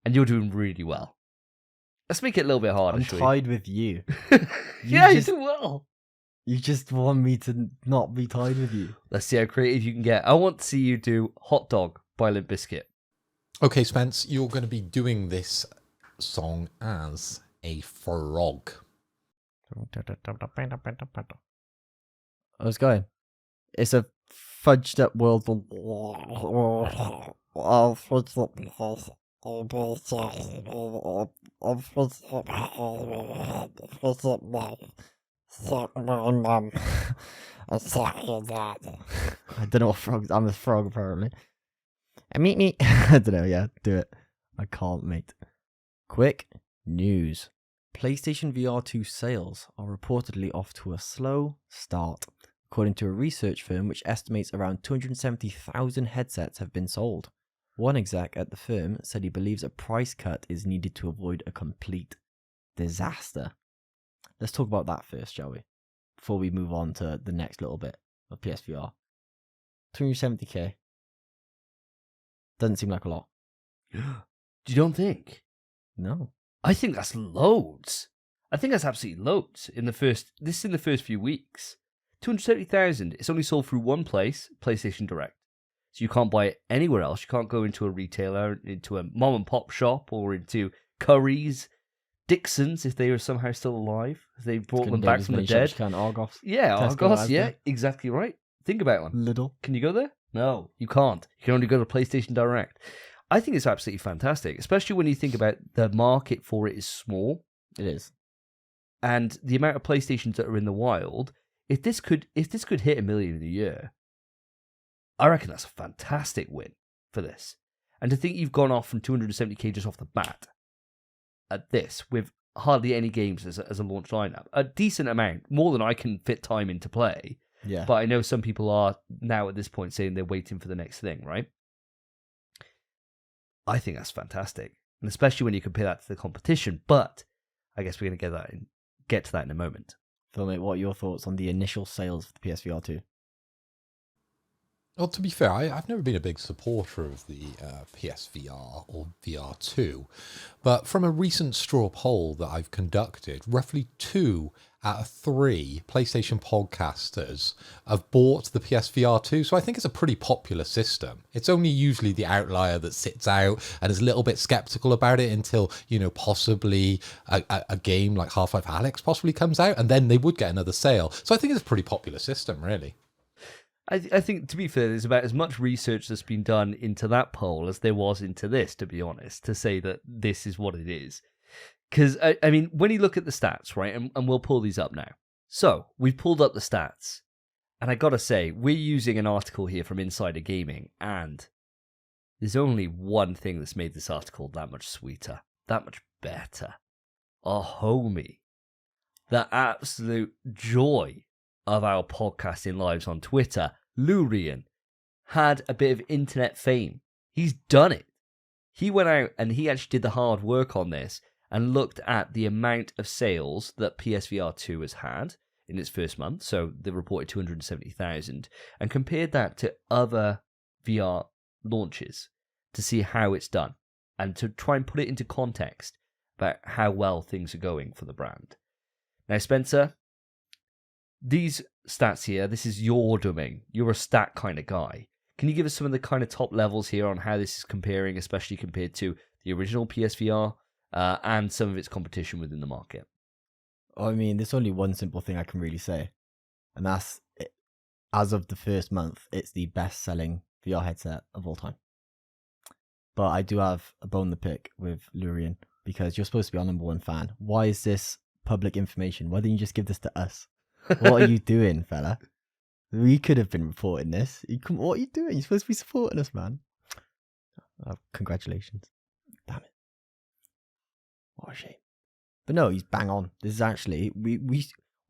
and you're doing really well. Let's make it a little bit harder, I'm shall tied with you. Yeah, just- you do well. You just want me to not be tied with you. Let's see how creative you can get. I want to see you do Hot Dog by Limp Bizkit. Okay, Spence, you're going to be doing this song as a frog. How's it going? It's a fudged up world. I don't know what frogs. I'm a frog apparently. And meet me. I don't know. Yeah, do it. I can't, mate. Quick news. PlayStation VR 2 sales are reportedly off to a slow start, according to a research firm which estimates around 270,000 headsets have been sold. One exec at the firm said he believes a price cut is needed to avoid a complete disaster. Let's talk about that first, shall we? Before we move on to the next little bit of PSVR. 270k. Doesn't seem like a lot. You don't think? No. I think that's loads. I think that's absolutely loads in the first few weeks. 270,000. It's only sold through one place, PlayStation Direct. So you can't buy it anywhere else. You can't go into a retailer, into a mom and pop shop, or into Curry's, Dixon's, if they were somehow still alive. If they brought them back from the dead. Argos. Yeah, Tesco, Argos, yeah, Asda. exactly right. Think about one. Little. Can you go there? No, you can't. You can only go to PlayStation Direct. I think it's absolutely fantastic, especially when you think about the market for it is small. It is. And the amount of PlayStations that are in the wild. If this could hit 1 million in a year, I reckon that's a fantastic win for this. And to think you've gone off from 270k just off the bat at this with hardly any games as a launch lineup, a decent amount, more than I can fit time into play. Yeah. But I know some people are now at this point saying they're waiting for the next thing, right? I think that's fantastic, and especially when you compare that to the competition. But I guess we're going to get to that in a moment. Phil, mate, what are your thoughts on the initial sales of the PSVR 2? Well, to be fair, I've never been a big supporter of the PSVR or VR2, but from a recent straw poll that I've conducted, roughly 2 out of 3 PlayStation podcasters have bought the PSVR 2, so I think it's a pretty popular system. It's only usually the outlier that sits out and is a little bit skeptical about it until, possibly a game like Half-Life Alyx possibly comes out, and then they would get another sale. So I think it's a pretty popular system, really. I think, to be fair, there's about as much research that's been done into that poll as there was into this, to be honest, to say that this is what it is. Because, I mean, when you look at the stats, right, and we'll pull these up now. So, we've pulled up the stats, and I gotta say, we're using an article here from Insider Gaming, and there's only one thing that's made this article that much sweeter, that much better. Our homie, the absolute joy of our podcasting lives on Twitter, Lurian, had a bit of internet fame. He's done it. He went out and he actually did the hard work on this and looked at the amount of sales that PSVR 2 has had in its first month. So they reported 270,000 and compared that to other VR launches to see how it's done and to try and put it into context about how well things are going for the brand. Now, Spencer, these stats here, this is your domain. You're a stat kind of guy. Can you give us some of the kind of top levels here on how this is comparing, especially compared to the original PSVR and some of its competition within the market? I mean, there's only one simple thing I can really say, and that's, as of the first month, it's the best-selling VR headset of all time. But I do have a bone to pick with Lurian, because you're supposed to be our number one fan. Why is this public information? Why didn't you just give this to us? What are you doing, fella? We could have been reporting this. What are you doing? You're supposed to be supporting us, man. Congratulations. Damn it. What a shame. But no, he's bang on. This is actually,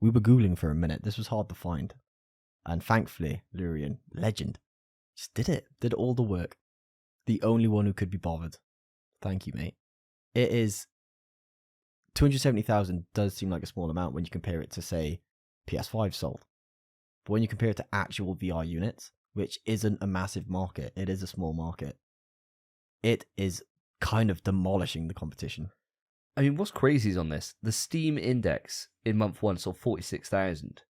We were Googling for a minute. This was hard to find. And thankfully, Lurian, legend, just did all the work. The only one who could be bothered. Thank you, mate. It is 270,000 does seem like a small amount when you compare it to, say, PS5 sold. But when you compare it to actual VR units, which isn't a massive market, it is a small market, it is kind of demolishing the competition. I mean, what's crazy is on this, the Steam index in month 1 saw 46,000.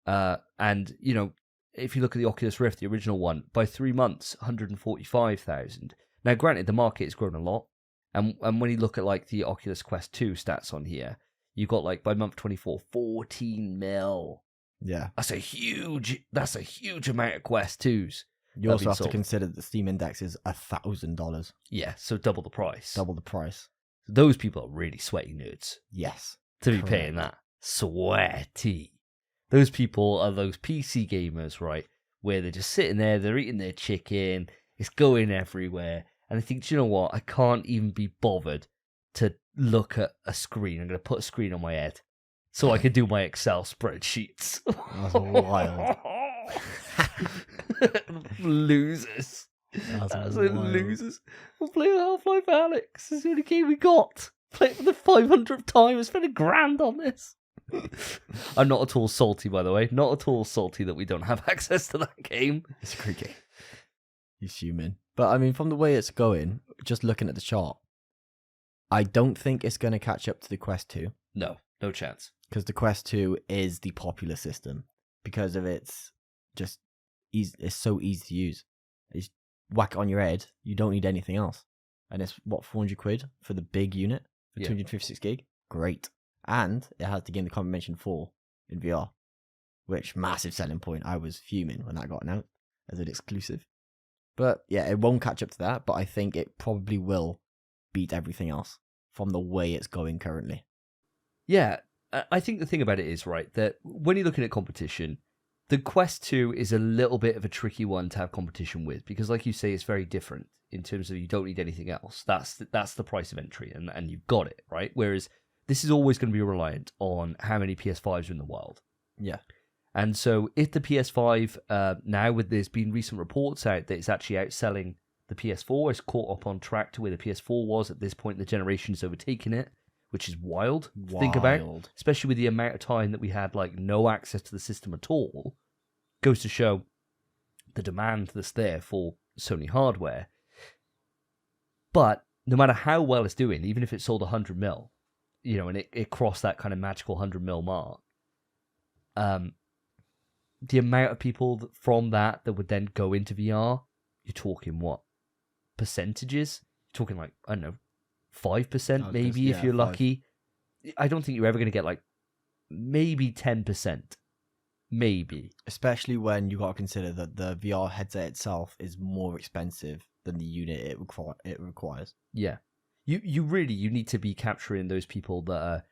And, you know, if you look at the Oculus Rift, the original one, by 3 months, 145,000. Now, granted, the market has grown a lot. And when you look at, like, the Oculus Quest 2 stats on here, you got, like, by month 24, 14 mil. Yeah. That's a huge amount of Quest 2s. You also have to consider that the Steam index is $1,000. Yeah, so double the price. Double the price. Those people are really sweaty nerds. Yes. To be paying that. Sweaty. Those people are those PC gamers, right? Where they're just sitting there, they're eating their chicken, it's going everywhere. And I think, do you know what? I can't even be bothered to look at a screen. I'm going to put a screen on my head so I can do my Excel spreadsheets. That's wild. Losers. That's losers. We'll play Half-Life Alyx. It's the only game we got. Play it for the 500th time. I spent $1,000 on this. I'm not at all salty, by the way. Not at all salty that we don't have access to that game. It's a great game. He's human. But, I mean, from the way it's going, just looking at the chart, I don't think it's going to catch up to the Quest 2. No chance. Because the Quest 2 is the popular system. Because of its just easy, it's so easy to use. It's whack it on your head. You don't need anything else. And it's, what, 400 quid for the big unit? For 256 gig? Great. And it has the game the Combination 4 in VR. Which, massive selling point. I was fuming when that got announced as an exclusive. But yeah, it won't catch up to that, but I think it probably will beat everything else from the way it's going currently. Yeah, I think the thing about it is, right, that when you're looking at competition, the Quest 2 is a little bit of a tricky one to have competition with, because like you say, it's very different in terms of you don't need anything else. That's the price of entry, and you've got it, right? Whereas this is always going to be reliant on how many PS5s are in the world. Yeah. And so if the PS5, now with there's been recent reports out that it's actually outselling the PS4, it's caught up on track to where the PS4 was at this point in the generation, it's overtaken it, which is wild to think about, especially with the amount of time that we had like no access to the system at all. Goes to show the demand that's there for Sony hardware. But no matter how well it's doing, even if it sold 100 mil, you know, and it crossed that kind of magical 100 mil mark, the amount of people from that would then go into VR, you're talking what? Percentages? You're talking like, I don't know, 5% maybe if you're lucky. I don't think you're ever going to get like maybe 10%. Maybe. Especially when you got to consider that the VR headset itself is more expensive than the unit it requires. Yeah. You really need to be capturing those people that are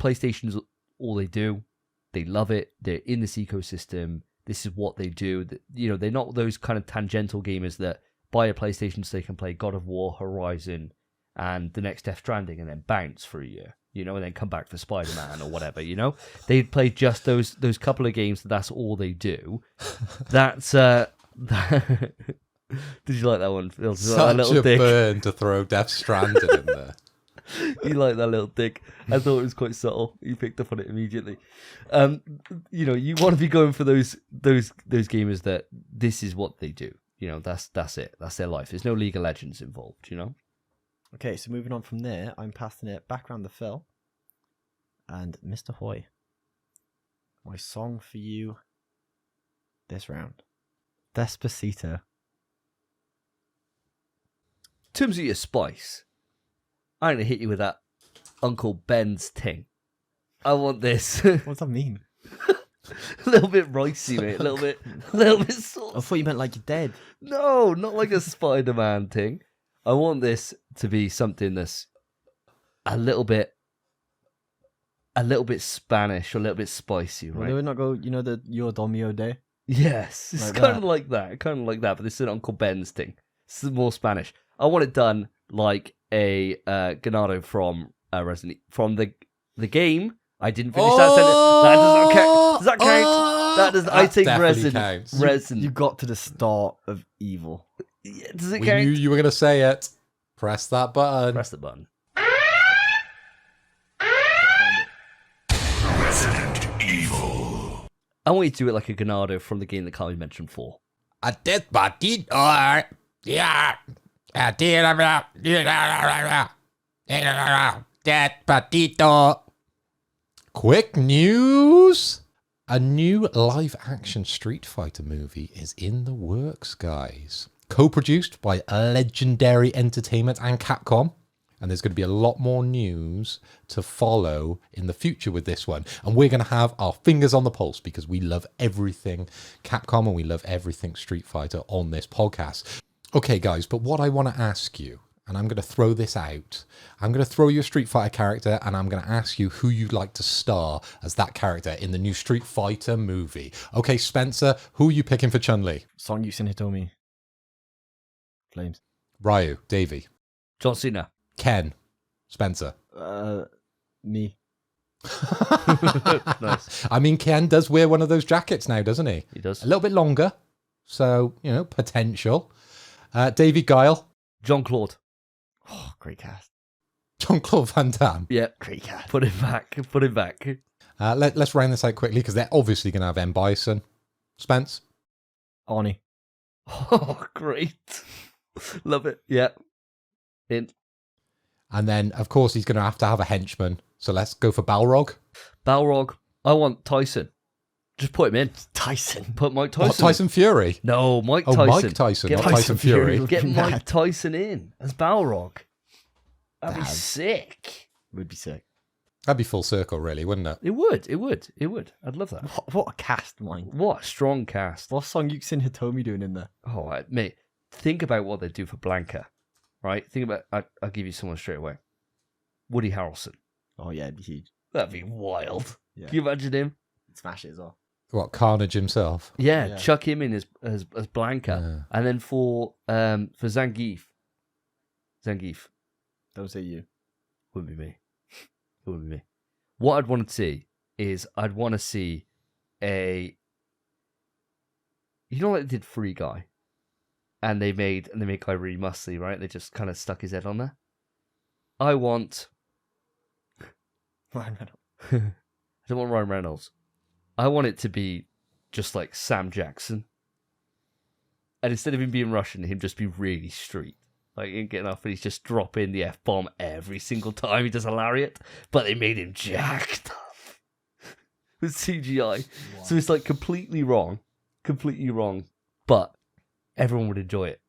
PlayStation's all they do. They love it. They're in this ecosystem. This is what they do. You know, they're not those kind of tangential gamers that buy a PlayStation so they can play God of War, Horizon, and the next Death Stranding, and then bounce for a year, you know, and then come back for Spider-Man or whatever, you know? They play just those couple of games that's all they do. That's... Did you like that one, Phil? Such a dick. Burn to throw Death Stranding in there. You like that little dick. I thought it was quite subtle. You picked up on it immediately. You know, you want to be going for those gamers that this is what they do. You know, that's it. That's their life. There's no League of Legends involved, you know? Okay, so moving on from there, I'm passing it back around the Phil. And Mr. Hoy, my song for you this round. Despacito. In terms of your spice, I'm going to hit you with that Uncle Ben's ting. I want this. What does that mean? A little bit ricey, mate. A little bit saucy. I thought you meant like you're dead. No, not like a Spider-Man ting. I want this to be something that's a little bit Spanish or a little bit spicy, right? Well, not go, you know, the Yo Domio Day? Yes, it's like kind of like that, but this is an Uncle Ben's thing. This is more Spanish. I want it done like a Ganado from Resident Evil, from the game I didn't finish that sentence. That does not count. Does that count? That does. I think definitely resin. counts. Resin. You got to the start of evil. Yeah, does it We count? knew you were going to say it. Press that button. Press the button. Resident Evil. I want you to do it like a Ganado from the game that Carly mentioned before. A death body. Yeah. Dead patito. Quick news. A new live-action Street Fighter movie is in the works, guys. Co-produced by Legendary Entertainment and Capcom. And there's going to be a lot more news to follow in the future with this one. And we're going to have our fingers on the pulse because we love everything Capcom and we love everything Street Fighter on this podcast. Okay, guys, but what I want to ask you, and I'm going to throw this out, I'm going to throw you a Street Fighter character and I'm going to ask you who you'd like to star as that character in the new Street Fighter movie. Okay, Spencer, who are you picking for Chun-Li? Song Yusin Hitomi. Flames. Ryu, Davey, John Cena. Ken, Spencer. Me. Nice. I mean, Ken does wear one of those jackets now, doesn't he? He does. A little bit longer. So, potential. Davey Guile, Jean-Claude. Oh, great cast. Jean-Claude Van Damme. Yep. Great cast. Put him back. Put him back. Let's round this out quickly because they're obviously going to have M. Bison. Spence. Arnie. Oh, great. Love it. Yep. In. And then, of course, he's going to have a henchman. So let's go for Balrog. Balrog. I want Tyson. Just put him in. Tyson. Put Mike Tyson. What, Tyson Fury? No, Mike Oh, Tyson. Mike Tyson, Get not Mike- Tyson Fury. Get Mad. Mike Tyson in as Balrog. That'd be Damn. sick. Would be sick. That'd be full circle, really, wouldn't it? It would. It would. It would. I'd love that. What a cast, mind. What a strong cast. What's Song Yusin Hitomi doing in there? Oh, mate. Think about what they do for Blanca, right? Think about. I'll give you someone straight away. Woody Harrelson. Oh, yeah, it'd be huge. That'd be wild. Yeah. Can you imagine him? Smash it as well. What, Carnage himself? Yeah, Yeah. chuck him in as Blanca, and then for Zangief. Zangief Don't say you. wouldn't be me. It wouldn't be me. What I'd want to see is I'd want to see a. You know, like they did Free Guy, and they made Guy really muscly, right? They just kind of stuck his head on there. I want. Ryan Reynolds. I don't want Ryan Reynolds. I want it to be just like Sam Jackson. And instead of him being Russian, him just be really street. Like, he ain't getting off and he's just dropping the F-bomb every single time he does a lariat. But they made him jacked up with CGI. Wow. So it's like completely wrong. But everyone would enjoy it.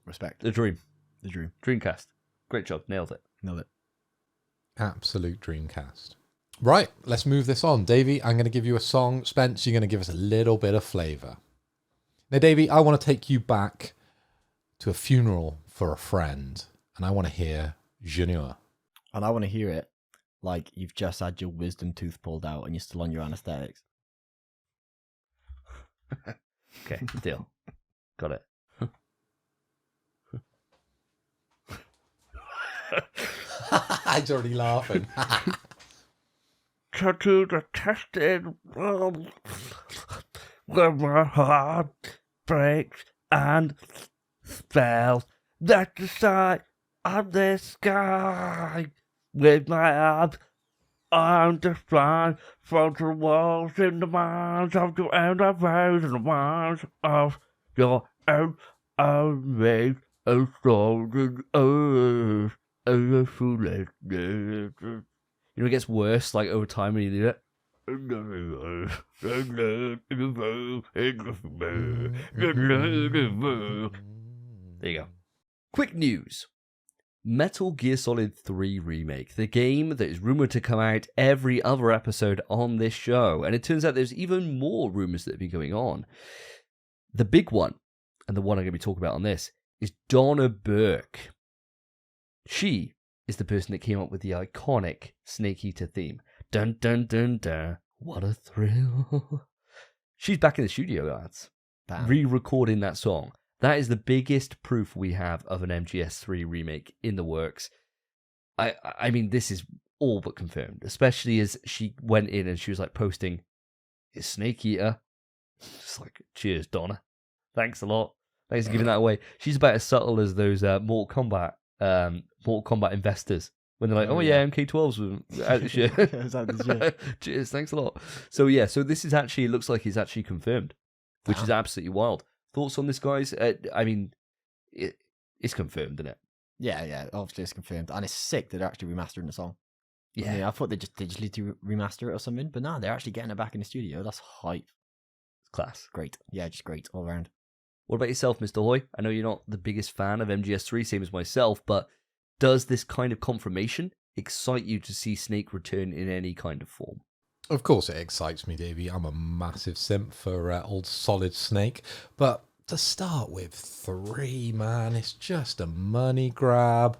Respect. The dream. The dream. Dreamcast. Great job. Nailed it. Nailed it. Absolute Dreamcast. Right, let's move this on. Davey, I'm going to give you a song. Spence, you're going to give us a little bit of flavour. Now, Davey, I want to take you back to a funeral for a friend, and I want to hear Je ne. And I want to hear it like you've just had your wisdom tooth pulled out and you're still on your anesthetics. Okay, deal. Got it. He's already laughing. To the tested world where my heart breaks and spells that the sight of the sky with my arms I'm defined from the walls in the minds of the end of ways and the minds of your own me a song of a foolish. You know, it gets worse like over time when you do it. There you go. Quick news. Metal Gear Solid 3 Remake, the game that is rumored to come out every other episode on this show. And it turns out there's even more rumors that have been going on. The big one, and the one I'm going to be talking about on this, is Donna Burke. She is the person that came up with the iconic Snake Eater theme. Dun dun dun dun. What a thrill. She's back in the studio, lads. Bam. Re-recording that song. That is the biggest proof we have of an MGS3 remake in the works. I mean, this is all but confirmed, especially as she went in and she was like posting, "It's Snake Eater." Just like, cheers, Donna. Thanks a lot. Thanks for giving that away. She's about as subtle as those Mortal Kombat investors when they're like, "Oh yeah, MK12s were out this year." It was out this year. Cheers, thanks a lot. So yeah, so this is actually, it looks like it's actually confirmed, which is absolutely wild. Thoughts on this, guys? I mean, it's confirmed, isn't it? Yeah, obviously it's confirmed. And it's sick that they're actually remastering the song. Yeah. I mean, I thought they just digitally remaster it or something, but no, they're actually getting it back in the studio. That's hype. It's class. Great. Yeah, just great all around. What about yourself, Mr. Hoy? I know you're not the biggest fan of MGS3, same as myself, but does this kind of confirmation excite you to see Snake return in any kind of form? Of course it excites me, Davey. I'm a massive simp for old Solid Snake. But to start with 3, man, it's just a money grab.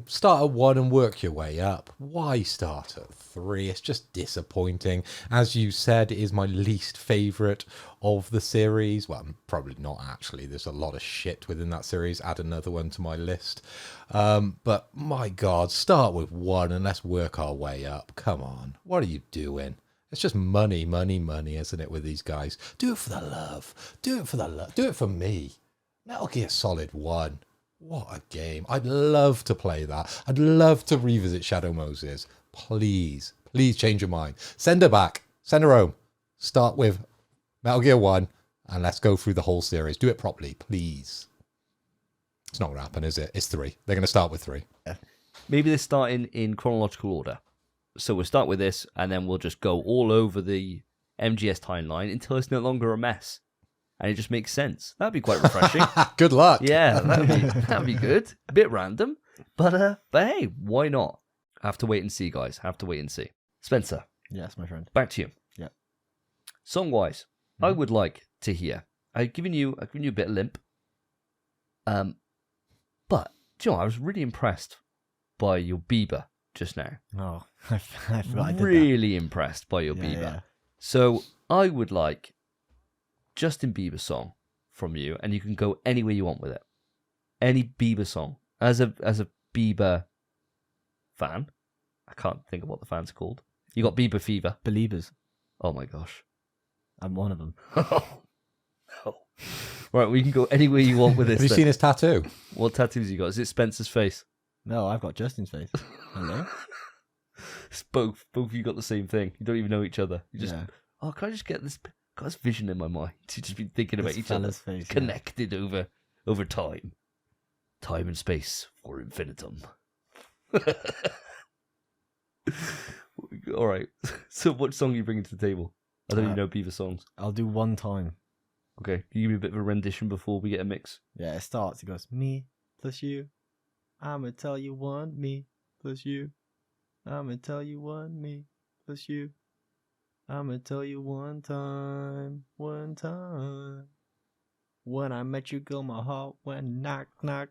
Start at 1 and work your way up. Why start at 3? It's just disappointing. As you said, it is my least favourite of the series. Well, probably not actually. There's a lot of shit within that series. Add another one to my list. But my God, start with 1 and let's work our way up. Come on. What are you doing? It's just money, isn't it, with these guys? Do it for the love. Do it for the love. Do it for me. Metal Gear Solid 1. What a game. I'd love to play that. I'd love to revisit Shadow Moses. Please change your mind. Send her back. Send her home. Start with Metal Gear 1 and let's go through the whole series. Do it properly, please. It's not going to happen, is it? It's 3. They're going to start with 3. Yeah. Maybe they're starting in chronological order. So we'll start with this and then we'll just go all over the MGS timeline until it's no longer a mess. And it just makes sense. That'd be quite refreshing. Good luck. Yeah, that'd be good. A bit random, but hey, why not? Have to wait and see, guys. Have to wait and see. Spencer, Yes, my friend. back to you. Yeah. Song wise, I would like to hear. I've given you a bit of limp. But do you know, I was really impressed by your Bieber just now. Oh, I forgot I did Really impressed by your that. Bieber. Yeah. So I would like Justin Bieber song from you, and you can go anywhere you want with it. Any Bieber song. As a Bieber fan, I can't think of what the fan's called. You got Bieber fever. Believers. Oh my gosh. I'm one of them. Oh no. Right, we can go anywhere you want with this. Have you then. seen his tattoo? What tattoos you got? Is it Spencer's face? No, I've got Justin's face. Hello? It's both of you got the same thing. You don't even know each other. You just, Yeah. oh, can I just get this? Got this vision in my mind to just be thinking about This each other, fella's face, yeah. connected over time and space for infinitum. All right. So, what song are you bringing to the table? I don't even know Beaver songs. I'll do one time. Okay, can you give me a bit of a rendition before we get a mix? Yeah, it starts. It goes, me plus you. I'ma tell you one, me plus you. I'ma tell you one, me plus you. I'ma tell you one time. When I met you, girl, my heart went knock, knock.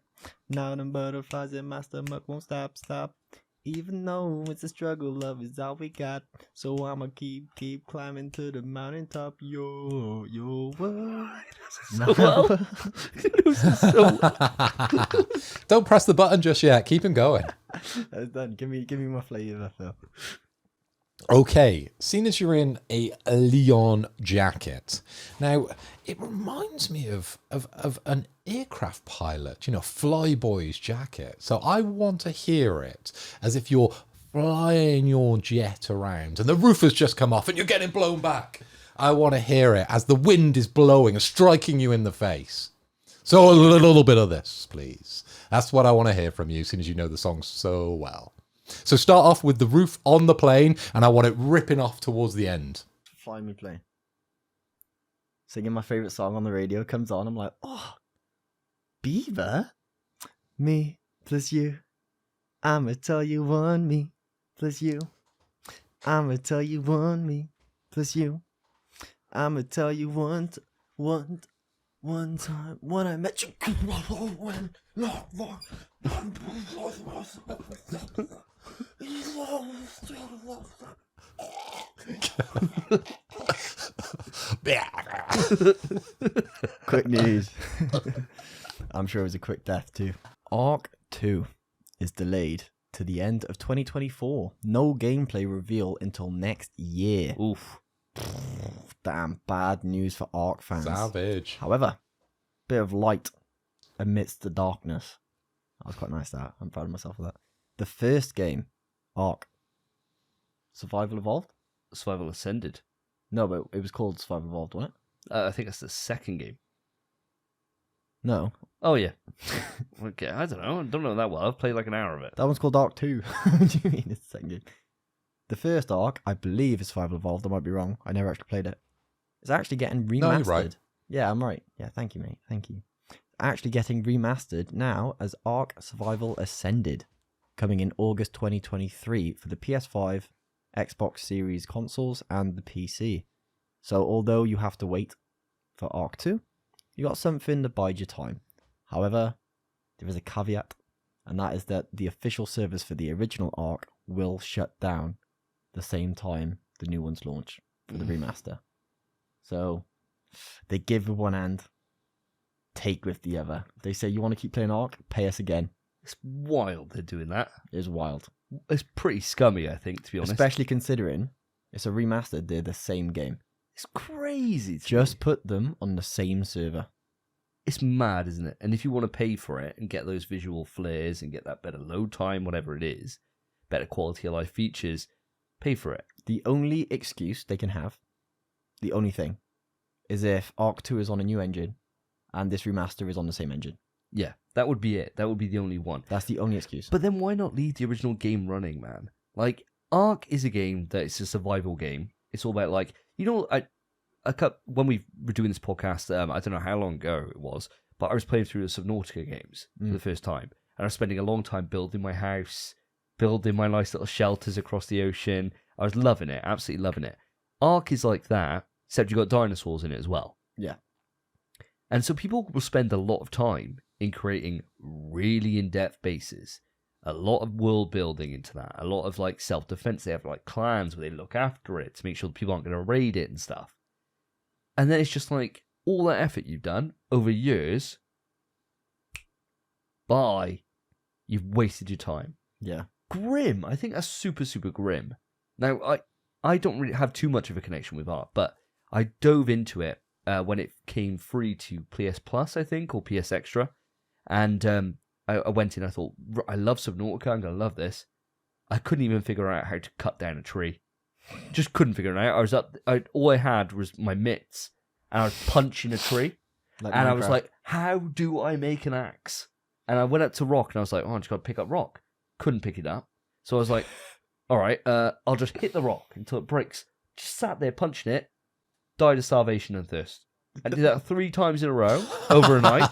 Now them butterflies in my stomach won't stop. Even though it's a struggle, love is all we got. So I'ma keep climbing to the mountaintop. Your world. So well. So well. Don't press the button just yet. Keep him going. That's done. Give me my flavor, Phil. Okay, seeing as you're in a Leon jacket, now it reminds me of an aircraft pilot, flyboy's jacket. So I want to hear it as if you're flying your jet around and the roof has just come off and you're getting blown back. I want to hear it as the wind is blowing and striking you in the face. So a little bit of this, please. That's what I want to hear from you, seeing as you know the song so well. So start off with the roof on the plane, and I want it ripping off towards the end. Fly me plane. Singing my favorite song on the radio comes on. I'm like, oh, Beaver? Me plus you. I'ma tell you one me plus you. I'ma tell you one me plus you. I'ma tell you one time when I met you. Quick news. I'm sure it was a quick death too. Arc 2 is delayed to the end of 2024. No gameplay reveal until next year. Oof. Damn, bad news for Ark fans. Savage. However, bit of light amidst the darkness. That was quite nice, that. I'm proud of myself for that. The first game, Ark, Survival Evolved? Survival Ascended. No, but it was called Survival Evolved, wasn't it? I think that's the second game. No. Oh, yeah. Okay, I don't know. I don't know that well. I've played like an hour of it. That one's called Ark 2. What do you mean it's the second game? The first Ark, I believe, is Survival Evolved. I might be wrong. I never actually played it. It's actually getting remastered. No, you're right. Yeah, I'm right. Yeah, thank you, mate. Thank you. Actually getting remastered now as Ark Survival Ascended, coming in August 2023 for the PS5, Xbox Series consoles, and the PC. So although you have to wait for Ark 2, you got something to bide your time. However, there is a caveat, and that is that the official servers for the original Ark will shut down the same time the new ones launch for the remaster. So they give with one hand, take with the other. They say, you want to keep playing Ark? Pay us again. It's wild they're doing that. It is wild. It's pretty scummy, I think, to be honest. Especially considering it's a remaster, they're the same game. It's crazy. Just put them on the same server. It's mad, isn't it? And if you want to pay for it and get those visual flares and get that better load time, whatever it is, better quality of life features, pay for it. The only excuse they can have, the only thing, is if Ark 2 is on a new engine and this remaster is on the same engine. Yeah, that would be it. That would be the only one. That's the only excuse. But then why not leave the original game running, man? Like, Ark is a game that it's a survival game. It's all about, like, you know, when we were doing this podcast, I don't know how long ago it was, but I was playing through the Subnautica games for the first time. And I was spending a long time building my house, building my nice little shelters across the ocean. I was loving it, absolutely loving it. Ark is like that, except you've got dinosaurs in it as well. Yeah. And so people will spend a lot of time in creating really in-depth bases, a lot of world building into that, a lot of like self-defense. They have like clans where they look after it to make sure people aren't going to raid it and stuff. And then it's just like all that effort you've done over years, bye, you've wasted your time. Yeah. Grim. I think that's super, super grim. Now, I don't really have too much of a connection with Ark, but I dove into it when it came free to PS Plus, I think, or PS Extra. And I went in, I thought, I love Subnautica, I'm going to love this. I couldn't even figure out how to cut down a tree. Just couldn't figure it out. All I had was my mitts, and I was punching a tree. Like and Minecraft. I was like, how do I make an axe? And I went up to rock, and I was like, I just got to pick up rock. Couldn't pick it up. So I was like, all right, I'll just hit the rock until it breaks. Just sat there punching it, died of starvation and thirst. I did that 3 times in a row over a night,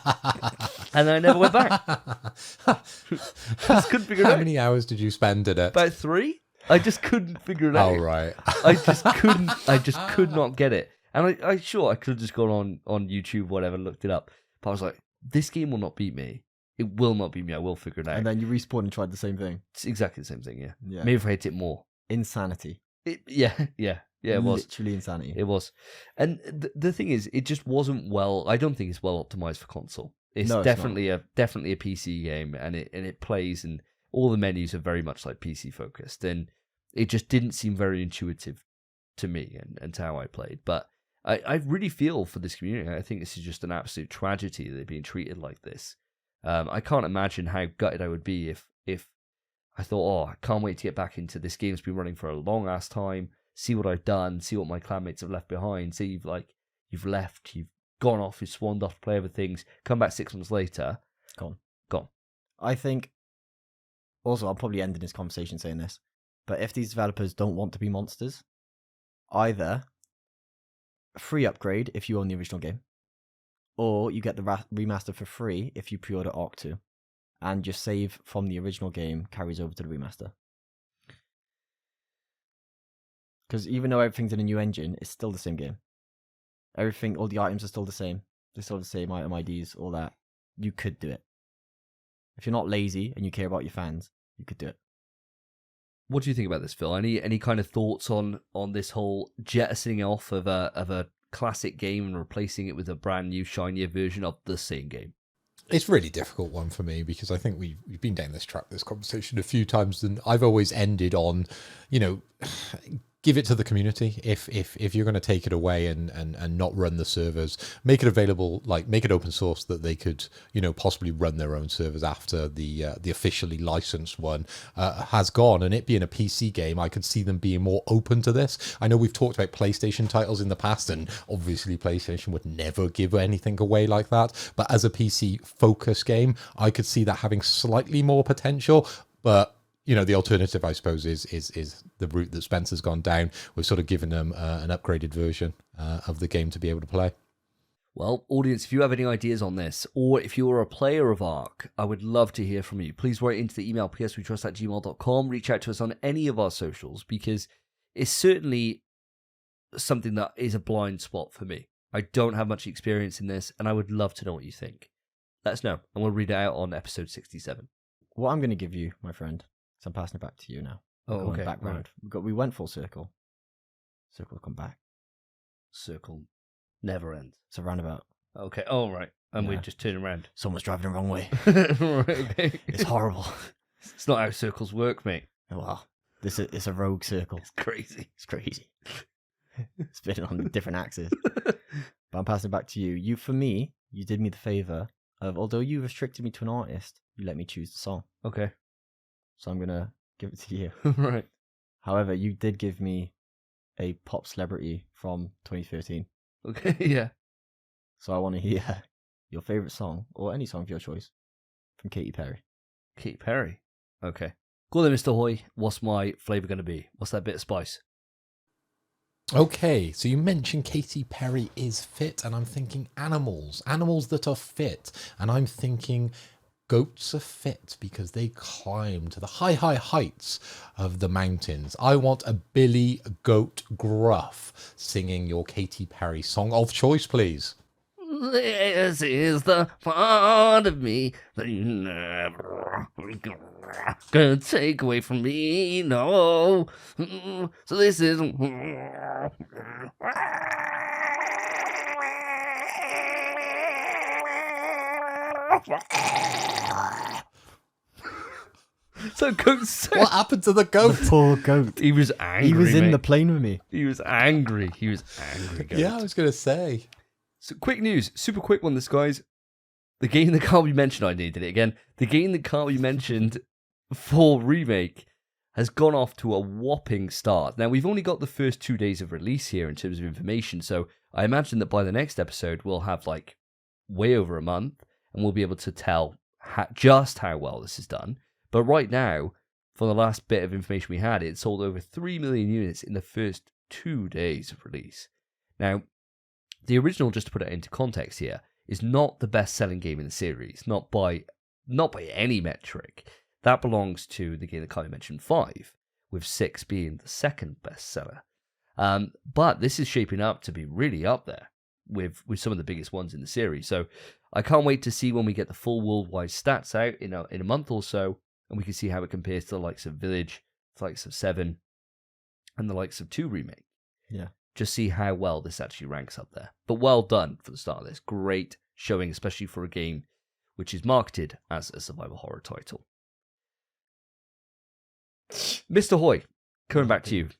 and then I never went back. Just couldn't figure it out. How many hours did you spend in it? About 3. I just couldn't figure it out. Oh, right. I just could not get it. And I could have just gone on YouTube, whatever, looked it up. But I was like, this game will not beat me. It will not beat me. I will figure it out. And then you respawned and tried the same thing. It's exactly the same thing, yeah. Yeah. Maybe if I hit it more. Insanity. Yeah, it was. Literally insanity. It was. And the thing is, it just wasn't well. I don't think it's well optimized for console. It's definitely a PC game, and it plays, and all the menus are very much like PC focused, and it just didn't seem very intuitive to me and to how I played. But I really feel for this community. I think this is just an absolute tragedy that they're being treated like this. I can't imagine how gutted I would be if I thought, I can't wait to get back into this game. It's been running for a long ass time. See what I've done. See what my clanmates have left behind. See you've left. You've gone off. You've swanned off to play other things. Come back 6 months later. Gone. I think. Also, I'll probably end in this conversation saying this, but if these developers don't want to be monsters, either a free upgrade if you own the original game, or you get the remaster for free if you pre-order Ark 2, and your save from the original game carries over to the remaster. Because even though everything's in a new engine, it's still the same game. Everything, all the items are still the same. They're still the same item IDs, all that. You could do it. If you're not lazy and you care about your fans, you could do it. What do you think about this, Phil? Any kind of thoughts on this whole jettisoning off of a classic game and replacing it with a brand new, shinier version of the same game? It's a really difficult one for me because I think we've been down this track, this conversation a few times, and I've always ended on, give it to the community. If you're going to take it away and not run the servers, make it available, like make it open source that they could, possibly run their own servers after the officially licensed one has gone. And it being a PC game, I could see them being more open to this. I know we've talked about PlayStation titles in the past, and obviously PlayStation would never give anything away like that. But as a PC focus game, I could see that having slightly more potential. But the alternative, I suppose, is the route that Spence has gone down. We've sort of given them an upgraded version of the game to be able to play. Well, audience, if you have any ideas on this, or if you're a player of Ark, I would love to hear from you. Please write into the email pswetrust@gmail.com. Reach out to us on any of our socials, because it's certainly something that is a blind spot for me. I don't have much experience in this, and I would love to know what you think. Let us know, and we'll read it out on episode 67. What I'm going to give you, my friend, so I'm passing it back to you now. Going back round. We went full circle. Circle come back. Circle never ends. It's a roundabout. Okay, all right. And we just turn around. Someone's driving the wrong way. Right, okay. It's horrible. It's not how circles work, mate. Well, it's a rogue circle. It's crazy. It's crazy. Spinning on different axes. But I'm passing it back to you. For me, you did me the favour of, although you restricted me to an artist, you let me choose the song. Okay. So I'm going to give it to you. Right. However, you did give me a pop celebrity from 2013. Okay, yeah. So I want to hear your favourite song, or any song of your choice, from Katy Perry. Katy Perry. Okay. Go then, Mr. Hoy. What's my flavour going to be? What's that bit of spice? Okay, so you mentioned Katy Perry is fit, and I'm thinking animals that are fit, and I'm thinking goats are fit because they climb to the high heights of the mountains. I want a Billy Goat Gruff singing your Katy Perry song of choice, please. This is the part of me that you never gonna take away from me, no. So this is... So goat said, What happened to the goat? The poor goat. he was angry. He was in mate. the plane with me. He was angry. Goat. Yeah, I was going to say. So quick news, super quick one, this guys. The game that can't be mentioned, I needed it again. The game that can't be mentioned for remake has gone off to a whopping start. Now, we've only got the first 2 days of release here in terms of information, so I imagine that by the next episode, we'll have like way over a month, and we'll be able to tell just how well this is done. But right now, for the last bit of information we had, it sold over 3 million units in the first 2 days of release. Now, the original, just to put it into context here, is not the best-selling game in the series, not by any metric. That belongs to the game that Kylie mentioned, 5, with 6 being the second bestseller. But this is shaping up to be really up there with some of the biggest ones in the series. So I can't wait to see when we get the full worldwide stats out in a month or so, and we can see how it compares to the likes of Village, the likes of 7, and the likes of 2 Remake. Yeah. Just see how well this actually ranks up there. But well done for the start of this. Great showing, especially for a game which is marketed as a survival horror title. Mr. Hoy, coming back to you.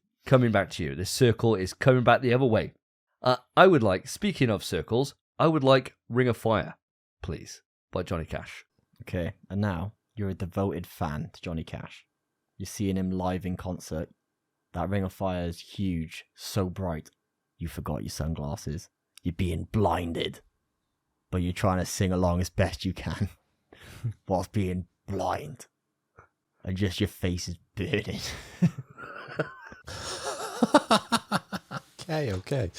This circle is coming back the other way. I would like, speaking of circles, I would like Ring of Fire, please, by Johnny Cash. Okay, and now you're a devoted fan to Johnny Cash. You're seeing him live in concert. That Ring of Fire is huge, so bright. You forgot your sunglasses. You're being blinded. But you're trying to sing along as best you can whilst being blind. And just your face is burning. Okay.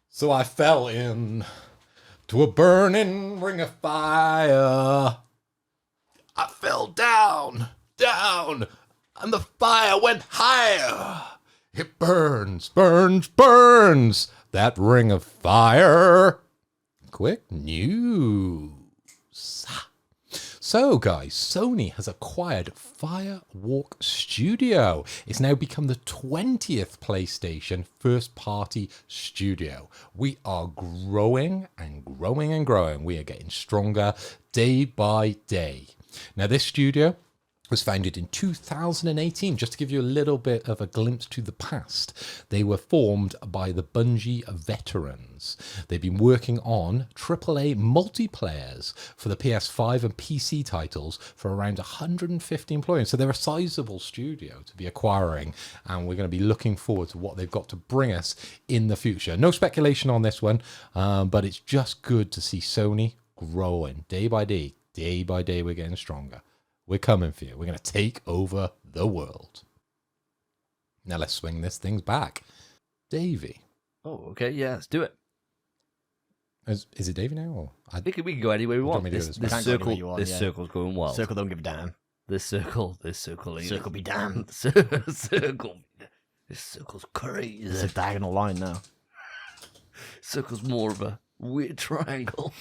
So I fell in to a burning ring of fire. I fell down, and the fire went higher. It burns, that ring of fire. Quick news. So, guys, Sony has acquired Firewalk Studio. It's now become the 20th PlayStation first-party studio. We are growing and growing and growing. We are getting stronger day by day. Now, this studio was founded in 2018, just to give you a little bit of a glimpse to the past. They were formed by the Bungie veterans. They've been working on AAA multiplayers for the PS5 and PC titles for around 150 employees. So they're a sizable studio to be acquiring, and we're going to be looking forward to what they've got to bring us in the future. No speculation on this one, but it's just good to see Sony growing day by day. Day by day, we're getting stronger. We're coming for you. We're going to take over the world. Now let's swing this thing back. Davey. Oh, okay. Yeah, let's do it. Is it Davey now? Or We can go anywhere we want. This circle's going wild. Circle don't give a damn. This circle Circle be damned. circle. This circle's crazy. It's a diagonal line now. Circle's more of a weird triangle.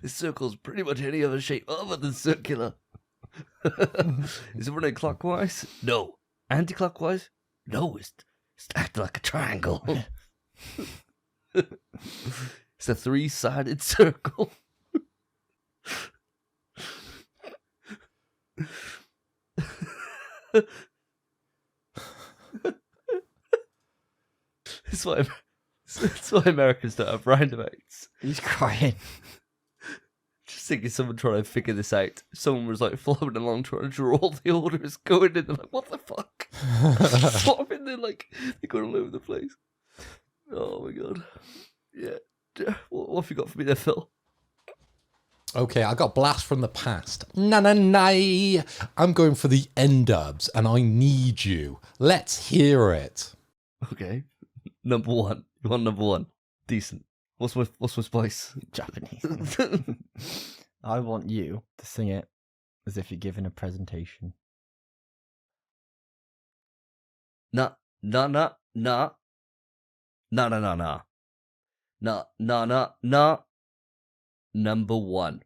This circle's pretty much any other shape other than circular. Is it running clockwise? No. Anti-clockwise? No, it's acting like a triangle. It's a three-sided circle. That's why Americans don't have roundabouts. He's crying. Just thinking someone trying to figure this out. Someone was like floating along trying to draw all the orders going in. They're like, what the fuck? What in there? Like, they're going all over the place. Oh my god. Yeah. What have you got for me there, Phil? Okay, I got blast from the past. Na. I'm going for the N-dubs, and I need you. Let's hear it. Okay. Number one. You want number one? Decent. What's my spice? Japanese. I want you to sing it as if you're giving a presentation. Na. Number one.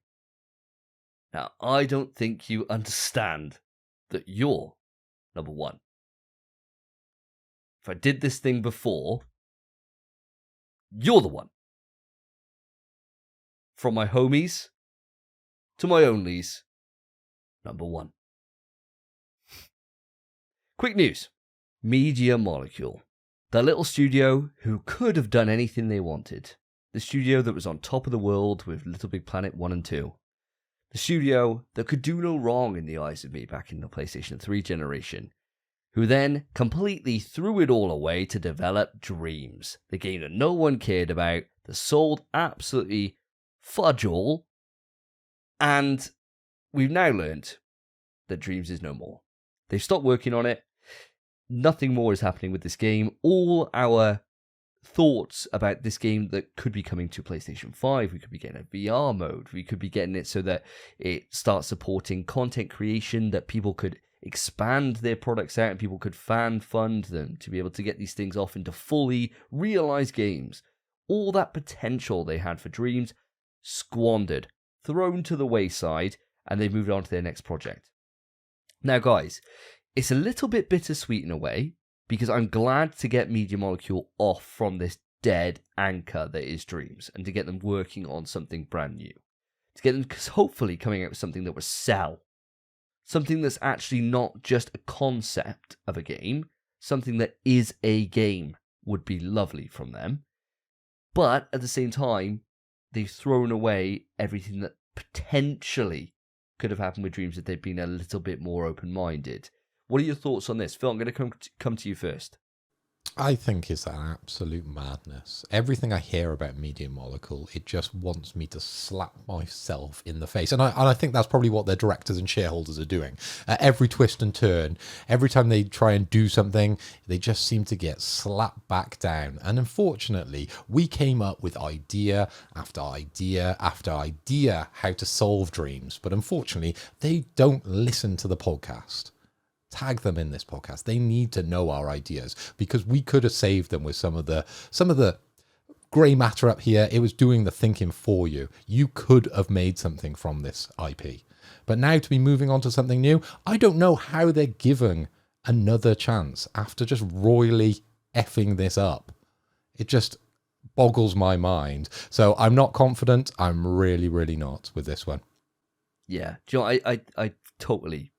Now, I don't think you understand that you're number one. If I did this thing before, you're the one. From my homies to my onlys, number one. Quick news. Media Molecule. The little studio who could have done anything they wanted. The studio that was on top of the world with Little Big Planet 1 and 2. The studio that could do no wrong in the eyes of me back in the PlayStation 3 generation. Who then completely threw it all away to develop Dreams, the game that no one cared about, that sold absolutely fudge all, and we've now learned that Dreams is no more. They've stopped working on it. Nothing more is happening with this game. All our thoughts about this game that could be coming to PlayStation 5, we could be getting a VR mode, we could be getting it so that it starts supporting content creation, that people could expand their products out and people could fan fund them to be able to get these things off into fully realized games. All that potential they had for Dreams, squandered, thrown to the wayside, and they've moved on to their next project. Now, guys, it's a little bit bittersweet in a way, because I'm glad to get Media Molecule off from this dead anchor that is Dreams, and to get them working on something brand new. To get them hopefully coming out with something that will sell. Something that's actually not just a concept of a game, something that is a game would be lovely from them. But at the same time, they've thrown away everything that potentially could have happened with Dreams if they'd been a little bit more open-minded. What are your thoughts on this? Phil, I'm going to come to you first. I think it's an absolute madness. Everything I hear about Media Molecule, it just wants me to slap myself in the face. And I think that's probably what their directors and shareholders are doing. At every twist and turn, every time they try and do something, they just seem to get slapped back down. And unfortunately, we came up with idea after idea after idea how to solve Dreams. But unfortunately, they don't listen to the podcast. Tag them in this podcast. They need to know our ideas, because we could have saved them with some of the grey matter up here. It was doing the thinking for you. You could have made something from this IP. But now to be moving on to something new, I don't know how they're giving another chance after just royally effing this up. It just boggles my mind. So I'm not confident. I'm really, really not with this one. Yeah. Do you know, I totally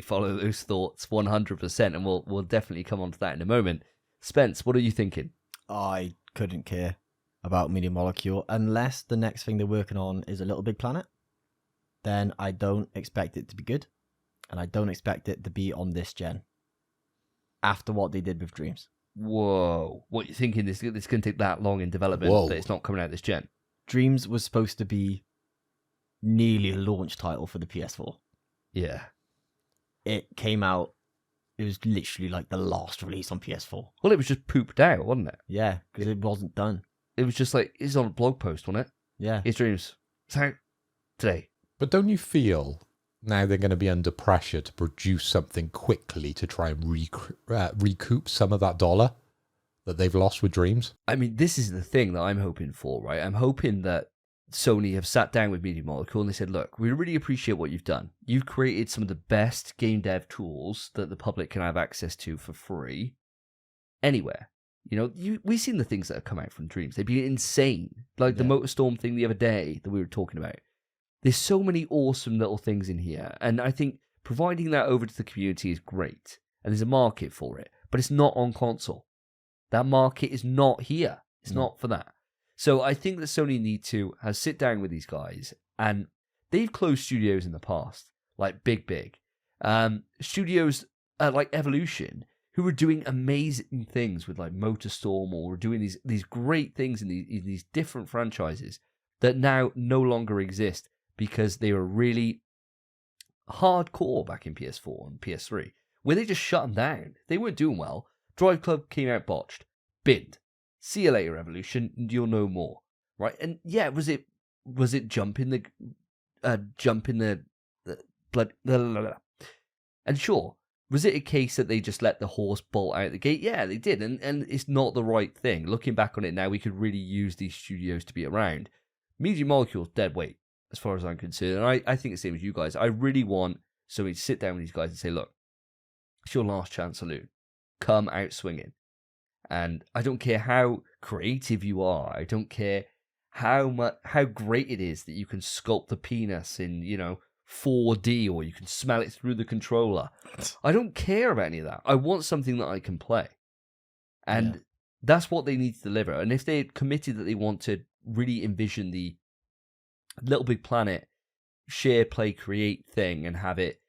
follow those thoughts 100%, and we'll definitely come on to that in a moment. Spence, what are you thinking? I couldn't care about Media Molecule unless the next thing they're working on is a Little Big Planet. Then I don't expect it to be good, and I don't expect it to be on this gen after what they did with Dreams. Whoa. What, you thinking this going to take that long in development that it's not coming out this gen? Dreams was supposed to be nearly a launch title for the PS4. Yeah. It came out, it was literally like the last release on PS4. Well, it was just pooped out, wasn't it? Yeah, because it wasn't done. It was just like, it's on a blog post, wasn't it? Yeah. It's Dreams. It's out today. But don't you feel now they're going to be under pressure to produce something quickly to try and recoup some of that dollar that they've lost with Dreams? I mean, this is the thing that I'm hoping for, right? I'm hoping that Sony have sat down with Media Molecule and they said, look, we really appreciate what you've done. You've created some of the best game dev tools that the public can have access to for free anywhere. You know, we've seen the things that have come out from Dreams. They've been insane. Like the MotorStorm thing the other day that we were talking about. There's so many awesome little things in here. And I think providing that over to the community is great. And there's a market for it. But it's not on console. That market is not here. It's not for that. So I think that Sony need to sit down with these guys, and they've closed studios in the past, like big. Studios like Evolution, who were doing amazing things with like MotorStorm, or were doing these great things in these different franchises that now no longer exist because they were really hardcore back in PS4 and PS3, where they just shut them down. They weren't doing well. Drive Club came out botched, binned. See you later, Evolution. You'll know more, right? And yeah, was it jumping the blood? And sure, was it a case that they just let the horse bolt out the gate? Yeah, they did, and it's not the right thing. Looking back on it now, we could really use these studios to be around. Media Molecule's dead weight, as far as I'm concerned, and I think the same as you guys. I really want somebody to sit down with these guys and say, look, it's your last chance saloon. Come out swinging. And I don't care how creative you are. I don't care how great it is that you can sculpt the penis in, 4D, or you can smell it through the controller. I don't care about any of that. I want something that I can play. And that's what they need to deliver. And if they're committed that they want to really envision the Little Big Planet share, play, create thing and have it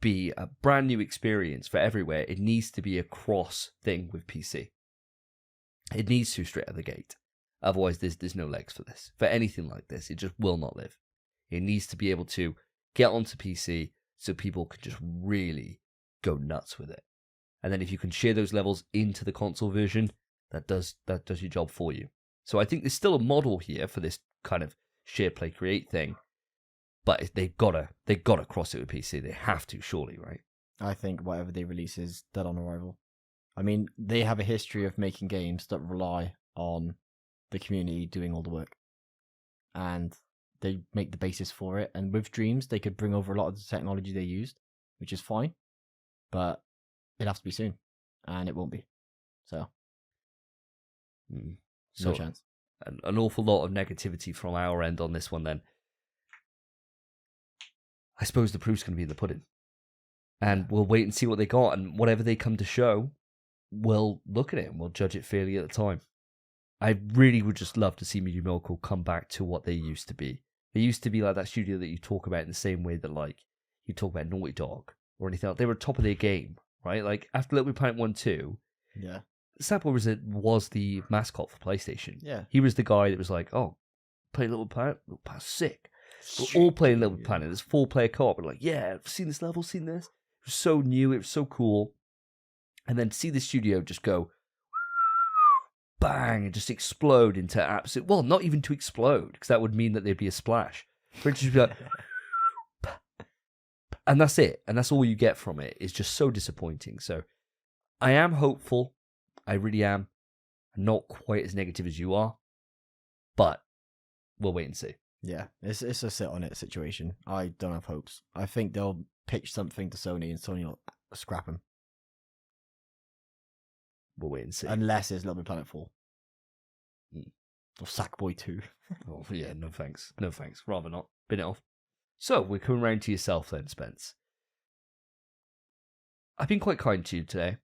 be a brand new experience for everywhere, it needs to be a cross thing with PC. It needs to straight out of the gate. Otherwise, there's no legs for this. For anything like this, it just will not live. It needs to be able to get onto PC so people can just really go nuts with it. And then if you can share those levels into the console version, that does your job for you. So I think there's still a model here for this kind of share, play, create thing. But they've got to cross it with PC. They have to, surely, right? I think whatever they release is dead on arrival. I mean, they have a history of making games that rely on the community doing all the work. And they make the basis for it. And with Dreams, they could bring over a lot of the technology they used, which is fine. But it'll have to be soon. And it won't be. So no chance. An awful lot of negativity from our end on this one then. I suppose the proof's going to be in the pudding. And we'll wait and see what they got. And whatever they come to show, we'll look at it and we'll judge it fairly at the time. I really would just love to see Media Molecule come back to what they used to be. They used to be like that studio that you talk about in the same way that like you talk about Naughty Dog or anything else. They were top of their game, right? Like after Little Big Planet 1-2, Sapper was the mascot for PlayStation. Yeah. He was the guy that was like, oh, play Little Big Planet? Little Planet's sick. We're all playing Little Big Planet. There's 4-player co-op. We're like, yeah, I've seen this level, seen this. It was so new. It was so cool. And then see the studio just go bang and just explode into absolute... Well, not even to explode, because that would mean that there'd be a splash. For it to just be like... And that's it. And that's all you get from it. It's just so disappointing. So I am hopeful. I really am. Not quite as negative as you are, but we'll wait and see. Yeah, it's a sit on it situation. I don't have hopes. I think they'll pitch something to Sony and Sony will scrap them. We'll wait and see. Unless it's Little Big Planet 4. Or Sackboy 2. Oh, yeah, no thanks. No thanks. Rather not. Bin it off. So, we're coming round to yourself then, Spence. I've been quite kind to you today,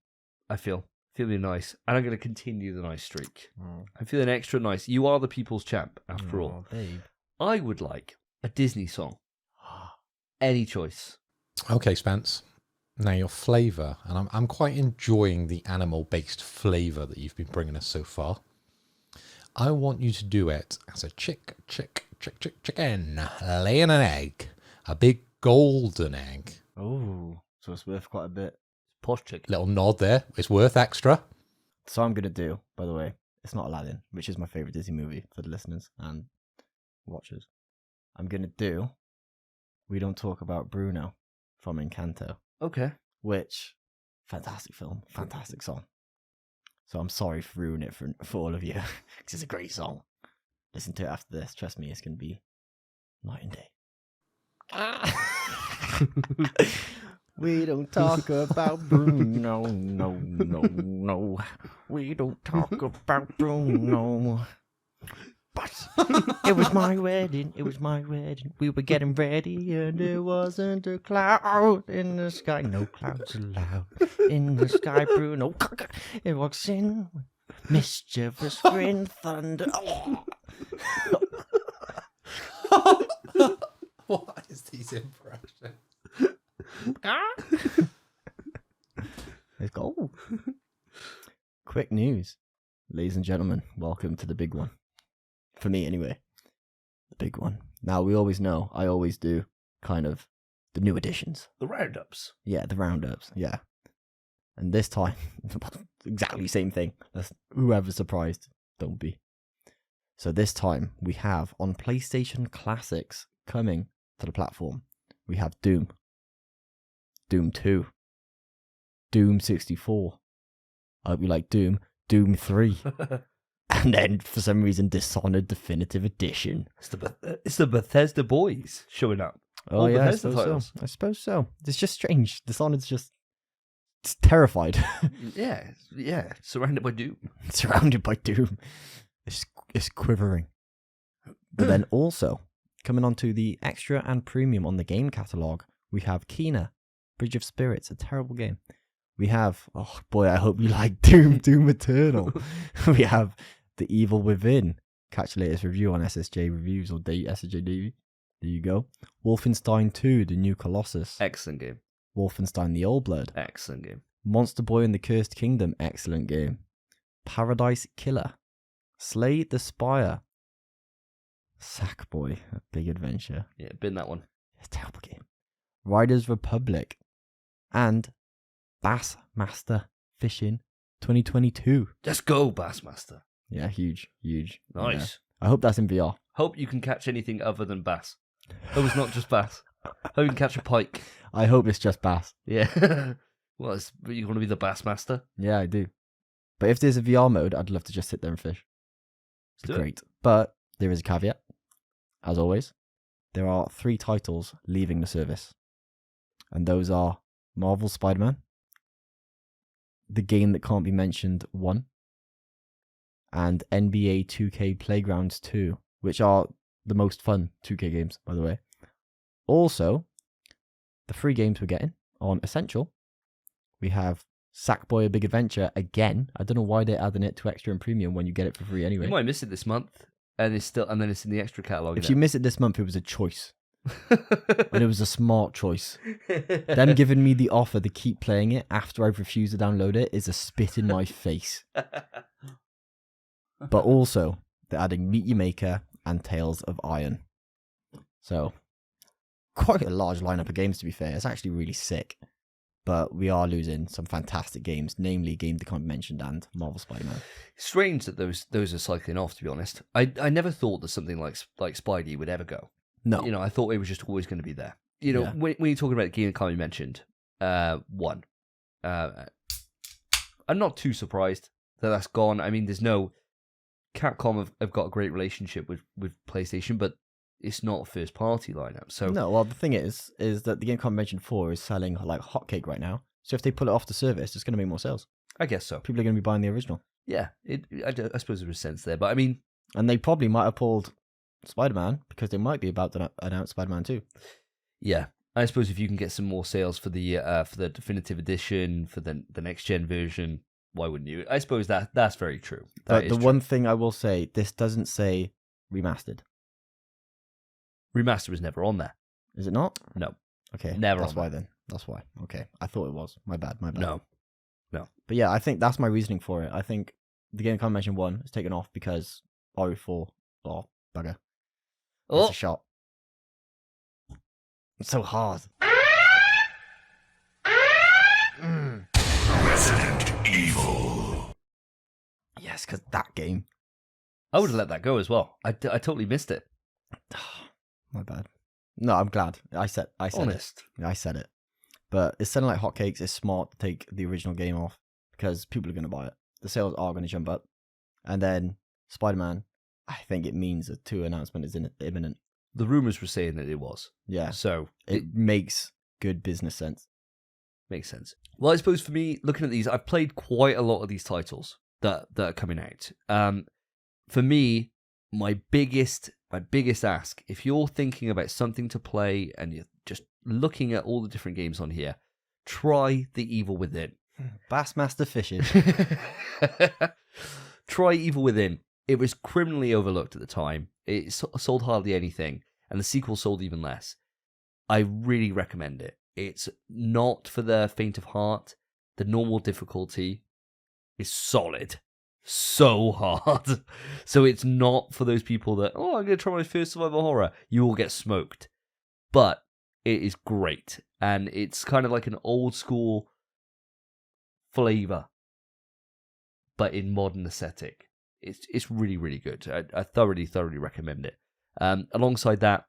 I feel. Feeling nice. And I'm going to continue the nice streak. I'm feeling extra nice. You are the people's champ, after all. Babe. I would like a Disney song. Any choice. Okay, Spence. Now your flavour, and I'm quite enjoying the animal-based flavour that you've been bringing us so far. I want you to do it as a chicken laying an egg, a big golden egg. Oh, so it's worth quite a bit. Posh chick. Little nod there. It's worth extra. So I'm going to do, by the way, it's not Aladdin, which is my favourite Disney movie for the listeners and watchers. I'm going to do We Don't Talk About Bruno from Encanto. Okay. Which, fantastic film, fantastic song. So I'm sorry for ruining it for all of you, because it's a great song. Listen to it after this. Trust me, it's going to be night and day. We don't talk about Bruno, no. We don't talk about Bruno. But it was my wedding, We were getting ready and there wasn't a cloud in the sky. No clouds allowed in the sky, Bruno. It walks in with mischievous grin, thunder. What is these impressions? It's gold. Quick news. Ladies and gentlemen, welcome to the big one. For me, anyway. The big one. Now, we always know, I always do, kind of, the new editions. The roundups. Yeah, the roundups, yeah. And this time, exactly the same thing. Whoever's surprised, don't be. So this time, we have, on PlayStation Classics, coming to the platform, we have Doom. Doom 2. Doom 64. I hope you like Doom. Doom 3. And then, for some reason, Dishonored Definitive Edition. It's the Bethesda boys showing up. Oh, All yeah, Bethesda I suppose so. It's just strange. Dishonored's just it's terrified. Yeah. Surrounded by Doom. Surrounded by Doom. It's quivering. But then also, coming on to the extra and premium on the game catalogue, we have Kena, Bridge of Spirits, a terrible game. We have, oh boy, I hope you like Doom Eternal. We have The Evil Within. Catch the latest review on SSJ Reviews or SSJ Davey. There you go. Wolfenstein 2, The New Colossus. Excellent game. Wolfenstein The Old Blood. Excellent game. Monster Boy and the Cursed Kingdom. Excellent game. Paradise Killer. Slay the Spire. Sackboy, A Big Adventure. Yeah, been that one. It's a terrible game. Riders Republic. And Bassmaster Fishing 2022. Just go, Bassmaster. Yeah, huge. Nice. Yeah. I hope that's in VR. Hope you can catch anything other than bass. Hope it's not just bass. Hope you can catch a pike. I hope it's just bass. Yeah. Well, you want to be the Bassmaster? Yeah, I do. But if there's a VR mode, I'd love to just sit there and fish. Let's do it. Great. But there is a caveat. As always, there are 3 titles leaving the service. And those are Marvel Spider-Man, The Game That Can't Be Mentioned 1, and NBA 2K Playgrounds 2, which are the most fun 2K games, by the way. Also, the 3 games we're getting on Essential, we have Sackboy: A Big Adventure again. I don't know why they're adding it to Extra and Premium when you get it for free anyway. You might miss it this month, and then it's in the extra catalogue. If you miss it this month, it was a choice. And it was a smart choice. Them giving me the offer to keep playing it after I've refused to download it is a spit in my face. But also, they're adding Meet Your Maker and Tales of Iron. So, quite a large lineup of games, to be fair. It's actually really sick. But we are losing some fantastic games, namely Game That Can't Be Mentioned and Marvel Spider-Man. Strange that those are cycling off, to be honest. I never thought that something like Spidey would ever go. No. You know, I thought it was just always going to be there. You know, Yeah. when you're talking about the game that can't be mentioned, 1. I'm not too surprised. that's gone. I mean, there's no... Capcom have got a great relationship with PlayStation, but it's not a first-party lineup. So No, well, the thing is that the game Convention 4 is selling like hotcake right now. So if they pull it off the service, it's going to make more sales. I guess so. People are going to be buying the original. Yeah, I suppose there was sense there. But I mean... And they probably might have pulled Spider-Man because they might be about to announce Spider-Man 2. Yeah, I suppose if you can get some more sales for the definitive edition, for the next gen version, why wouldn't you? I suppose that's very true. But the one thing I will say, this doesn't say remastered. Remaster was never on there. Is it not? No. Okay. Never That's on why there. then. That's why. Okay. I thought it was. My bad. No. But yeah, I think that's my reasoning for it. I think the game Convention 1 is taken off because RE4. Oh, bugger. That's a shot. It's so hard. Resident Evil. Yes, because that game. I would have let that go as well. I totally missed it. My bad. No, I'm glad. I said Honest. it. I said it. But it's selling like hotcakes. It's smart to take the original game off because people are going to buy it. The sales are going to jump up. And then Spider-Man, I think it means a 2 announcement is imminent. The rumors were saying that it was. Yeah. So It makes good business sense. makes sense. Well, I suppose for me, looking at these, I've played quite a lot of these titles that are coming out. For me, my biggest ask, if you're thinking about something to play and you're just looking at all the different games on here, try The Evil Within. Bassmaster Fishing. Try Evil Within. It was criminally overlooked at the time. It sold hardly anything, and the sequel sold even less. I really recommend it. It's not for the faint of heart. The normal difficulty is solid. So hard. So it's not for those people that, I'm going to try my first survival horror. You will get smoked. But it is great. And it's kind of like an old school flavor, but in modern aesthetic. It's really, really good. I thoroughly recommend it. Alongside that,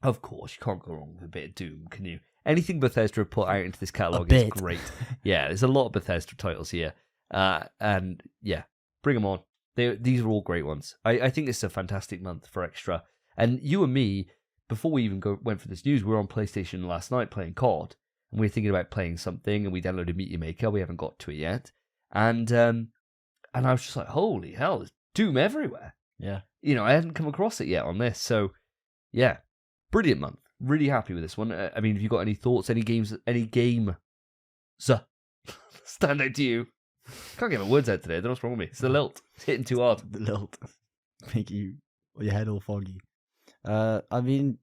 of course, you can't go wrong with a bit of Doom, can you? Anything Bethesda have put out into this catalogue is great. Yeah, there's a lot of Bethesda titles here. And yeah, bring them on. These are all great ones. I think it's a fantastic month for Extra. And you and me, before we even went for this news, we were on PlayStation last night playing COD. And we were thinking about playing something, and we downloaded Meteor Maker. We haven't got to it yet. And I was just like, holy hell, there's Doom everywhere. Yeah. I hadn't come across it yet on this. So, yeah, brilliant month. Really happy with this one. I mean, have you got any thoughts, any game stand out to you? Can't get my words out today. I don't know what's wrong with me. It's the Lilt. It's hitting too hard. The Lilt. Make your head all foggy. I mean,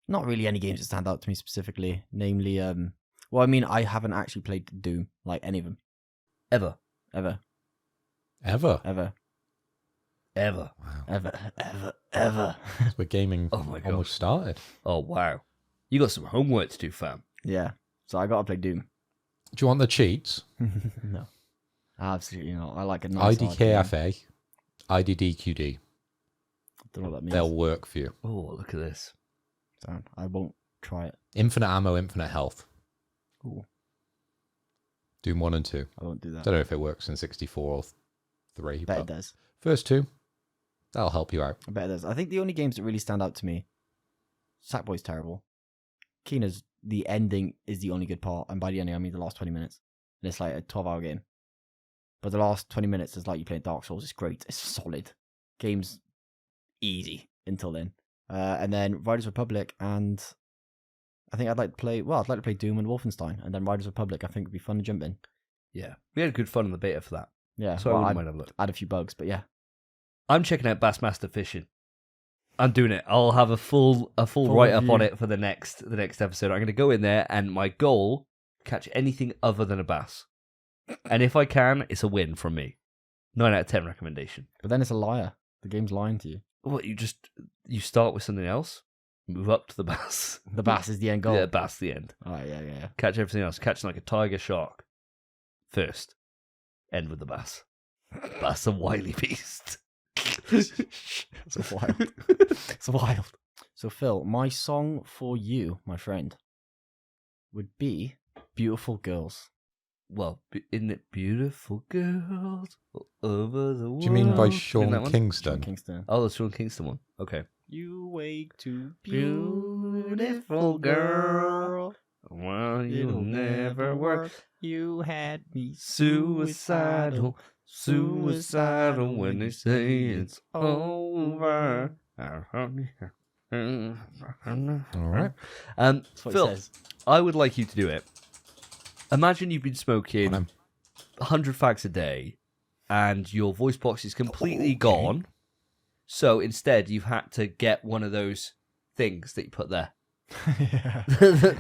not really any games that stand out to me specifically. Namely, I haven't actually played Doom, like any of them. Ever. Ever. Wow. Ever. So we're gaming Oh my God. almost started. Oh, wow. You got some homework to do, fam. Yeah. So I gotta play Doom. Do you want the cheats? No. Absolutely not. I like a nice IDKFA, IDDQD. Don't know what that means. They'll work for you. Oh, look at this. So I won't try it. Infinite ammo, infinite health. Cool. Doom 1 and 2. I won't do that. Don't know if it works in 64 or 3. Bet it but does. first 2, that'll help you out. I bet it does. I think the only games that really stand out to me, Sackboy's terrible. Keena's, the ending is the only good part, and by the ending I mean the last 20 minutes. And it's like a 12-hour game. But the last 20 minutes is like you playing Dark Souls. It's great. It's solid. Game's easy until then. And then Riders Republic, and I think I'd like to play Doom and Wolfenstein, and then Riders Republic I think would be fun to jump in. Yeah. We had good fun in the beta for that. Yeah. So I wouldn't mind having a look. Add a few bugs, but yeah. I'm checking out Bassmaster Fishing. I'm doing it. I'll have a full write up on it for the next episode. I'm going to go in there, and my goal, catch anything other than a bass. And if I can, it's a win from me. 9 out of 10 recommendation. But then it's a liar. The game's lying to you. What, you start with something else, move up to the bass. The bass is the end goal. Yeah, bass the end. Oh, yeah. Catch everything else. Catch like a tiger, shark. First. End with the bass. Bass a wily beast. It's wild. It's wild. So, Phil, my song for you, my friend, would be Beautiful Girls well, isn't it beautiful girls all over the world? Do you mean by In Sean that one? Kingston? Kingston. Oh, the Sean Kingston one. Okay. You wake to Beautiful girl. Well, you'll never work. You had me Suicidal, suicidal when they say it's over. All right. That's what Phil, he says. I would like you to do it. Imagine you've been smoking On him. 100 fags a day and your voice box is completely gone. So instead, you've had to get one of those things that you put there. Those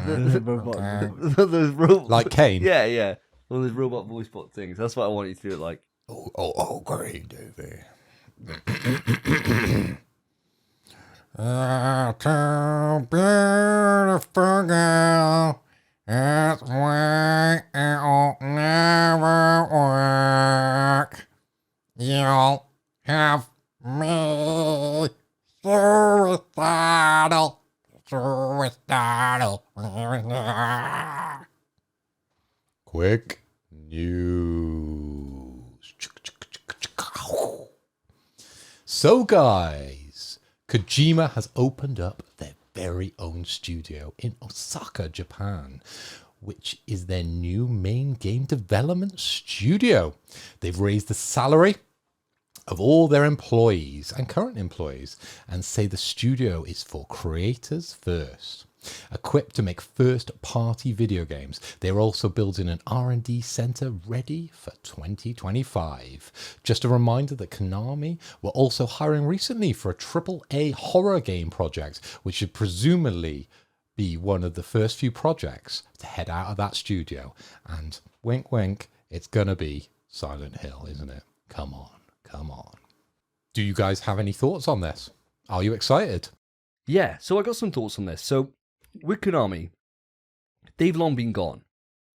Like Kane? Yeah. One of those robot voice box things. That's what I want you to do it like. Oh, great, Davey. Too beautiful girl. That's why it'll never work. You'll have me suicidal. Quick news. So, guys, Kojima has opened up their very own studio in Osaka, Japan, which is their new main game development studio. They've raised the salary of all their employees and current employees and say the studio is for creators first. Equipped to make first-party video games, they're also building an R&D center ready for 2025. Just a reminder that Konami were also hiring recently for a AAA horror game project, which should presumably be one of the first few projects to head out of that studio. And wink, wink, it's gonna be Silent Hill, isn't it? Come on. Do you guys have any thoughts on this? Are you excited? Yeah, so I got some thoughts on this. So with Konami, they've long been gone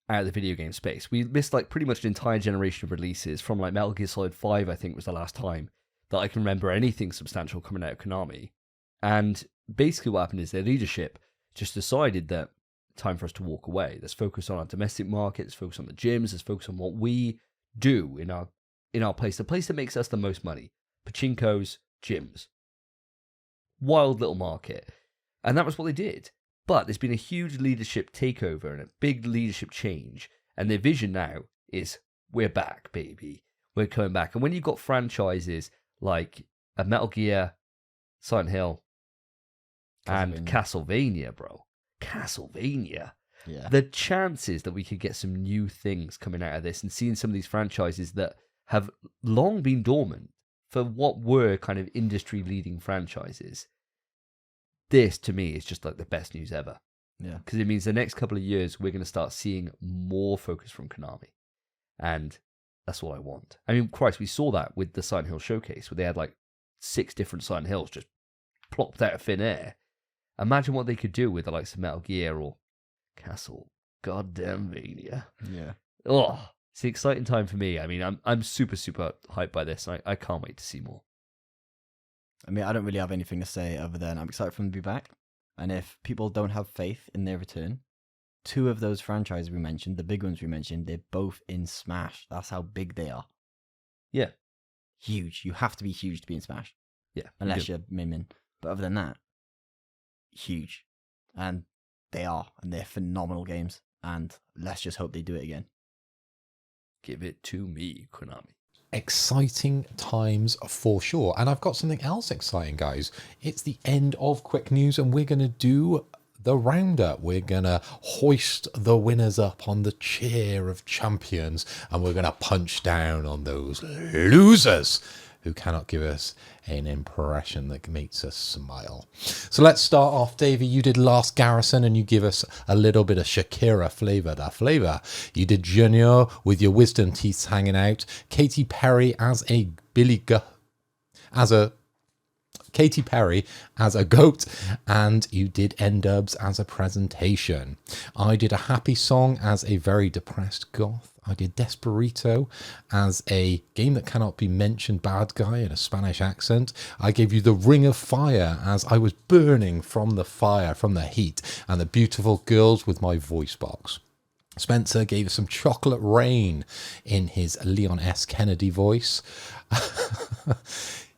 out of the video game space. We missed like pretty much an entire generation of releases from like Metal Gear Solid 5, I think was the last time that I can remember anything substantial coming out of Konami. And basically what happened is their leadership just decided that time for us to walk away. Let's focus on our domestic market, let's focus on the gyms, let's focus on what we do in our place, the place that makes us the most money. Pachinko's, gyms. Wild little market. And that was what they did. But there's been a huge leadership takeover and a big leadership change. And their vision now is, we're back, baby. We're coming back. And when you've got franchises like a Metal Gear, Silent Hill, and Castlevania, bro. Castlevania. Yeah. The chances that we could get some new things coming out of this and seeing some of these franchises that have long been dormant for what were kind of industry-leading franchises. This, to me, is just like the best news ever. Yeah. Because it means the next couple of years, we're going to start seeing more focus from Konami. And that's what I want. I mean, Christ, we saw that with the Silent Hill showcase, where they had like 6 different Silent Hills just plopped out of thin air. Imagine what they could do with the likes of Metal Gear or Castle Goddamn Mania. Yeah. Oh, it's an exciting time for me. I mean, I'm super, super hyped by this. I can't wait to see more. I mean, I don't really have anything to say other than I'm excited for them to be back. And if people don't have faith in their return, 2 of those franchises we mentioned, the big ones we mentioned, they're both in Smash. That's how big they are. Yeah. Huge. You have to be huge to be in Smash. Yeah. Unless you're Min. But other than that, huge. And they are. And they're phenomenal games. And let's just hope they do it again. Give it to me, Konami. Exciting times for sure. And I've got something else exciting, guys. It's the end of Quick News, and we're going to do the roundup. We're going to hoist the winners up on the chair of champions, and we're going to punch down on those losers who cannot give us an impression that makes us smile. So let's start off. Davey, you did Last Garrison and you give us a little bit of Shakira flavor. You did Junior with your wisdom teeth hanging out. Katy Perry as a Katy Perry as a goat, and you did N-Dubs as a presentation. I did a happy song as a very depressed goth. I did Desperito as a game that cannot be mentioned bad guy in a Spanish accent. I gave you the Ring of Fire as I was burning from the fire, from the heat, and the beautiful girls with my voice box. Spencer gave us some Chocolate Rain in his Leon S. Kennedy voice.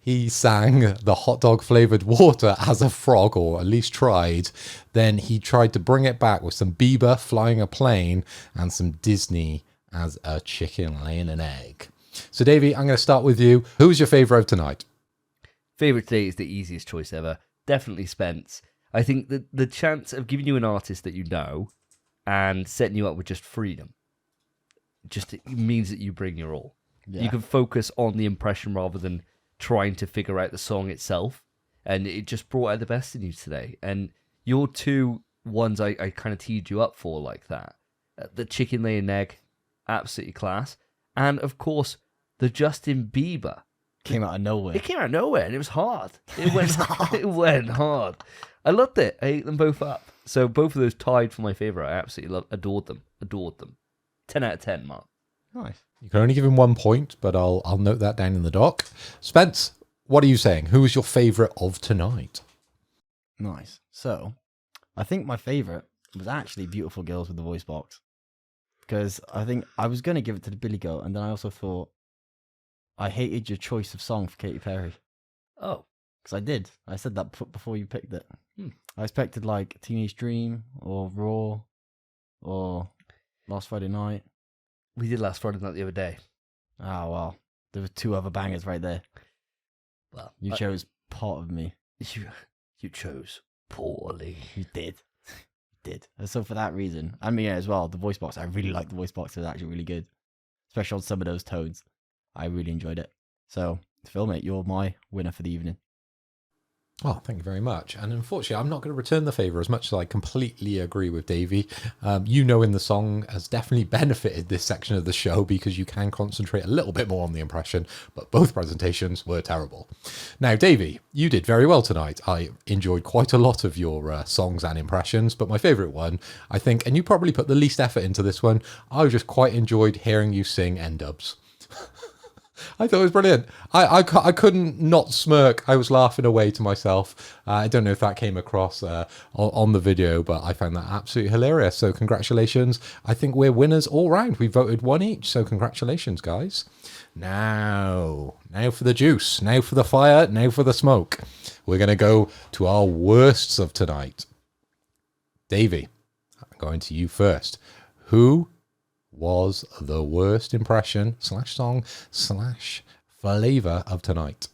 He sang the hot dog flavored water as a frog, or at least tried. Then he tried to bring it back with some Bieber flying a plane and some Disney as a chicken laying an egg. So, Davey, I'm going to start with you. Who's your favourite of tonight? Favourite today is the easiest choice ever. Definitely Spence. I think that the chance of giving you an artist that you know and setting you up with just freedom, just it means that you bring your all. Yeah. You can focus on the impression rather than trying to figure out the song itself. And it just brought out the best in you today. And your two ones I kind of teed you up for like that. The chicken laying egg, absolutely class. And of course, the Justin Bieber. Came out of nowhere. It came out of nowhere and it was hard. It went it went hard. I loved it. I ate them both up. So both of those tied for my favourite. I absolutely adored them. Adored them. 10 out of 10, Mark. Nice. You can only give him 1 point, but I'll note that down in the doc. Spence, what are you saying? Who is your favourite of tonight? Nice. So, I think my favourite was actually Beautiful Girls with the Voice Box. Because I think I was going to give it to the Billy Goat, and then I also thought I hated your choice of song for Katy Perry. Oh. Because I did. I said that before you picked it. I expected like Teenage Dream or Raw or Last Friday Night. We did Last Friday Night the other day. Oh, well. There were 2 other bangers right there. Well, You chose Part of Me. You chose poorly. You did. You did. And so for that reason, I mean, as well, the voice box, I really like the voice box. It was actually really good. Especially on some of those tones. I really enjoyed it. So, Phil, mate, you're my winner for the evening. Oh, thank you very much. And unfortunately, I'm not going to return the favour as much as I completely agree with Davey. You know, in the song has definitely benefited this section of the show because you can concentrate a little bit more on the impression, but both presentations were terrible. Now, Davey, you did very well tonight. I enjoyed quite a lot of your songs and impressions, but my favourite one, I think, and you probably put the least effort into this one, I just quite enjoyed hearing you sing N-dubs. I thought it was brilliant. I couldn't not smirk. I was laughing away to myself. I don't know if that came across on the video, but I found that absolutely hilarious. So congratulations. I think we're winners all round. We voted 1 each. So congratulations, guys. Now for the juice. Now for the fire. Now for the smoke. We're going to go to our worsts of tonight. Davey, I'm going to you first. Who was the worst impression / song / flavour of tonight?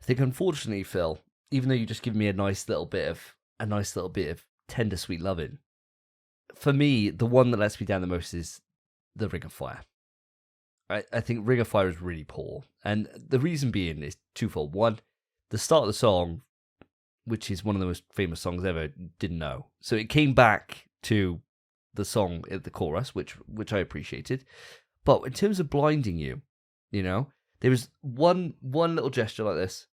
I think unfortunately, Phil, even though you just give me a nice little bit of tender sweet loving, for me, the one that lets me down the most is the Ring of Fire. I think Ring of Fire is really poor. And the reason being is twofold. One, the start of the song, which is one of the most famous songs ever, didn't know. So it came back to the song at the chorus, which I appreciated. But in terms of blinding you, you know, there was one little gesture like this,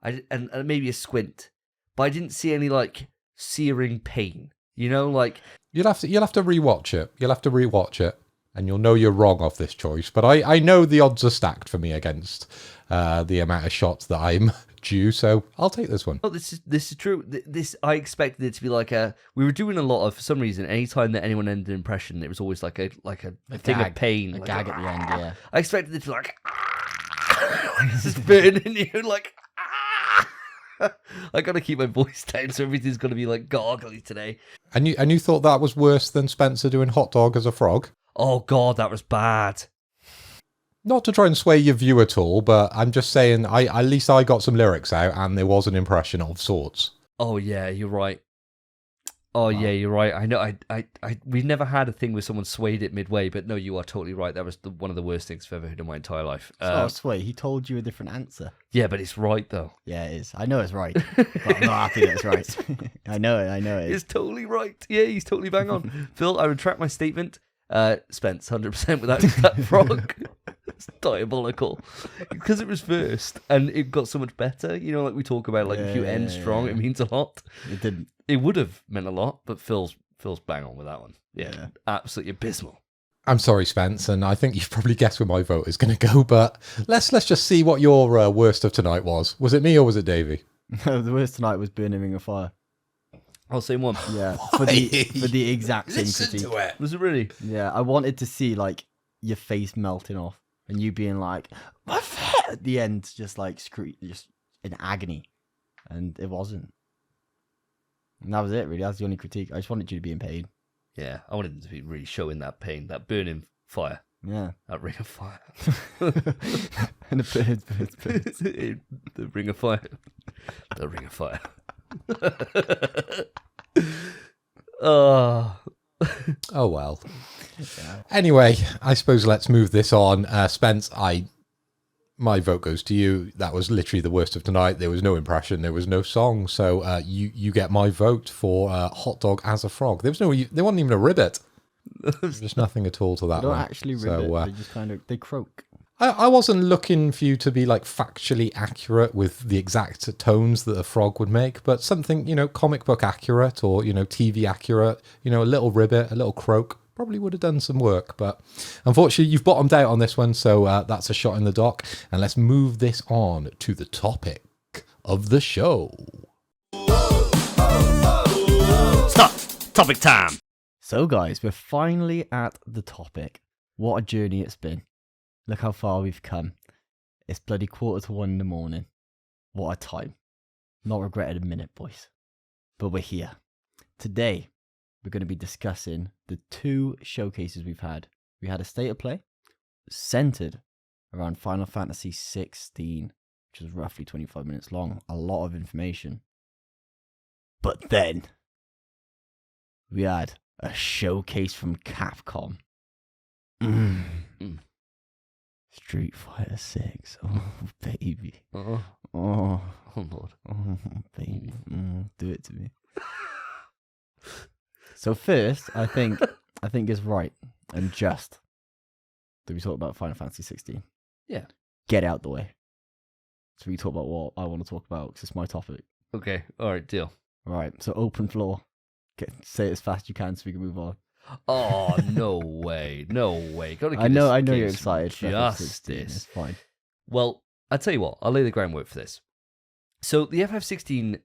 and maybe a squint, but I didn't see any like searing pain. You know, like you'll have to rewatch it. You'll have to rewatch it, and you'll know you're wrong off this choice. But I know the odds are stacked for me against the amount of shots that I'm due, so I'll take this one. Oh, this is true. This I expected it to be like we were doing a lot of, for some reason, anytime that anyone ended an impression, it was always like a thing gag, of pain, a like gag at the end. Yeah, I expected it to be like this is burning you, like I gotta keep my voice down, so everything's gonna be like gargly today. And you thought that was worse than Spencer doing hot dog as a frog? Oh God, that was bad. Not to try and sway your view at all, but I'm just saying, at least I got some lyrics out, and there was an impression of sorts. Oh yeah, you're right. Oh yeah, you're right. I know. We've never had a thing where someone swayed it midway, but no, you are totally right. That was one of the worst things I've ever heard in my entire life. Oh, sway. He told you a different answer. Yeah, but it's right though. Yeah, it is. I know it's right, but I'm not happy that it's right. I know it is. It's totally right. Yeah, he's totally bang on. Phil, I retract my statement. Spence, 100% without that frog. It's diabolical. Because it was first and it got so much better. You know, like we talk about, like if you end strong, it means a lot. It didn't. It would have meant a lot, but Phil's bang on with that one. Yeah. Absolutely abysmal. I'm sorry, Spence, and I think you've probably guessed where my vote is going to go, but let's just see what your worst of tonight was. Was it me or was it Davey? The worst tonight was Burning Ring of Fire. Oh, same one. Yeah, for the exact same Listen critique. to it. Was it really? Yeah, I wanted to see like your face melting off and you being like, my face! At the end, just like just in agony, and it wasn't. And that was it, really. That's the only critique. I just wanted you to be in pain. Yeah, I wanted them to be really showing that pain, that burning fire, Yeah. that ring of fire. And the birds. The ring of fire. The ring of fire. Oh. Oh, well. Anyway, I suppose let's move this on. Spence, my vote goes to you. That was literally the worst of tonight. There was no impression. There was no song. So you get my vote for Hot Dog as a Frog. There wasn't even a ribbit. There's nothing at all to that They don't one. actually ribbit. They just they croak. I wasn't looking for you to be like factually accurate with the exact tones that a frog would make, but something, comic book accurate or, TV accurate, a little ribbit, a little croak probably would have done some work. But unfortunately, you've bottomed out on this one. So that's a shot in the dock. And let's move this on to the topic of the show. Stop! Topic time! So, guys, we're finally at the topic. What a journey it's been. Look how far we've come. It's bloody 1:45 in the morning. What a time. Not regretted a minute, boys. But we're here. Today, we're going to be discussing the 2 showcases we've had. We had a state of play centered around Final Fantasy 16, which was roughly 25 minutes long. A lot of information. But then, we had a showcase from Capcom. Street Fighter 6. Oh, baby. Oh, Oh, Lord. oh baby. Do it to me. So first, I think it's right and just that we talk about Final Fantasy 16. Yeah. Get out the way. So we talk about what I want to talk about because it's my topic. Okay, alright, deal. All right. So open floor. Say it as fast as you can so we can move on. Oh, no way. No way. Gotta give I know this you're game some excited. For FF16. It's Justice. fine. Well, I'll tell you what, I'll lay the groundwork for this. So, the FF16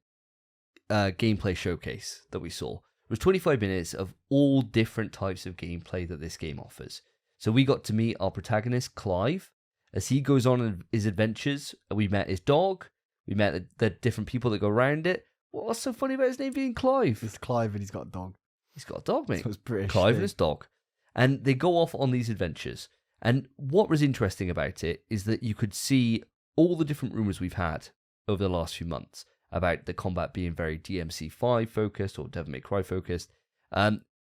gameplay showcase that we saw was 25 minutes of all different types of gameplay that this game offers. So, we got to meet our protagonist, Clive, as he goes on his adventures. We met his dog, we met the different people that go around it. What's so funny about his name being Clive? It's Clive and he's got a dog. He's got a dog, mate. So it's British. Clive and his dog. And they go off on these adventures. And what was interesting about it is that you could see all the different rumors we've had over the last few months about the combat being very DMC5 focused or Devil May Cry focused.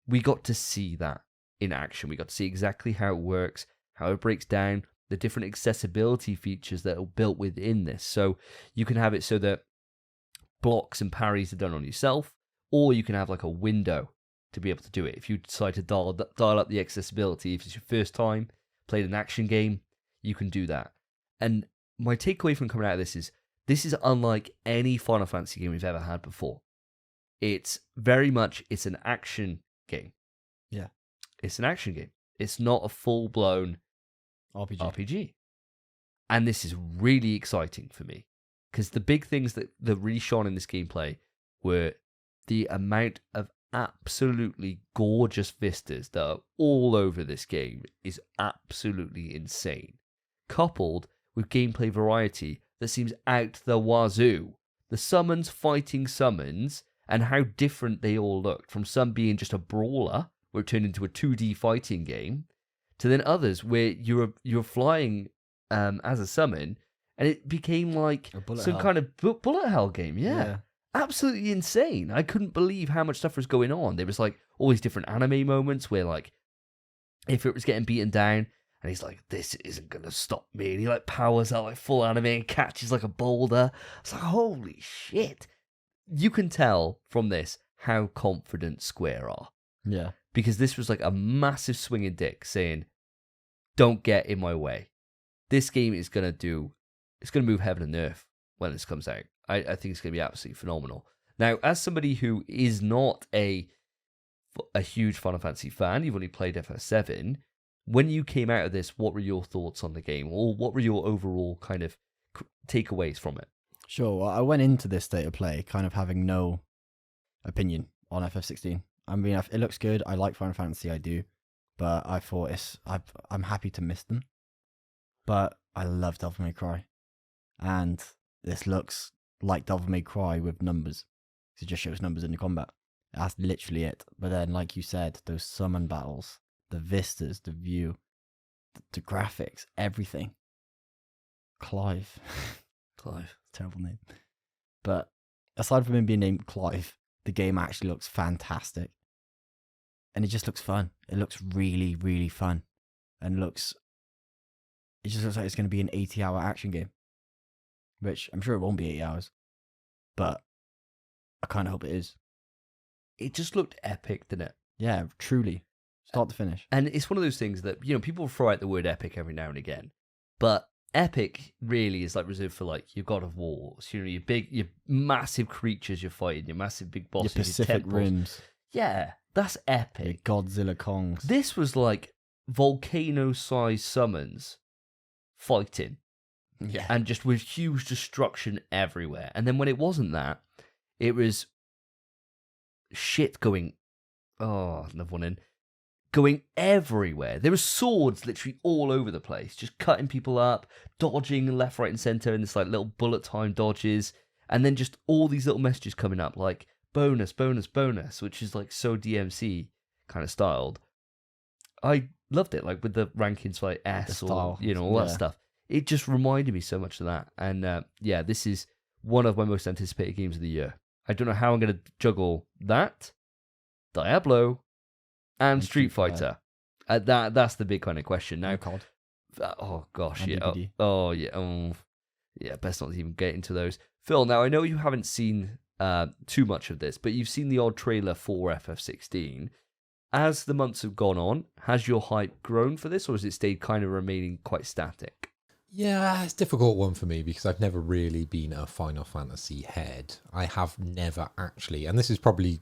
We got to see that in action. We got to see exactly how it works, how it breaks down, the different accessibility features that are built within this. So you can have it so that blocks and parries are done on yourself, or you can have like a window to be able to do it. If you decide to dial up the accessibility, if it's your first time playing an action game, you can do that. And my takeaway from coming out of this is unlike any Final Fantasy game we've ever had before. It's very much, it's an action game. Yeah. It's an action game. It's not a full-blown RPG. And this is really exciting for me, because the big things that really shone in this gameplay were the amount of absolutely gorgeous vistas that are all over this game is absolutely insane, coupled with gameplay variety that seems out the wazoo. The summons fighting summons and how different they all looked, from some being just a brawler where it turned into a 2D fighting game, to then others where you're flying as a summon and it became like some kind of bullet hell game. Yeah. Absolutely insane. I couldn't believe how much stuff was going on. There was like all these different anime moments where like if it was getting beaten down and he's like, this isn't going to stop me. And he like powers out like full anime and catches like a boulder. It's like, holy shit. You can tell from this how confident Square are. Yeah. Because this was like a massive swinging dick saying, don't get in my way. This game is going to move heaven and earth when this comes out. I think it's going to be absolutely phenomenal. Now, as somebody who is not a huge Final Fantasy fan, you've only played FF7, when you came out of this, what were your thoughts on the game? Or what were your overall kind of takeaways from it? Sure. Well, I went into this state of play kind of having no opinion on FF16. I mean, it looks good. I like Final Fantasy, I do, but I thought I'm happy to miss them. But I love Devil May Cry, and this looks like Devil May Cry with numbers. It just shows numbers in the combat. That's literally it. But then, like you said, those summon battles, the vistas, the view, the graphics, everything. Clive. Terrible name. But aside from him being named Clive, the game actually looks fantastic. And it just looks fun. It looks really, really fun. And it just looks like it's going to be an 80-hour action game. Which I'm sure it won't be 80 hours. But I kind of hope it is. It just looked epic, didn't it? Yeah, truly. Start to finish. And it's one of those things that, people throw out the word epic every now and again. But epic really is like reserved for like your God of Wars, your massive creatures you're fighting, your massive big bosses, Your Pacific Rims. Yeah, that's epic. Your Godzilla Kongs. This was like volcano-sized summons fighting. Yeah. And just with huge destruction everywhere. And then when it wasn't that, it was shit going, another one in, going everywhere. There were swords literally all over the place, just cutting people up, dodging left, right, and center in this like little bullet time dodges. And then just all these little messages coming up like bonus, bonus, bonus, which is like so DMC kind of styled. I loved it, like with the rankings like S or, all that stuff. It just reminded me so much of that. And this is one of my most anticipated games of the year. I don't know how I'm going to juggle that, Diablo, and Street Fighter. That's the big kind of question. Now, oh gosh, yeah. Best not even get into those. Phil, now I know you haven't seen too much of this, but you've seen the odd trailer for FF16. As the months have gone on, has your hype grown for this, or has it stayed kind of remaining quite static? Yeah, it's a difficult one for me because I've never really been a Final Fantasy head. I have never actually, and this is probably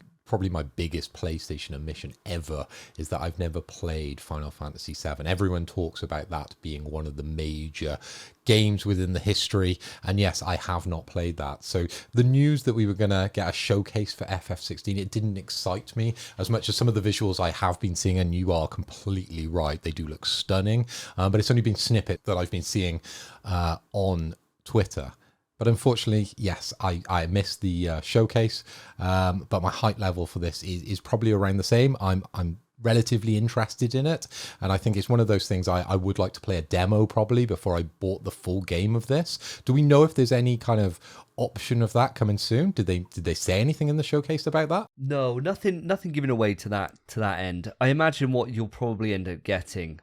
my biggest PlayStation omission ever, is that I've never played Final Fantasy VII. Everyone talks about that being one of the major games within the history, and yes, I have not played that. So the news that we were going to get a showcase for FF16, it didn't excite me as much as some of the visuals I have been seeing, and you are completely right, they do look stunning, but it's only been snippet that I've been seeing on Twitter. But unfortunately, yes, I missed the showcase. But my hype level for this is probably around the same. I'm relatively interested in it, and I think it's one of those things I would like to play a demo probably before I bought the full game of this. Do we know if there's any kind of option of that coming soon? Did they say anything in the showcase about that? No, nothing given away to that end. I imagine what you'll probably end up getting,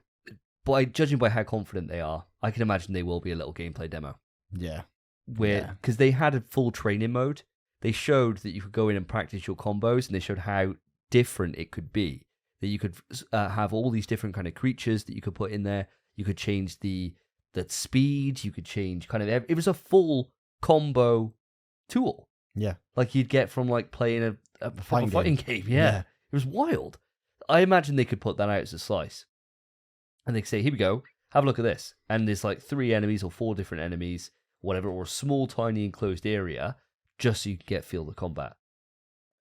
judging by how confident they are, I can imagine they will be a little gameplay demo. Yeah. Because they had a full training mode. They showed that you could go in and practice your combos, and they showed how different it could be. That you could have all these different kind of creatures that you could put in there. You could change the speed. You could change kind of it was a full combo tool. Yeah, like you'd get from like playing a fighting game. Yeah, it was wild. I imagine they could put that out as a slice, and they could say, "Here we go, have a look at this." And there's like 3 enemies or 4 different enemies, whatever, or a small, tiny enclosed area, just so you can feel the combat.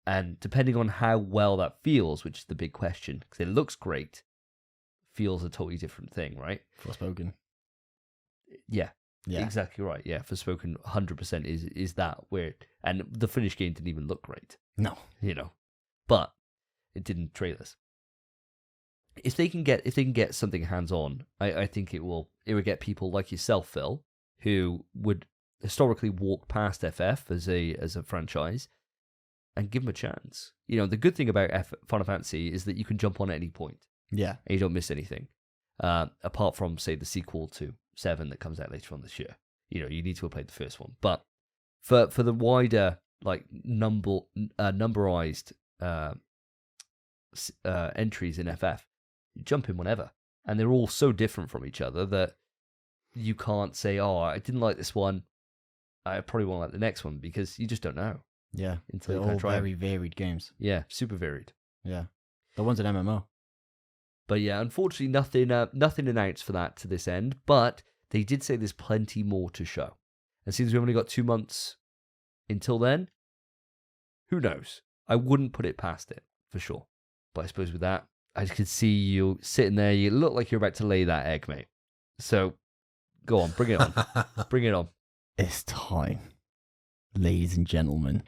And depending on how well that feels, which is the big question, because it looks great, feels a totally different thing, right? Forspoken. Yeah, exactly right. Yeah, Forspoken 100% is that weird. And the finished game didn't even look great. No. But it didn't trailers. If they can get something hands-on, I think it would get people like yourself, Phil, who would historically walk past FF as a franchise and give them a chance. The good thing about Final Fantasy is that you can jump on at any point. Yeah. And you don't miss anything. Apart from, say, the sequel to 7 that comes out later on this year. You need to have played the first one. But for the wider, like, numberized entries in FF, you jump in whenever. And they're all so different from each other that you can't say, oh, I didn't like this one, I probably won't like the next one, because you just don't know. Yeah, until they're all very varied games. Yeah, super varied. Yeah, the one's an MMO. But yeah, unfortunately, nothing announced for that to this end, but they did say there's plenty more to show. And since we've only got 2 months until then, who knows? I wouldn't put it past it, for sure. But I suppose with that, I could see you sitting there. You look like you're about to lay that egg, mate. So, go on, bring it on. Bring it on. It's time, ladies and gentlemen.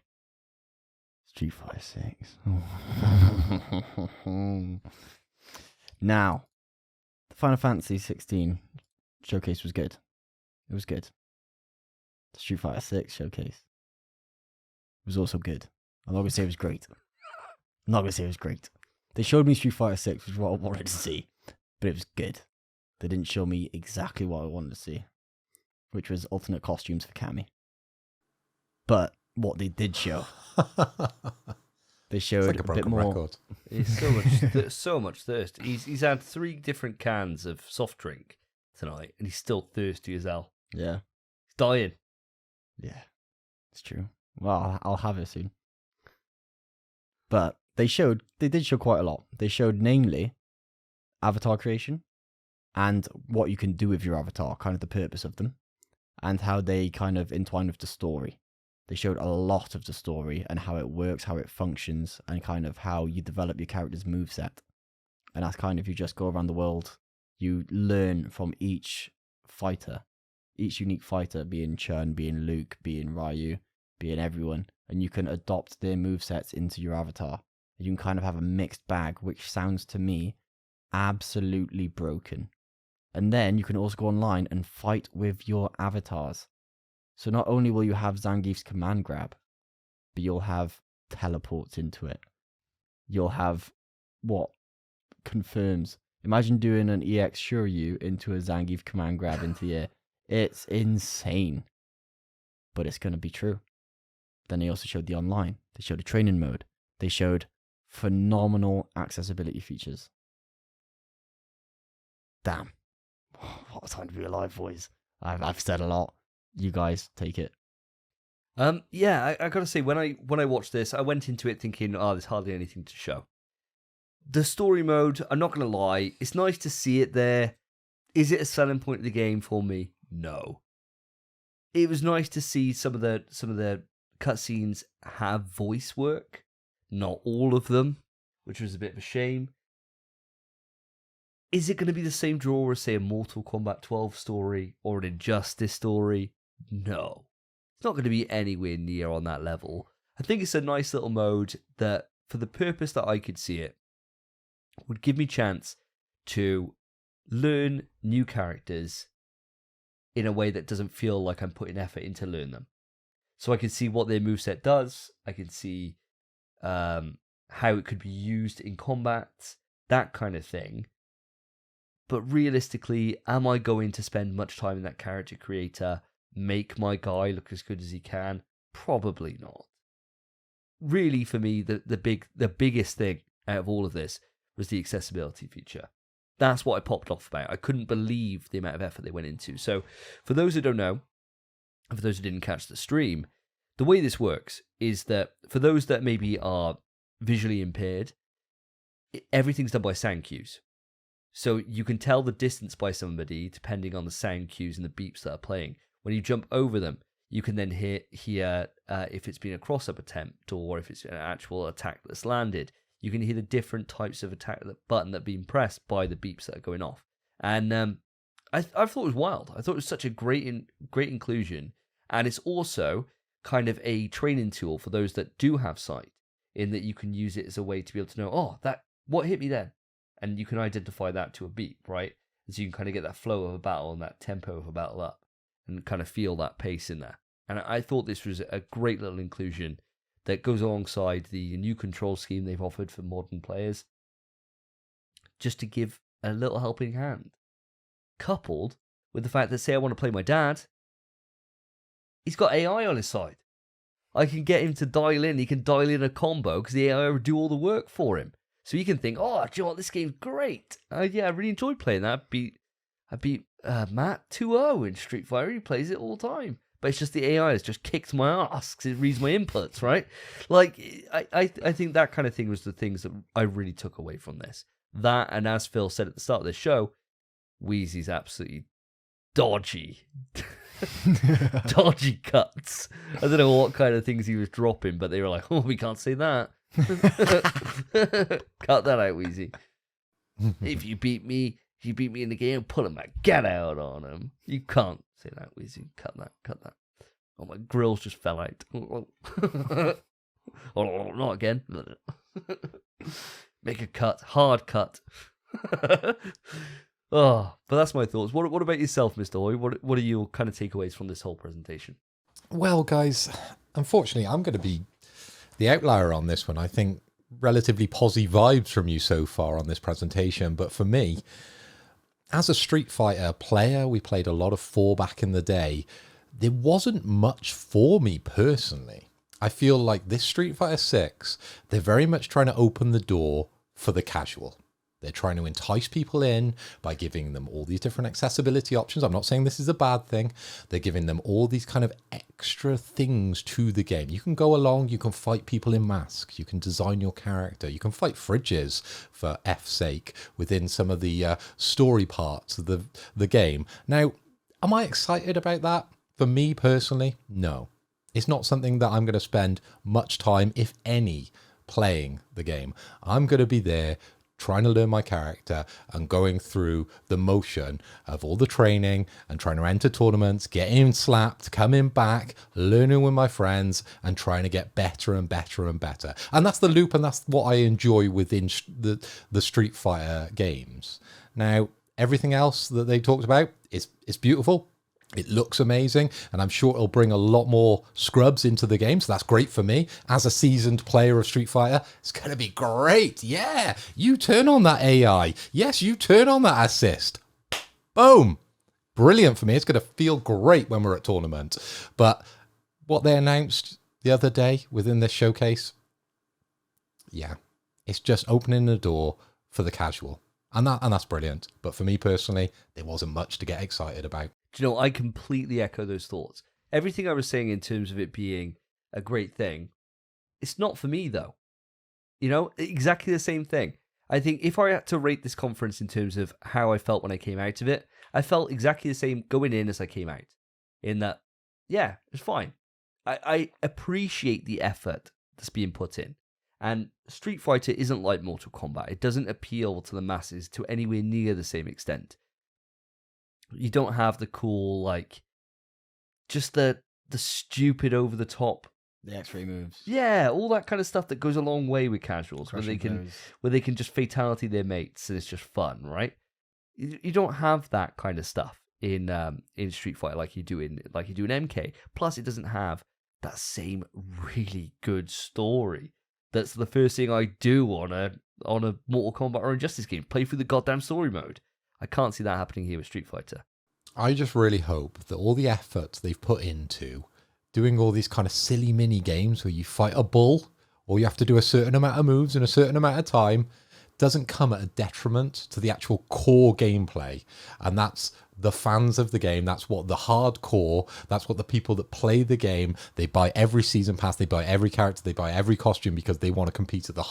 Street Fighter 6. Now, the Final Fantasy 16 showcase was good. It was good. The Street Fighter 6 showcase was also good. I'm not going to say it was great. I'm not going to say it was great. They showed me Street Fighter 6, which is what I wanted to see, but it was good. They didn't show me exactly what I wanted to see, which was alternate costumes for Cammy. But what they did show, they showed like a bit broken more. record. He's so much thirst. He's had 3 different cans of soft drink tonight, and he's still thirsty as hell. Yeah, He's dying. yeah, it's true. Well, I'll have it soon. But they did show quite a lot. They showed namely avatar creation and what you can do with your avatar, kind of the purpose of them, and how they kind of entwine with the story. They showed a lot of the story and how it works, how it functions, and kind of how you develop your character's moveset. And that's kind of, you just go around the world, you learn from each fighter, each unique fighter, being Chun, being Luke, being Ryu, being everyone, and you can adopt their movesets into your avatar. You can kind of have a mixed bag, which sounds to me absolutely broken. And then you can also go online and fight with your avatars. So not only will you have Zangief's command grab, but you'll have teleports into it. You'll have what confirms. Imagine doing an EX Shuryu into a Zangief command grab into the air. It's insane. But it's going to be true. Then they also showed the online. They showed a training mode. They showed phenomenal accessibility features. Damn. What a time to be alive, boys. I've said a lot. You guys take it. Yeah, I gotta say, when I watched this, I went into it thinking, there's hardly anything to show. The story mode, I'm not gonna lie, it's nice to see it there. Is it a selling point of the game for me? No. It was nice to see some of the cutscenes have voice work, not all of them, which was a bit of a shame. Is it going to be the same draw as, say, a Mortal Kombat 12 story or an Injustice story? No. It's not going to be anywhere near on that level. I think it's a nice little mode that, for the purpose that I could see it, would give me chance to learn new characters in a way that doesn't feel like I'm putting effort into learn them. So I can see what their moveset does. I can see how it could be used in combat, that kind of thing. But realistically, am I going to spend much time in that character creator, make my guy look as good as he can? Probably not. Really, for me, the biggest thing out of all of this was the accessibility feature. That's what I popped off about. I couldn't believe the amount of effort they went into. So, for those who don't know, and for those who didn't catch the stream, the way this works is that for those that maybe are visually impaired, everything's done by sound cues. So you can tell the distance by somebody depending on the sound cues and the beeps that are playing. When you jump over them, you can then hear if it's been a cross-up attempt or if it's an actual attack that's landed. You can hear the different types of attack button that are being pressed by the beeps that are going off. And I thought it was wild. I thought it was such a great inclusion. And it's also kind of a training tool for those that do have sight, in that you can use it as a way to be able to know, what hit me then? And you can identify that to a beat, right? And so you can kind of get that flow of a battle and that tempo of a battle up and kind of feel that pace in there. And I thought this was a great little inclusion that goes alongside the new control scheme they've offered for modern players, just to give a little helping hand. Coupled with the fact that, say I want to play my dad, he's got AI on his side. I can get him to dial in. He can dial in a combo because the AI will do all the work for him. So you can think, do you know what, this game's great. Yeah, I really enjoyed playing that. I beat Matt 2-0 in Street Fighter. He plays it all the time. But it's just the AI has just kicked my ass because it reads my inputs, right? Like, I think that kind of thing was the things that I really took away from this. That, and as Phil said at the start of the show, Wheezy's absolutely dodgy. Dodgy cuts. I don't know what kind of things he was dropping, but they were like, we can't say that. Cut that out, Wheezy. If you beat me in the game, pulling my gut out on him. You can't say that, Wheezy. Cut that. Oh, my grills just fell out. Oh, not again. Make a cut. Hard cut. Oh, but that's my thoughts. What about yourself, Mr. Hoy? What are your kind of takeaways from this whole presentation? Well, guys, unfortunately, I'm going to be the outlier on this one. I think relatively positive vibes from you so far on this presentation. But for me, as a Street Fighter player, we played a lot of 4 back in the day. There wasn't much for me personally. I feel like this Street Fighter 6, they're very much trying to open the door for the casual. They're trying to entice people in by giving them all these different accessibility options. I'm not saying this is a bad thing. They're giving them all these kind of extra things to the game. You can go along, you can fight people in masks, you can design your character, you can fight fridges for F's sake within some of the story parts of the game. Now, am I excited about that? For me personally, no. It's not something that I'm going to spend much time, if any, playing the game. I'm going to be there trying to learn my character and going through the motion of all the training and trying to enter tournaments, getting slapped, coming back, learning with my friends and trying to get better and better and better. And that's the loop, and that's what I enjoy within the Street Fighter games. Now, everything else that they talked about is beautiful. It looks amazing, and I'm sure it'll bring a lot more scrubs into the game, so that's great for me. As a seasoned player of Street Fighter, it's going to be great. Yeah, you turn on that AI. Yes, you turn on that assist. Boom. Brilliant for me. It's going to feel great when we're at tournament. But what they announced the other day within this showcase, yeah, it's just opening the door for the casual. And that's brilliant. But for me personally, there wasn't much to get excited about. Do you know, I completely echo those thoughts. Everything I was saying in terms of it being a great thing, it's not for me, though. You know, exactly the same thing. I think if I had to rate this conference in terms of how I felt when I came out of it, I felt exactly the same going in as I came out. In that, yeah, it's fine. I appreciate the effort that's being put in. And Street Fighter isn't like Mortal Kombat. It doesn't appeal to the masses to anywhere near the same extent. You don't have the cool, like, just the stupid over the top, the X-ray moves. Yeah, all that kind of stuff that goes a long way with casuals, where they can just fatality their mates and it's just fun, right? You don't have that kind of stuff in Street Fighter like you do in MK. Plus, it doesn't have that same really good story. That's the first thing I do on a Mortal Kombat or Injustice game. Play through the goddamn story mode. I can't see that happening here with Street Fighter. I just really hope that all the effort they've put into doing all these kind of silly mini games where you fight a bull or you have to do a certain amount of moves in a certain amount of time doesn't come at a detriment to the actual core gameplay. And that's the fans of the game. That's what the hardcore, that's what the people that play the game, they buy every season pass, they buy every character, they buy every costume because they want to compete at the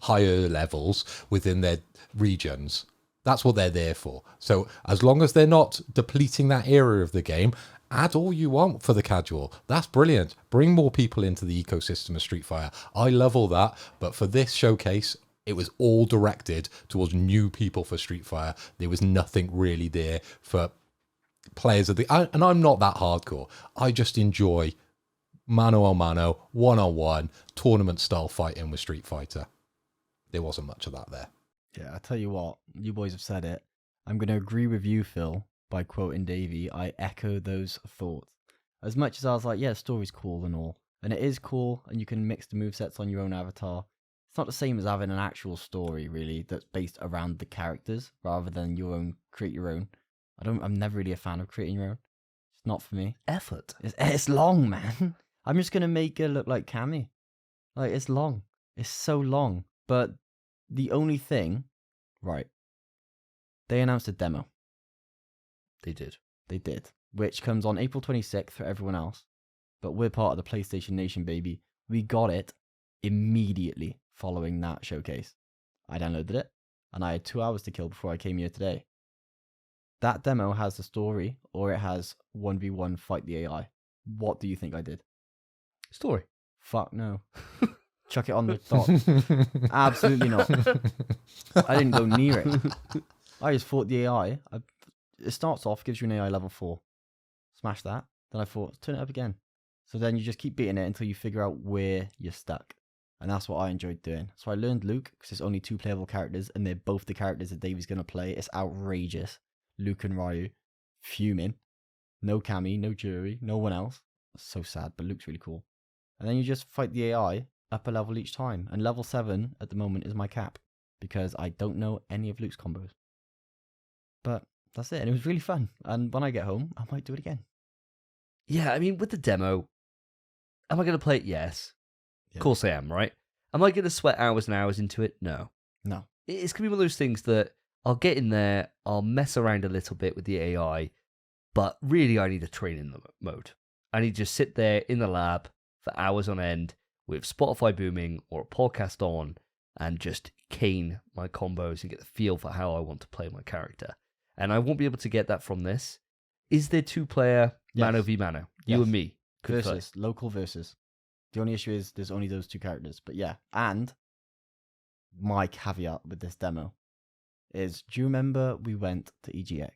higher levels within their regions. That's what they're there for. So as long as they're not depleting that area of the game, add all you want for the casual. That's brilliant. Bring more people into the ecosystem of Street Fighter. I love all that. But for this showcase, it was all directed towards new people for Street Fighter. There was nothing really there for players of and I'm not that hardcore. I just enjoy mano a mano, one-on-one, tournament-style fighting with Street Fighter. There wasn't much of that there. Yeah, I tell you what, you boys have said it. I'm going to agree with you, Phil, by quoting Davey. I echo those thoughts. As much as I was like, yeah, the story's cool and all, and it is cool, and you can mix the movesets on your own avatar, it's not the same as having an actual story, really, that's based around the characters, rather than your own, create your own. I'm never really a fan of creating your own. It's not for me. Effort. It's long, man. I'm just going to make it look like Cammy. Like, it's long. It's so long. But the only thing, right, they announced a demo. They did. Which comes on April 26th for everyone else. But we're part of the PlayStation Nation, baby. We got it immediately following that showcase. I downloaded it, and I had 2 hours to kill before I came here today. That demo has the story, or it has 1v1 fight the AI. What do you think I did? Story. Fuck no. chuck it on the dot. Absolutely not. I didn't go near it. I just thought the AI, it starts off, gives you an AI level 4. Smash that. Then I thought, turn it up again. So then you just keep beating it until you figure out where you're stuck. And that's what I enjoyed doing. So I learned Luke, because there's only 2 playable characters, and they're both the characters that Davey's going to play. It's outrageous. Luke and Ryu, fuming. No Cammy, no Jury, no one else. So sad, but Luke's really cool. And then you just fight the AI up a level each time. And level 7 at the moment is my cap, because I don't know any of Luke's combos. But that's it. And it was really fun. And when I get home, I might do it again. Yeah, I mean, with the demo, am I going to play it? Yes. Yeah. Of course I am, right? Am I going to sweat hours and hours into it? No. No. It's going to be one of those things that I'll get in there, I'll mess around a little bit with the AI, but really I need a training mode. I need to just sit there in the lab for hours on end with Spotify booming or a podcast on and just cane my combos and get the feel for how I want to play my character. And I won't be able to get that from this. Is there 2-player mano v mano? You and me could versus, local versus. The only issue is there's only those 2 characters. But yeah, and my caveat with this demo is, do you remember we went to EGX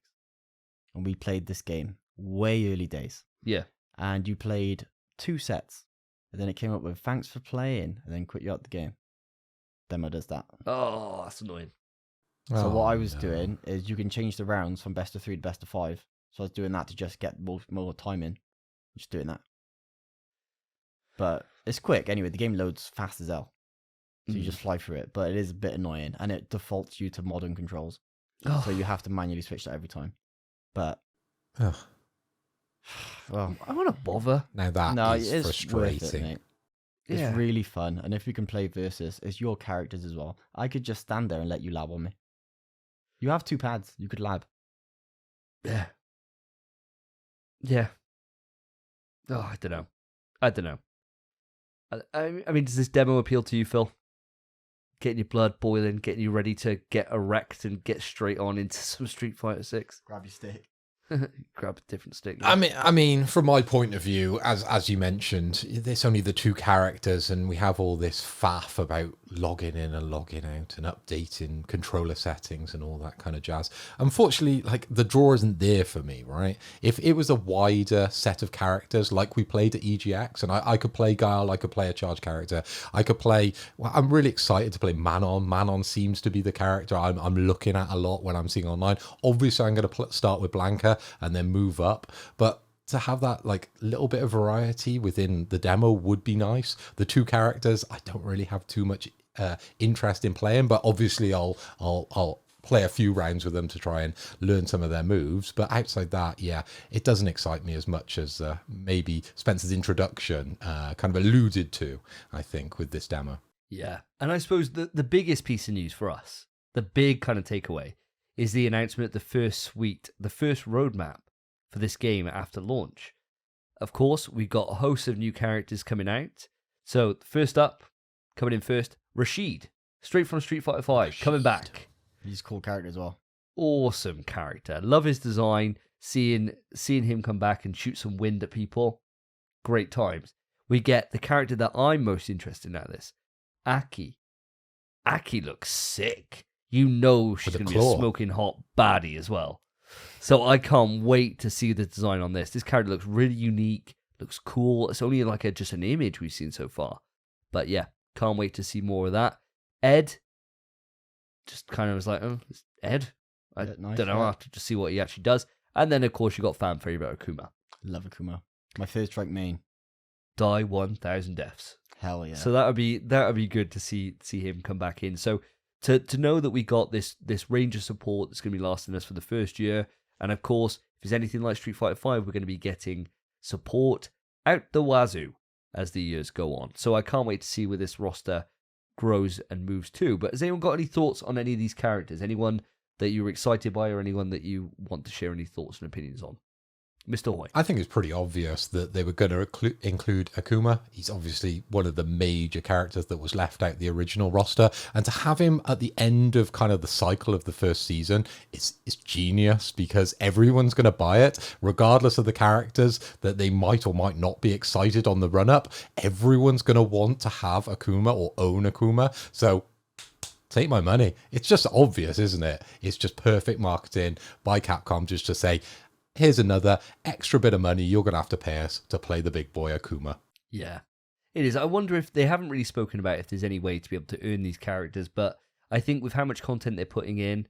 and we played this game way early days? Yeah. And you played 2 sets. And then it came up with thanks for playing and then quit you out the game. Demo does that. Oh, that's annoying. So what I was doing is you can change the rounds from best of 3 to best of 5. So I was doing that to just get more time in. Just doing that. But it's quick anyway. The game loads fast as hell. So you just fly through it. But it is a bit annoying. And it defaults you to modern controls. Oh. So you have to manually switch that every time. But... well, I want to bother. Now that no, is it is frustrating. worth it, mate. It's Yeah. really fun. And if we can play versus, it's your characters as well. I could just stand there and let you lab on me. You have 2 pads. You could lab. Yeah. Yeah. Oh, I don't know. I mean, does this demo appeal to you, Phil? Getting your blood boiling, getting you ready to get erect and get straight on into some Street Fighter 6. Grab your stick. Grab a different stick. I mean, from my point of view, as you mentioned, there's only the 2 characters, and we have all this faff about logging in and logging out and updating controller settings and all that kind of jazz. Unfortunately, like, the draw isn't there for me, right? If it was a wider set of characters like we played at EGX, and I could play Guile, I could play a charge character, I could play. Well, I'm really excited to play Manon. Manon seems to be the character I'm looking at a lot when I'm seeing online. Obviously, I'm going to start with Blanca and then move up, but to have that like little bit of variety within the demo would be nice. The 2 characters I don't really have too much interest in playing, but obviously I'll play a few rounds with them to try and learn some of their moves. But outside that, yeah, it doesn't excite me as much as maybe Spence's introduction kind of alluded to, I think, with this demo. Yeah, and I suppose the biggest piece of news for us, the big kind of takeaway, is the announcement of the first suite, the first roadmap for this game after launch. Of course, we've got a host of new characters coming out. So, first up, coming in first, Rashid, straight from Street Fighter 5, coming back. He's a cool character as well. Awesome character. Love his design. Seeing him come back and shoot some wind at people. Great times. We get the character that I'm most interested in out of this, Aki. Aki looks sick. You know she's going to be a smoking hot baddie as well. So I can't wait to see the design on this. This character looks really unique, looks cool. It's only like just an image we've seen so far. But yeah, can't wait to see more of that. Ed, just kind of was like, oh, it's Ed? I don't know. I'll have to just see what he actually does. And then, of course, you got fan favorite Akuma. Love Akuma. My first strike main. Die 1,000 deaths. Hell yeah. So that would be good to see him come back in. So to know that we got this range of support that's going to be lasting us for the first year, and of course, if it's anything like Street Fighter 5, we're going to be getting support out the wazoo as the years go on. So I can't wait to see where this roster grows and moves to. But has anyone got any thoughts on any of these characters? Anyone that you were excited by, or anyone that you want to share any thoughts and opinions on? Mr. Hoy. I think it's pretty obvious that they were going to include Akuma. He's obviously one of the major characters that was left out the original roster. And to have him at the end of kind of the cycle of the first season, it's genius because everyone's going to buy it, regardless of the characters that they might or might not be excited on the run-up. Everyone's going to want to have Akuma or own Akuma. So take my money. It's just obvious, isn't it? It's just perfect marketing by Capcom just to say, here's another extra bit of money you're going to have to pay us to play the big boy Akuma. Yeah, it is. I wonder if they haven't really spoken about if there's any way to be able to earn these characters, but I think with how much content they're putting in,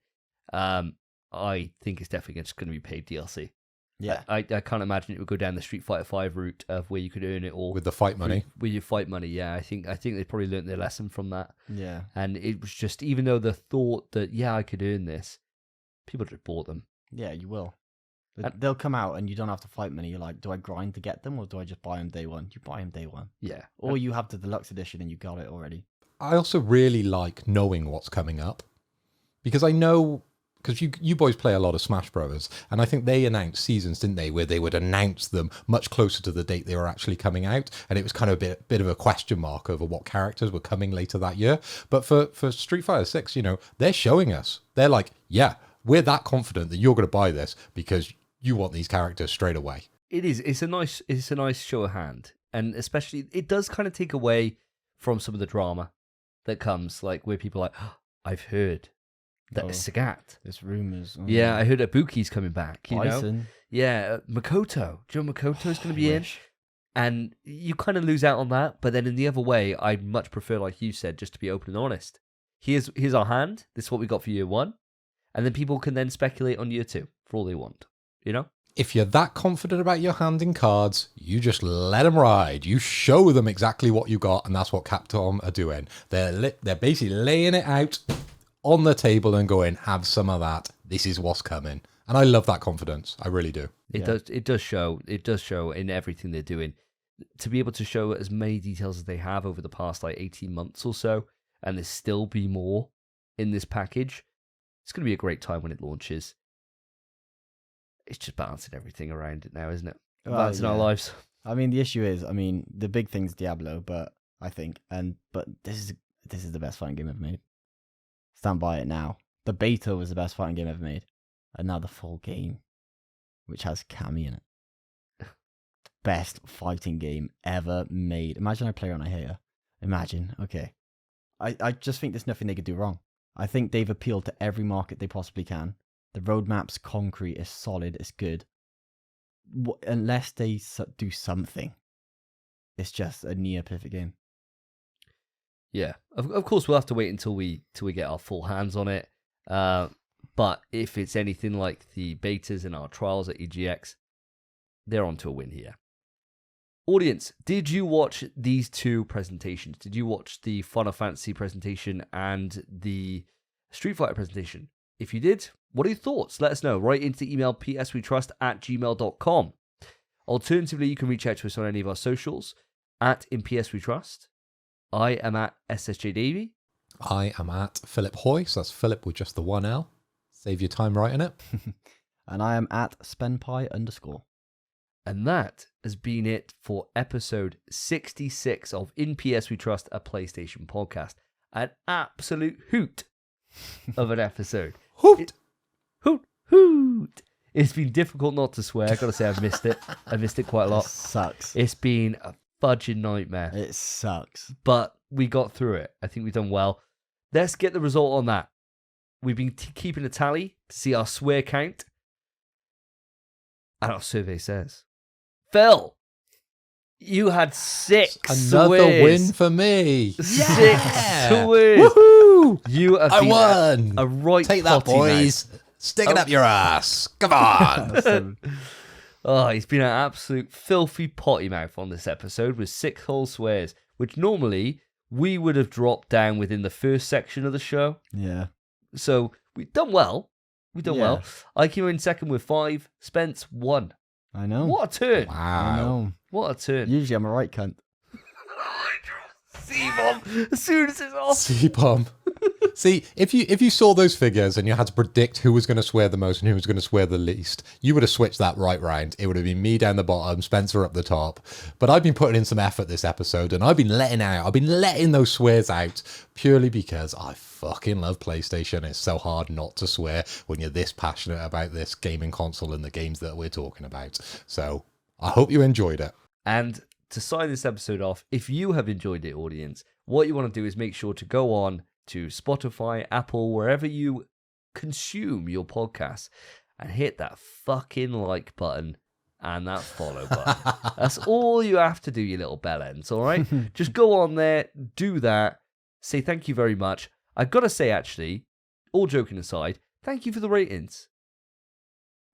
I think it's definitely just going to be paid DLC. Yeah. I can't imagine it would go down the Street Fighter V route of where you could earn it all. With the fight money. With your fight money, yeah. I think they probably learned their lesson from that. Yeah. And it was just, even though the thought that, yeah, I could earn this, people just bought them. Yeah, you will. They'll come out and you don't have to fight money. You're like, do I grind to get them or do I just buy them day one? You buy them day one. Yeah. Or you have the deluxe edition and you got it already. I also really like knowing what's coming up because I know, because you boys play a lot of Smash Brothers, and I think they announced seasons, didn't they, where they would announce them much closer to the date they were actually coming out, and it was kind of a bit of a question mark over what characters were coming later that year. But for Street Fighter 6, they're showing us. They're like, yeah, we're that confident that you're going to buy this because you want these characters straight away. It is. It's a nice show of hand, and especially it does kind of take away from some of the drama that comes, like where people are like, oh, I've heard that Sagat. There's rumors. Yeah, I heard Ibuki's coming back. You Bison. know, yeah, Makoto. Joe Makoto's going to be in, and you kind of lose out on that. But then in the other way, I'd much prefer, like you said, just to be open and honest. Here's our hand. This is what we got for year one, and then people can then speculate on year two for all they want. You know? If you're that confident about your hand in cards, you just let them ride. You show them exactly what you got, and that's what Capcom are doing. They're basically laying it out on the table and going, have some of that. This is what's coming. And I love that confidence. I really do. It does show in everything they're doing. To be able to show as many details as they have over the past 18 months or so, and there's still be more in this package, it's going to be a great time when it launches. It's just balancing everything around it now, isn't it? Balancing our lives. I mean, the issue is, the big thing's Diablo, but this is the best fighting game ever made. Stand by it now. The beta was the best fighting game ever made, and now the full game, which has Cammy in it. Best fighting game ever made. Imagine I play on a hater. Imagine. Okay. I just think there's nothing they could do wrong. I think they've appealed to every market they possibly can. The roadmap's concrete, it's solid, it's good. Unless they do something, it's just a near perfect game. Yeah, of course we'll have to wait until we get our full hands on it. But if it's anything like the betas and our trials at EGX, they're on to a win here. Audience, did you watch these two presentations? Did you watch the Final Fantasy presentation and the Street Fighter presentation? If you did, what are your thoughts? Let us know. Write into the email pswetrust@gmail.com. Alternatively, you can reach out to us on any of our socials in pswetrust. I am at SSJ Davey. I am at Philip Hoy, so that's Philip with just the one L. Save your time writing it. And I am at SpenPie_. And that has been it for episode 66 of In PS We Trust, a PlayStation podcast. An absolute hoot of an episode. Hoot! Hoot! It's been difficult not to swear. I gotta say, I've missed it. I missed it quite a lot. It sucks. It's been a fudging nightmare. It sucks. But we got through it. I think we've done well. Let's get the result on that. We've been keeping a tally to see our swear count. And our survey says, Phil, you had 6 Another swears. win for me. 6 swears. Woohoo! You have I been won. a right Take that, potty boys. Stick it up your ass. Come on. Awesome. Oh, he's been an absolute filthy potty mouth on this episode with 6 whole swears, which normally we would have dropped down within the first section of the show. Yeah. So we've done well. Well. I came in second with 5. Spence 1. I know. What a turn. I Wow. know. What a turn. Usually I'm a right cunt. C-bomb. As soon as it's off. C-bomb. See, if you saw those figures and you had to predict who was going to swear the most and who was going to swear the least, you would have switched that right round. It would have been me down the bottom, Spencer up the top. But I've been putting in some effort this episode, and I've been letting those swears out purely because I fucking love PlayStation. It's so hard not to swear when you're this passionate about this gaming console and the games that we're talking about. So I hope you enjoyed it. And to sign this episode off, if you have enjoyed it, audience, what you want to do is make sure to go on to Spotify, Apple, wherever you consume your podcasts, and hit that fucking like button and that follow button. That's all you have to do, you little bellends, all right? Just go on there, do that, say thank you very much. I've got to say, actually, all joking aside, thank you for the ratings.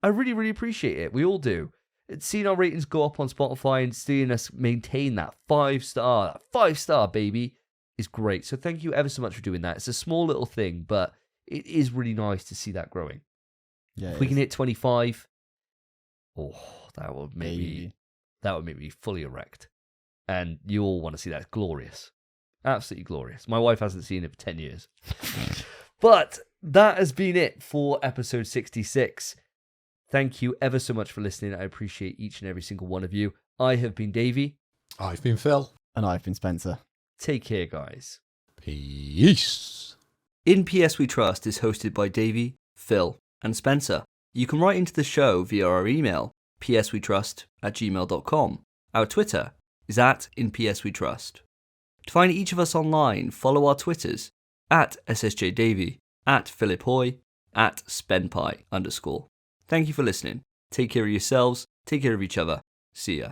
I really, really appreciate it. We all do. Seeing our ratings go up on Spotify and seeing us maintain that 5-star baby is great. So thank you ever so much for doing that. It's a small little thing, but it is really nice to see that growing. Yeah, if we can hit 25, that would make me fully erect. And you all want to see that. It's glorious. Absolutely glorious. My wife hasn't seen it for 10 years. But that has been it for episode 66. Thank you ever so much for listening. I appreciate each and every single one of you. I have been Davey. I've been Phil. And I've been Spencer. Take care, guys. Peace. In PS We Trust is hosted by Davey, Phil, and Spencer. You can write into the show via our email, pswetrust@gmail.com. Our Twitter is @InPSWeTrust. To find each of us online, follow our Twitters, @SSJDavey, @PhilipHoy, @SpenPie_. Thank you for listening. Take care of yourselves. Take care of each other. See ya.